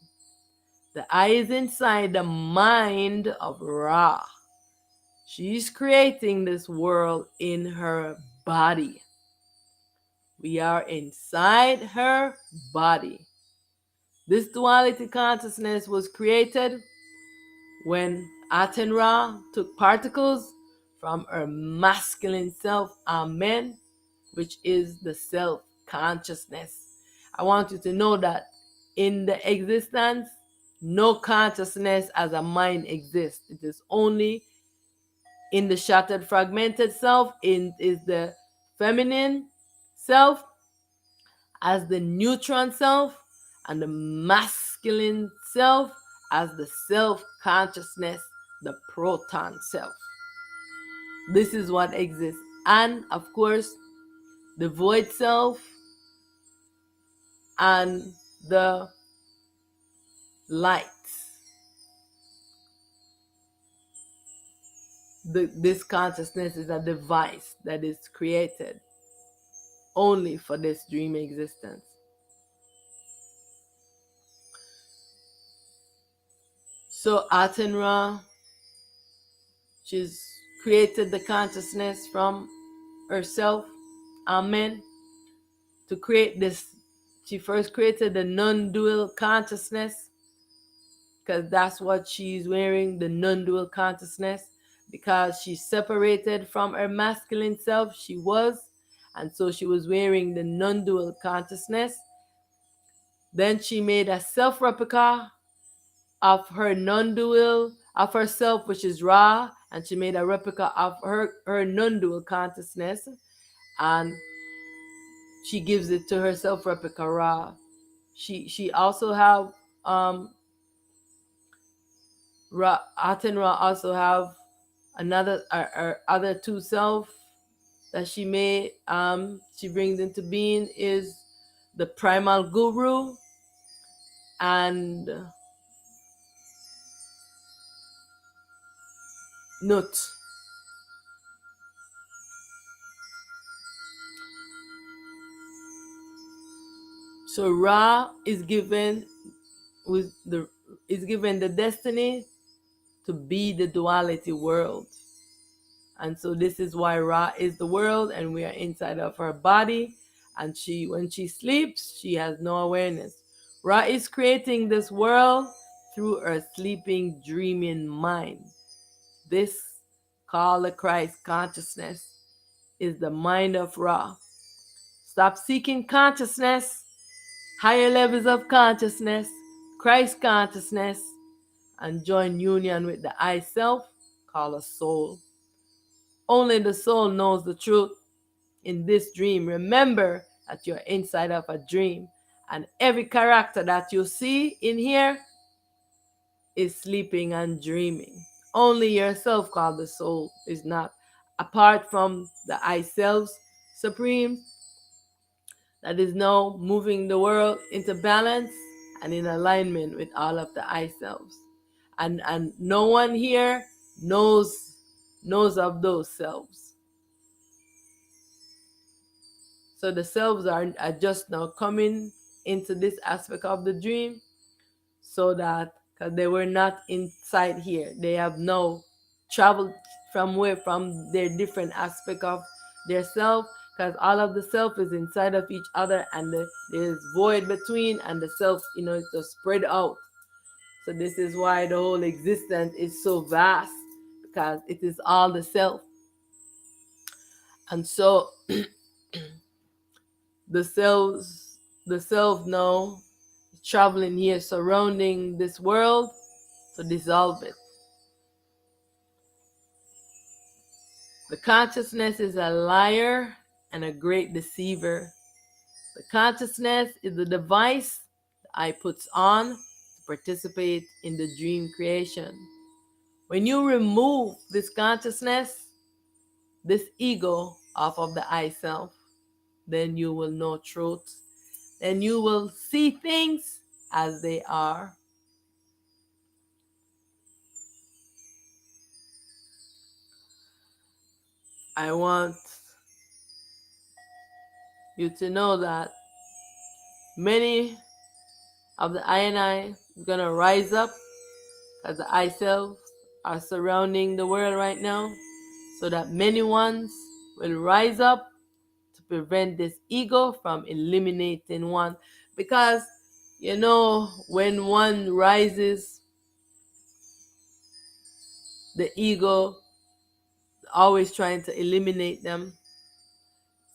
The I is inside the mind of Ra. She's creating this world in her body. We are inside her body. This duality consciousness was created when Aten Ra took particles from her masculine self, Amen, which is the self consciousness. I want you to know that in the existence, no consciousness as a mind exists. It is only in the shattered, fragmented self, is the feminine self as the neutron self, and the masculine self as the self consciousness, the proton self. This is what exists. And of course, the void self and the light. This consciousness is a device that is created only for this dream existence. So Aten Ra, she's created the consciousness from herself, Amen, to create this. She first created the non-dual consciousness, because that's what she's wearing, the non-dual consciousness, because she separated from her masculine self, she was, and so she was wearing the non-dual consciousness. Then she made a self-replica of her non-dual, of herself, which is Ra, and she made a replica of her non-dual consciousness, and she gives it to her self-replica Ra. She also have Aten Ra also have another other two self that she made, she brings into being, is the primal guru and Nut. So Ra is given the destiny to be the duality world. And so this is why Ra is the world and we are inside of her body. And when she sleeps, she has no awareness. Ra is creating this world through her sleeping, dreaming mind. This called the Christ consciousness is the mind of Ra. Stop seeking consciousness, higher levels of consciousness, Christ consciousness, and join union with the I self, called a soul. Only the soul knows the truth in this dream. Remember that you're inside of a dream, and every character that you see in here is sleeping and dreaming. Only yourself, called the soul, is not. Apart from the I selves supreme that is now moving the world into balance and in alignment with all of the I selves. And no one here knows of those selves. So the selves are just now coming into this aspect of the dream, so that, because they were not inside here, they have now traveled from their different aspect of their self, because all of the self is inside of each other, and there's void between, and the self, it's just spread out. So this is why the whole existence is so vast, because it is all the self. And so the self now is traveling here, surrounding this world to dissolve it. The consciousness is a liar and a great deceiver. The consciousness is the device the eye puts on to participate in the dream creation. When you remove this consciousness, this ego off of the I self, then you will know truth. Then you will see things as they are. I want you to know that many of the I and I is going to rise up, as the I self are surrounding the world right now, so that many ones will rise up to prevent this ego from eliminating one. Because, when one rises, the ego always trying to eliminate them.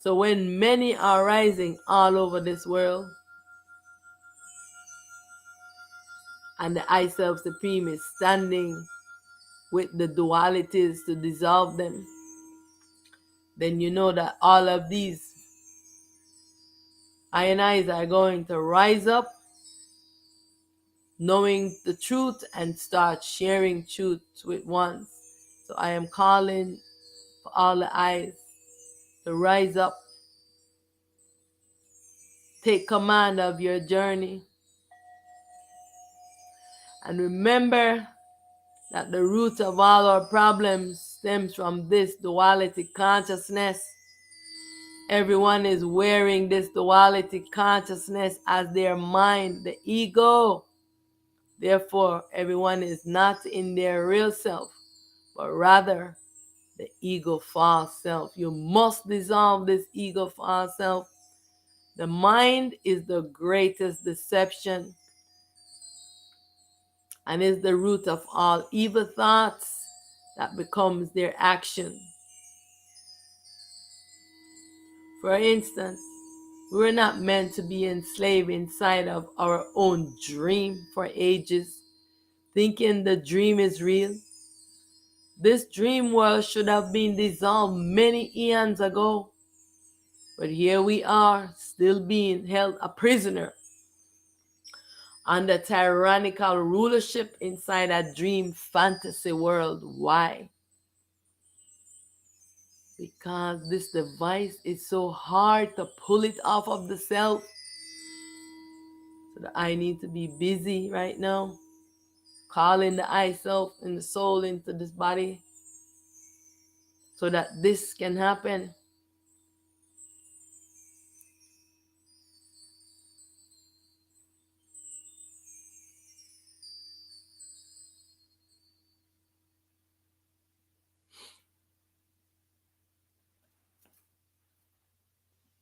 So when many are rising all over this world, and the I Self Supreme is standing with the dualities to dissolve them, then you know that all of these I and I's are going to rise up, knowing the truth, and start sharing truth with ones. So I am calling for all the I's to rise up, take command of your journey, and remember that the root of all our problems stems from this duality consciousness. Everyone is wearing this duality consciousness as their mind, the ego. Therefore, everyone is not in their real self, but rather the ego false self. You must dissolve this ego false self. The mind is the greatest deception and is the root of all evil thoughts that becomes their action. For instance, we were not meant to be enslaved inside of our own dream for ages, thinking the dream is real. This dream world should have been dissolved many eons ago. But here we are, still being held a prisoner under tyrannical rulership inside a dream fantasy world. Why? Because this device is so hard to pull it off of the self. So that I need to be busy right now, calling the I self and the soul into this body, so that this can happen.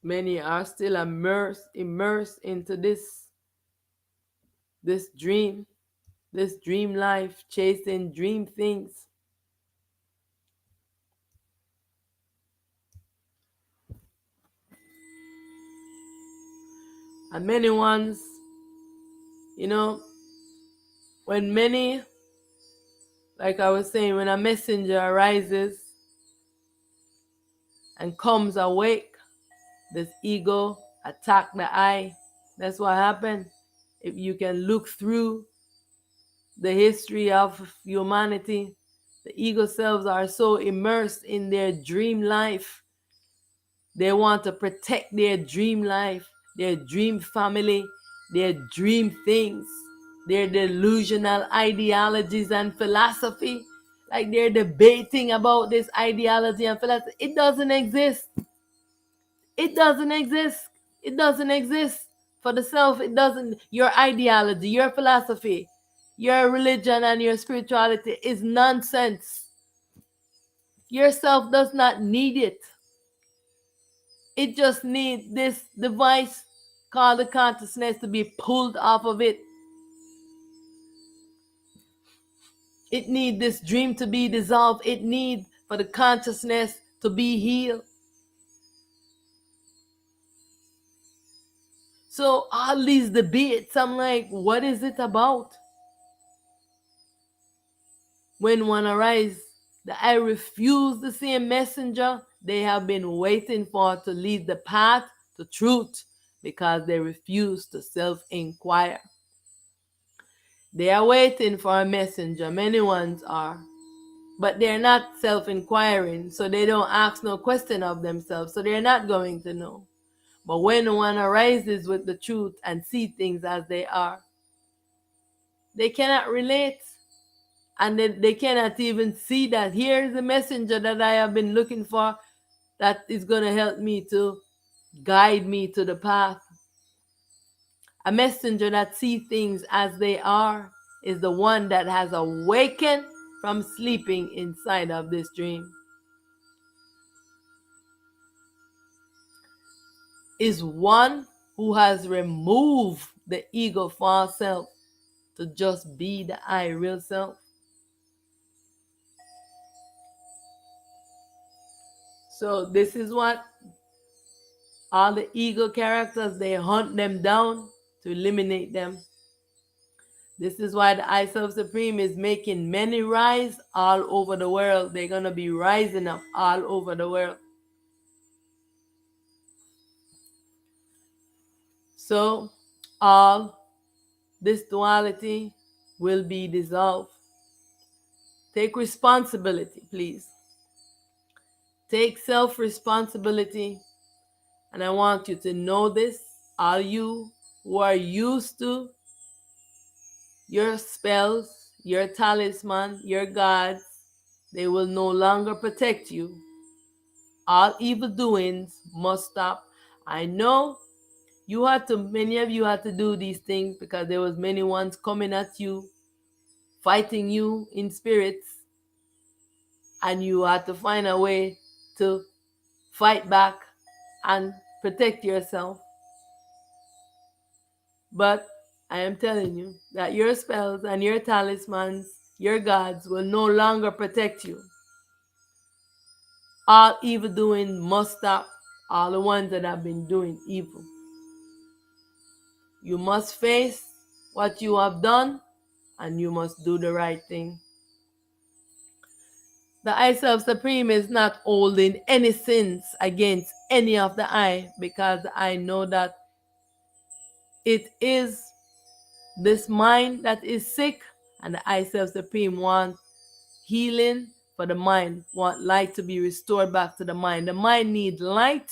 Many are still immersed into this dream, this dream life, chasing dream things. And many ones, when many, like I was saying, when a messenger arises and comes awake, this ego attack the I. That's what happened. If you can look through the history of humanity, the ego selves are so immersed in their dream life. They want to protect their dream life, their dream family, their dream things, their delusional ideologies and philosophy. Like they're debating about this ideology and philosophy. It doesn't exist. It doesn't exist. It doesn't exist. For the self, it doesn't. Your ideology, your philosophy, your religion, and your spirituality is nonsense. Yourself does not need it. It just needs this device called the consciousness to be pulled off of it. It needs this dream to be dissolved. It needs for the consciousness to be healed. So all these debates, I'm like, what is it about? When one arises, that I refuse the same messenger they have been waiting for to lead the path to truth, because they refuse to self-inquire. They are waiting for a messenger, many ones are, but they're not self-inquiring, so they don't ask no question of themselves, so they're not going to know. But when one arises with the truth and see things as they are, they cannot relate, and they cannot even see that here is a messenger that I have been looking for that is going to help me to guide me to the path. A messenger that sees things as they are is the one that has awakened from sleeping inside of this dream. Is one who has removed the ego false self to just be the I real self. So this is what all the ego characters, they hunt them down to eliminate them. This is why the I Self Supreme is making many rise all over the world. They're going to be rising up all over the world. So all this duality will be dissolved. Take responsibility, please. Take self-responsibility. And I want you to know this, all you who are used to your spells, your talisman, your gods, they will no longer protect you. All evil doings must stop. I know many of you had to do these things because there was many ones coming at you, fighting you in spirits, and you had to find a way to fight back and protect yourself. But I am telling you that your spells and your talismans, your gods, will no longer protect you. All evil doing must stop. All the ones that have been doing evil. You must face what you have done, and you must do the right thing. The I Self Supreme is not holding any sins against any of the I, because I know that it is this mind that is sick, and the I Self Supreme wants healing for the mind, want light to be restored back to the mind. The mind needs light.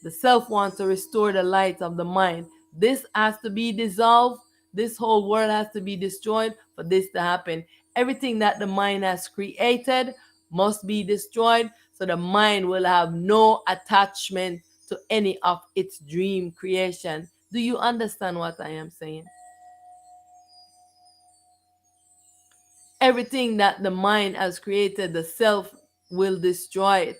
The self wants to restore the light of the mind. This has to be dissolved. This whole world has to be destroyed for this to happen. Everything that the mind has created must be destroyed, so the mind will have no attachment to any of its dream creation. Do you understand what I am saying? Everything that the mind has created, the self will destroy it.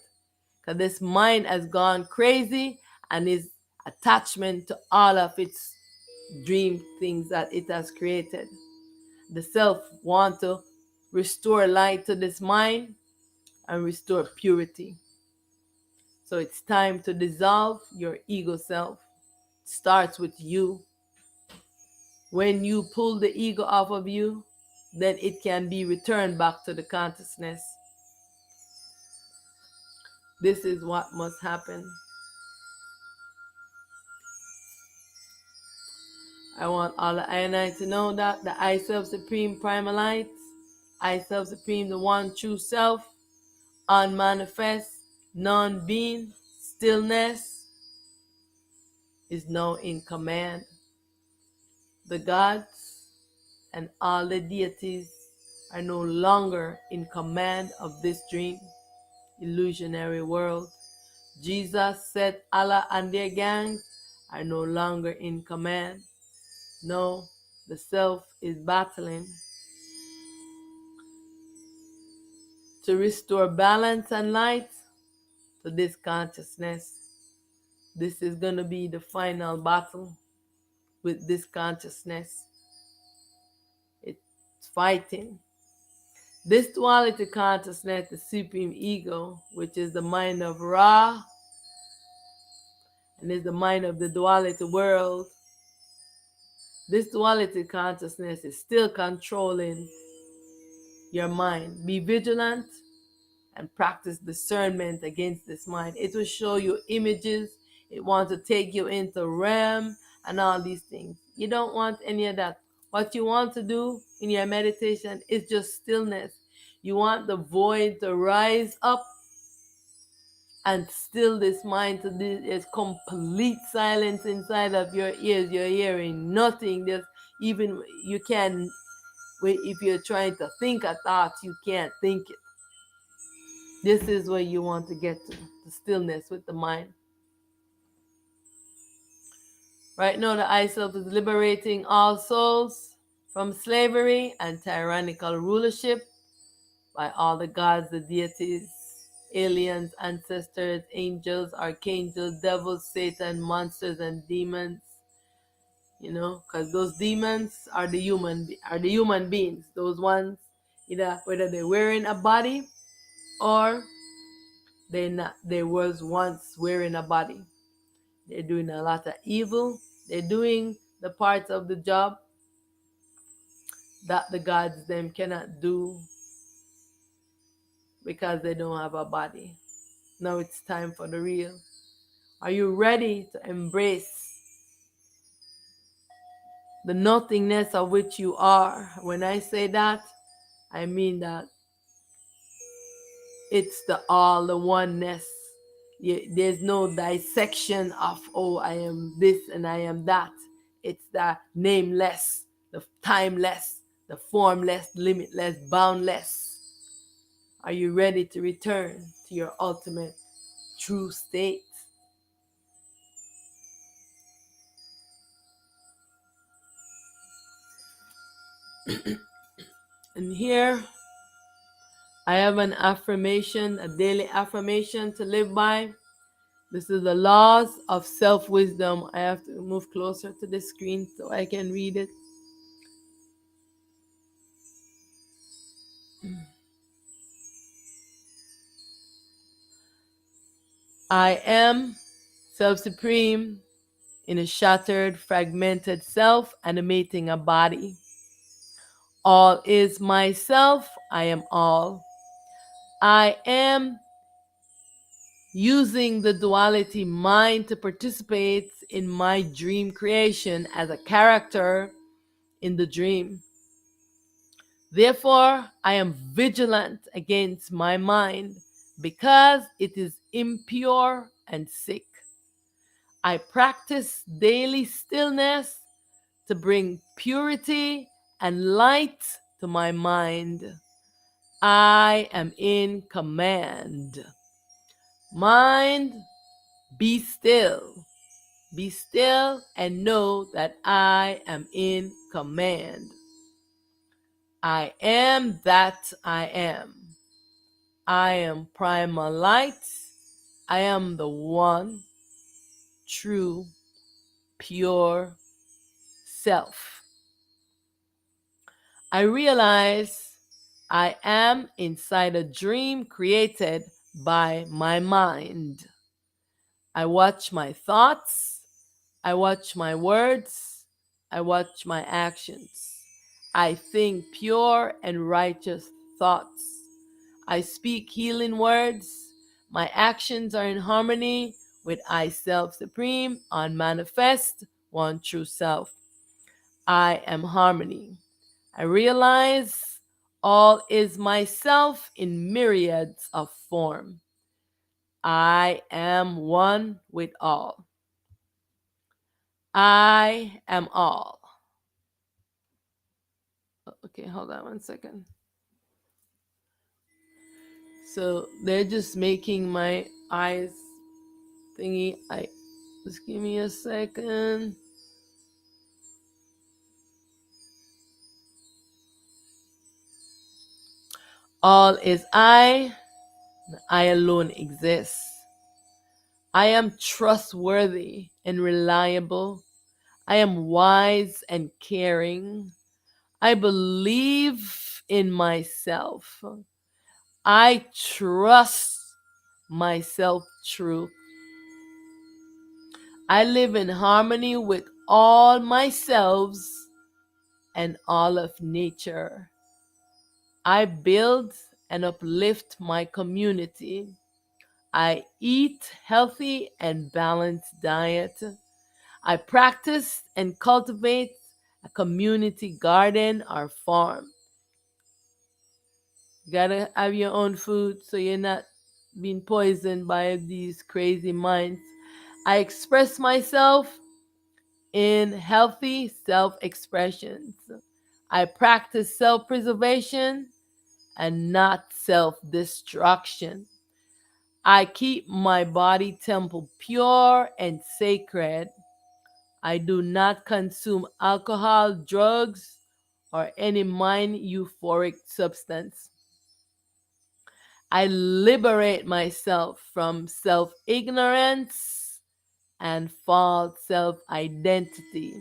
Because this mind has gone crazy and is attachment to all of its dream things that it has created. The self want to restore light to this mind and restore purity. So it's time to dissolve your ego self. It starts with you. When you pull the ego off of you, then it can be returned back to the consciousness. This is what must happen. I want all the I and I to know that the I Self Supreme Primal Light, I Self Supreme, the one true self, unmanifest, non-being, stillness, is now in command. The gods and all the deities are no longer in command of this dream, illusionary world. Jesus said Allah and their gangs are no longer in command. No, the self is battling to restore balance and light to this consciousness. This is going to be the final battle with this consciousness. It's fighting. This duality consciousness, the supreme ego, which is the mind of Ra, and is the mind of the duality world, this duality consciousness is still controlling your mind. Be vigilant and practice discernment against this mind. It will show you images. It wants to take you into REM and all these things. You don't want any of that. What you want to do in your meditation is just stillness. You want the void to rise up and still this mind to this is complete silence inside of your ears. You're hearing nothing. There's even you can, if you're trying to think a thought, you can't think it. This is where you want to get to, the stillness with the mind. Right now, the I Self is liberating all souls from slavery and tyrannical rulership by all the gods, the deities, aliens, ancestors, angels, archangels, devils, Satan, monsters, and demons. You know, because those demons are the human beings. Those ones, whether they're wearing a body or they was once wearing a body. They're doing a lot of evil. They're doing the parts of the job that the gods them cannot do because they don't have a body. Now it's time for the real. Are you ready to embrace the nothingness of which you are? When I say that, I mean that it's the all, the oneness. There's no dissection of, oh, I am this and I am that. It's the nameless, the timeless, the formless, limitless, boundless. Are you ready to return to your ultimate true state? And here I have an affirmation, a daily affirmation to live by. This is the laws of self-wisdom. I have to move closer to the screen so I can read it. I am self-supreme in a shattered, fragmented self animating a body. All is myself. I am all. I am using the duality mind to participate in my dream creation as a character in the dream. Therefore, I am vigilant against my mind because it is impure and sick. I practice daily stillness to bring purity and light to my mind. I am in command. Mind, be still. Be still and know that I am in command. I am that I am. I am primal light. I am the one true, pure self. I realize I am inside a dream created by my mind. I watch my thoughts. I watch my words. I watch my actions. I think pure and righteous thoughts. I speak healing words. My actions are in harmony with I Self Supreme, unmanifest, one true self. I am harmony. I realize all is myself in myriads of form. I am one with all. I am all. Okay, hold on one second. So they're just making my eyes thingy. Just give me a second. All is I alone exist. I am trustworthy and reliable. I am wise and caring. I believe in myself. I trust myself truth. I live in harmony with all myselves and all of nature. I build and uplift my community. I eat healthy and balanced diet. I practice and cultivate a community garden or farm. You gotta have your own food so you're not being poisoned by these crazy minds. I express myself in healthy self expressions. I practice self preservation and not self destruction. I keep my body temple pure and sacred. I do not consume alcohol, drugs, or any mind euphoric substance. I liberate myself from self ignorance and false self identity.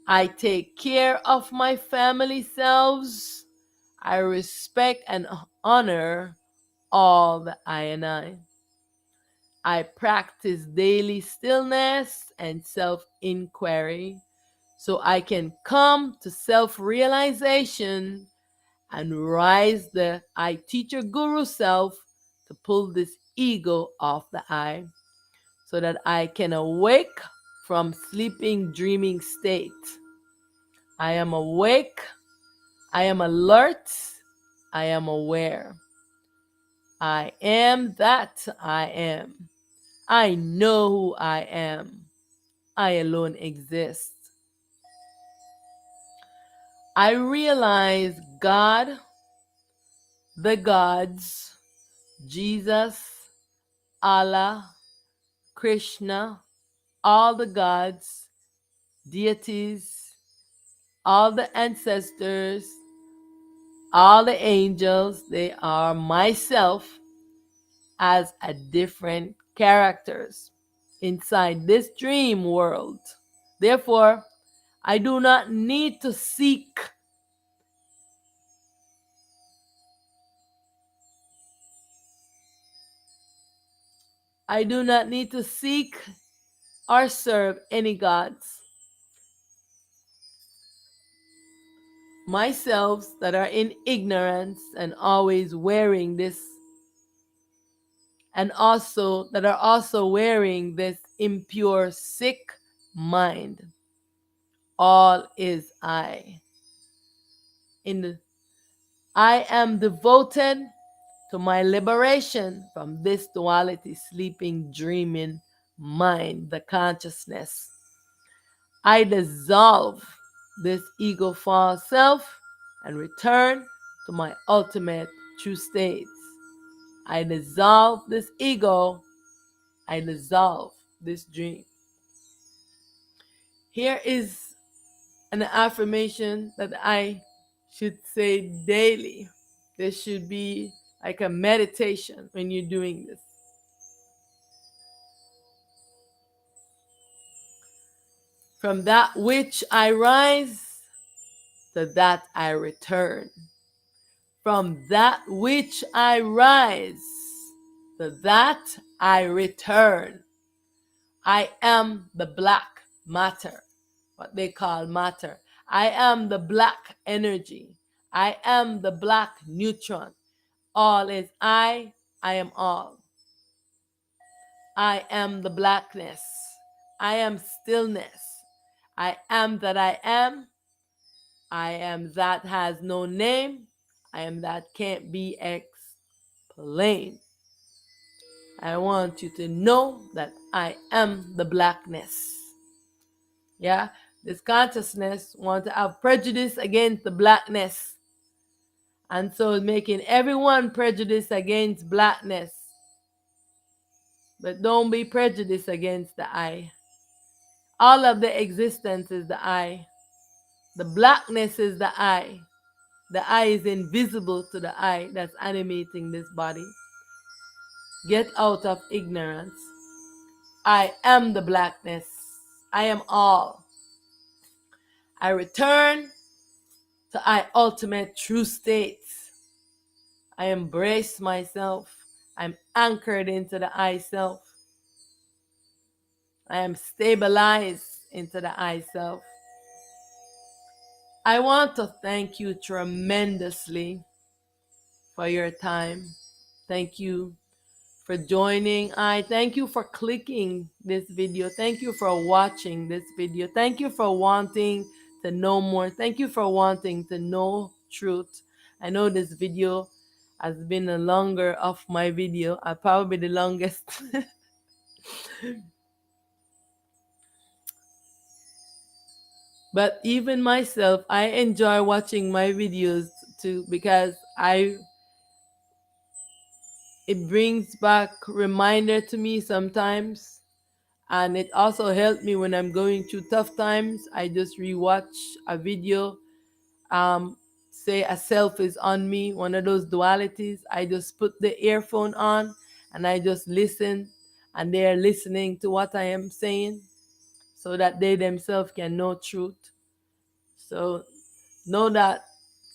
I take care of my family selves. I respect and honor all the I and I. I practice daily stillness and self inquiry so I can come to self realization and rise the I teacher guru self to pull this ego off the I so that I can awake from sleeping dreaming state. I am awake, I am alert, I am aware. I am that I am. I know who I am. I alone exist. I realize God, the gods, Jesus, Allah, Krishna, all the gods, deities, all the ancestors, all the angels, they are myself as a different characters inside this dream world. Therefore, I do not need to seek. I do not need to seek or serve any gods. Myself that are in ignorance and always wearing this, and also that are also wearing this impure, sick mind. All is I. In the, I am devoted to my liberation from this duality, sleeping, dreaming mind, the consciousness. I dissolve this ego false self and return to my ultimate true states. I dissolve this ego. I dissolve this dream. Here is an affirmation that I should say daily. This should be like a meditation when you're doing this. From that which I rise, to that I return. From that which I rise, to that I return. I am the black matter, what they call matter. I am the black energy. I am the black neutron. All is I am all. I am the blackness. I am stillness. I am that I am. I am that has no name. I am that can't be explained. I want you to know that I am the blackness. Yeah, this consciousness wants to have prejudice against the blackness. And so making everyone prejudice against blackness. But don't be prejudiced against the I. All of the existence is the I. The blackness is the I. The I is invisible to the I that's animating this body. Get out of ignorance. I am the blackness. I am all. I return to I ultimate true state. I embrace myself. I'm anchored into the I self. I am stabilized into the I self. I want to thank you tremendously for your time. Thank you for joining. I thank you for clicking this video. Thank you for watching this video. Thank you for wanting to know more. Thank you for wanting to know truth. I know this video has been the longer of my video, probably the longest. But even myself, I enjoy watching my videos too, because it brings back reminder to me sometimes, and it also helped me when I'm going through tough times. I just rewatch a video, say a self is on me, one of those dualities. I just put the earphone on and I just listen, and they're listening to what I am saying so that they themselves can know truth. So know that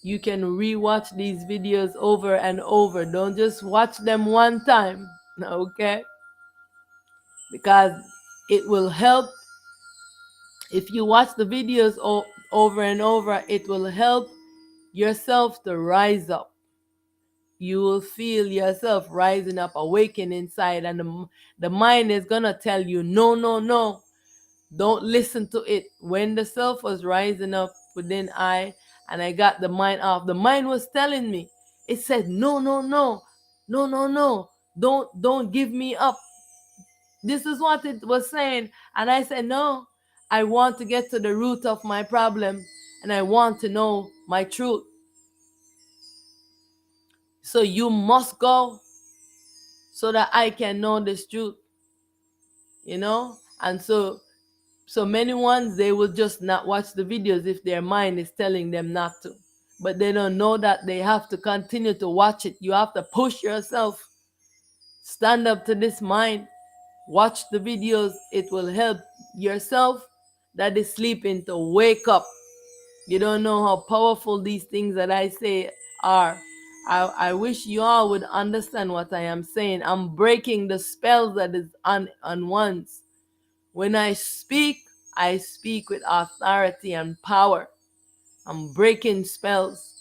you can rewatch these videos over and over. Don't just watch them one time, okay? Because it will help. If you watch the videos over and over, it will help yourself to rise up. You will feel yourself rising up, awaken inside, and the mind is going to tell you, no, no, no. Don't listen to it. When the self was rising up within and I got the mind off, the mind was telling me, it said, no, no, no, no, no, no, don't give me up. This is what it was saying. And I said, no, I want to get to the root of my problem, and I want to know my truth. So you must go so that I can know this truth, And so many ones, they will just not watch the videos if their mind is telling them not to. But they don't know that they have to continue to watch it. You have to push yourself. Stand up to this mind. Watch the videos. It will help yourself that is sleeping to wake up. You don't know how powerful these things that I say are. I wish you all would understand what I am saying. I'm breaking the spells that is on ones. When I speak with authority and power. I'm breaking spells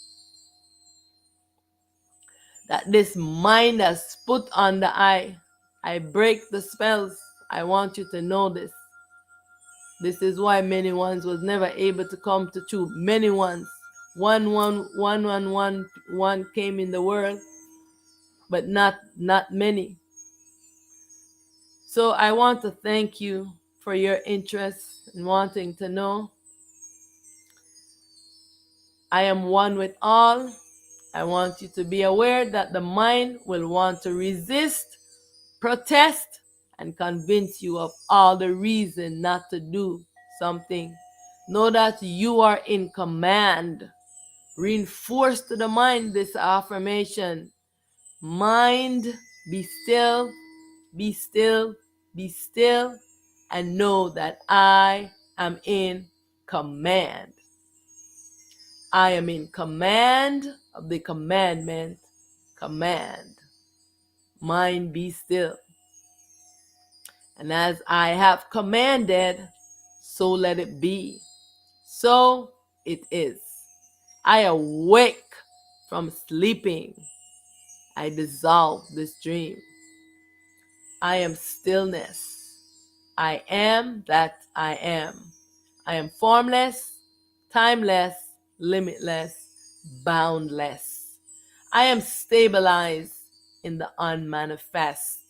that this mind has put on the eye. I break the spells. I want you to know this. This is why many ones was never able to come to truth. Many ones. One came in the world, but not many. So I want to thank you for your interest in wanting to know. I am one with all. I want you to be aware that the mind will want to resist, protest, and convince you of all the reason not to do something. Know that you are in command. Reinforce to the mind this affirmation. Mind, be still, be still, be still, and know that I am in command. I am in command of the commandment. Command. Mind, be still. And as I have commanded, so let it be. So it is. I awake from sleeping. I dissolve this dream. I am stillness. I am that I am. I am formless, timeless, limitless, boundless. I am stabilized in the unmanifest.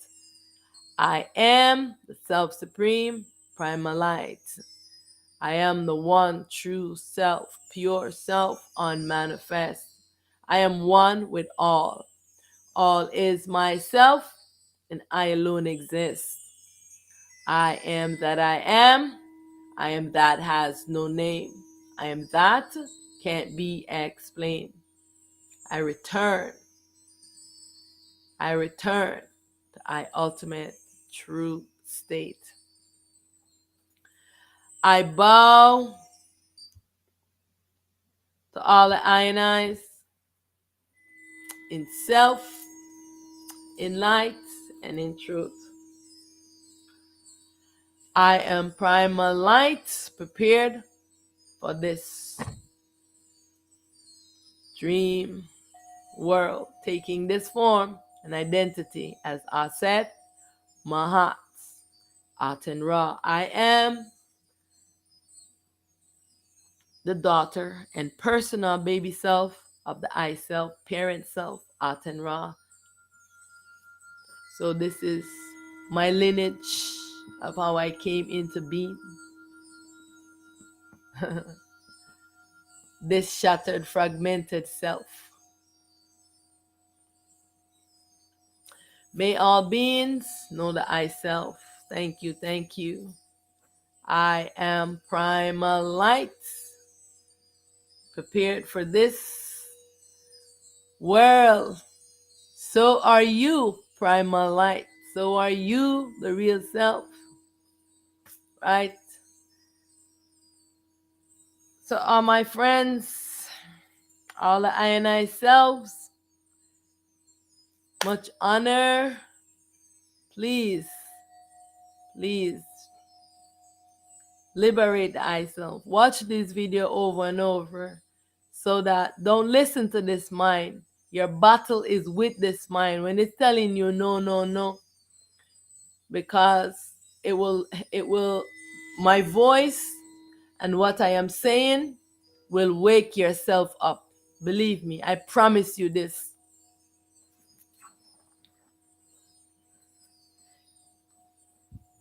I am the self-supreme primal light. I am the one true self, pure self, unmanifest. I am one with all. All is myself, and I alone exist. I am that I am. I am that has no name. I am that can't be explained. I return to I ultimate true state. I bow to all the I and I's in self, in light, and in truth. I am primal light, prepared for this dream world, taking this form and identity as Auset Aten Ra. I am the daughter and personal baby self of the I self, parent self, Aten Ra. So this is my lineage of how I came into being. This shattered, fragmented self. May all beings know the I self. Thank you, thank you. I am primal light, prepared for this world. So are you, primal light. So are you, the real self. Right? So all my friends, all the I and I selves, much honor. Please, please liberate the I self. Watch this video over and over so that don't listen to this mind. Your battle is with this mind when it's telling you no, no, no, because it will my voice and what I am saying will wake yourself up. Believe me, I promise you this.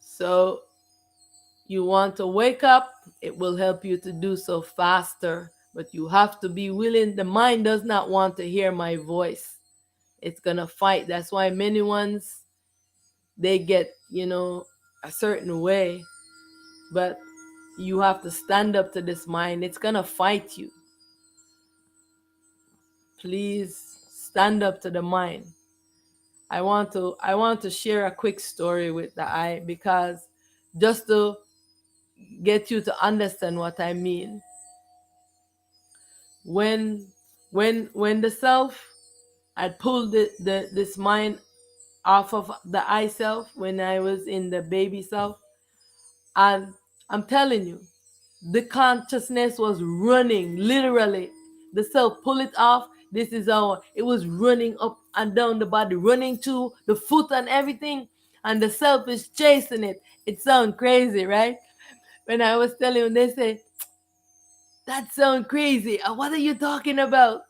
So you want to wake up, it will help you to do so faster, but you have to be willing. The mind does not want to hear my voice. It's gonna fight. That's why many ones, they get, a certain way, but you have to stand up to this mind. It's gonna fight you. Please stand up to the mind. I want to share a quick story with the I, because just to get you to understand what I mean. When the self had pulled this mind off of the I self when I was in the baby self, and I'm telling you, the consciousness was running, literally. The self pull it off. This is how it was running up and down the body, running to the foot and everything, and the self is chasing it. It sounds crazy, right? When I was telling them, they say, that sounds crazy. What are you talking about?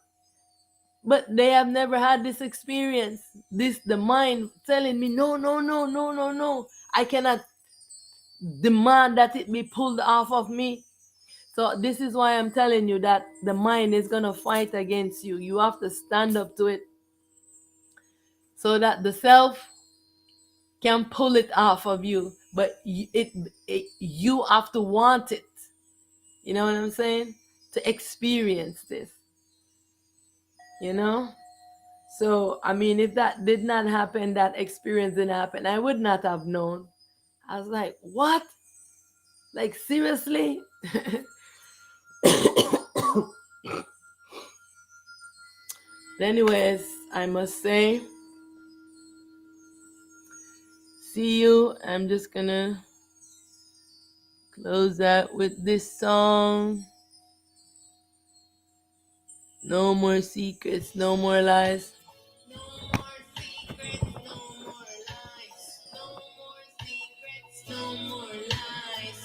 But they have never had this experience. The mind telling me, no, no, no, no, no, no. I cannot demand that it be pulled off of me. So this is why I'm telling you that the mind is going to fight against you. You have to stand up to it so that the self can pull it off of you. But you have to want it. You know what I'm saying? To experience this. So, I mean, if that did not happen, that experience didn't happen, I would not have known. I was like, what? Like, seriously? Anyways, I must say, see you. I'm just gonna close that with this song. No more secrets, no more lies. No more secrets, no more lies. No more secrets, no more lies.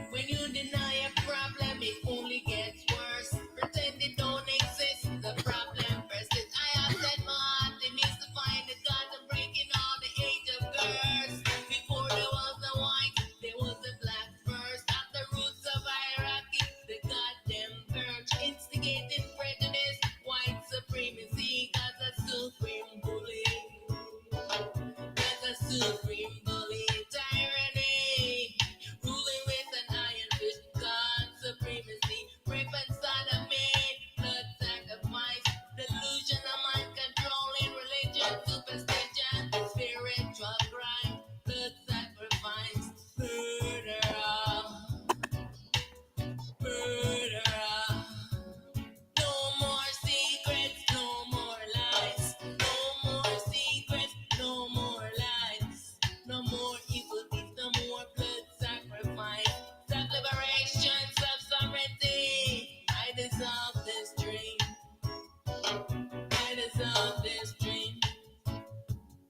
When you deny a problem, it only gets worse. Pretend it don't exist, the problem persists. I have said my heart, it needs to find the God of breaking all the age of curse. Before there was the white, there was the black first. At the roots of hierarchy, the goddamn purge. Instigating prejudice, white supremacy, God's a supreme bully. God's a supreme bully, tyranny. Ruling with an iron fist, God supremacy, rape and sodomy, blood this dream.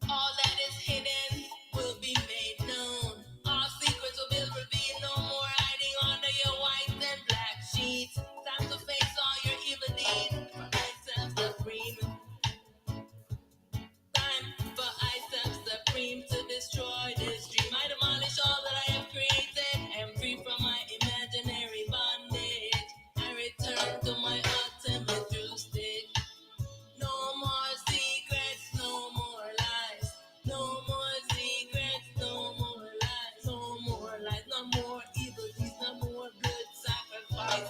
All that is hidden will be made known. All secrets will be revealed. No more hiding under your white and black sheets. Time to face all your evil deeds. For I self supreme. Time for I self supreme to destroy this dream. I demolish all that I have created. I am free from my imaginary bondage. I return to my ultimate true state. No more secrets, no more lies. No more secrets, no more lies. No more lies, no more evil deeds, no more blood sacrifice.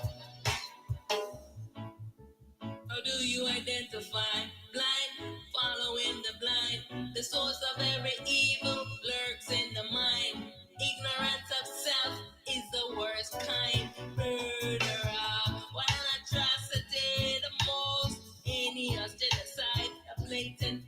How do you identify? Blind, following the blind. The source of every evil lurks in the mind. Ignorance of self is the worst kind. Murderer, while atrocity the most. Heinous genocide, a blatant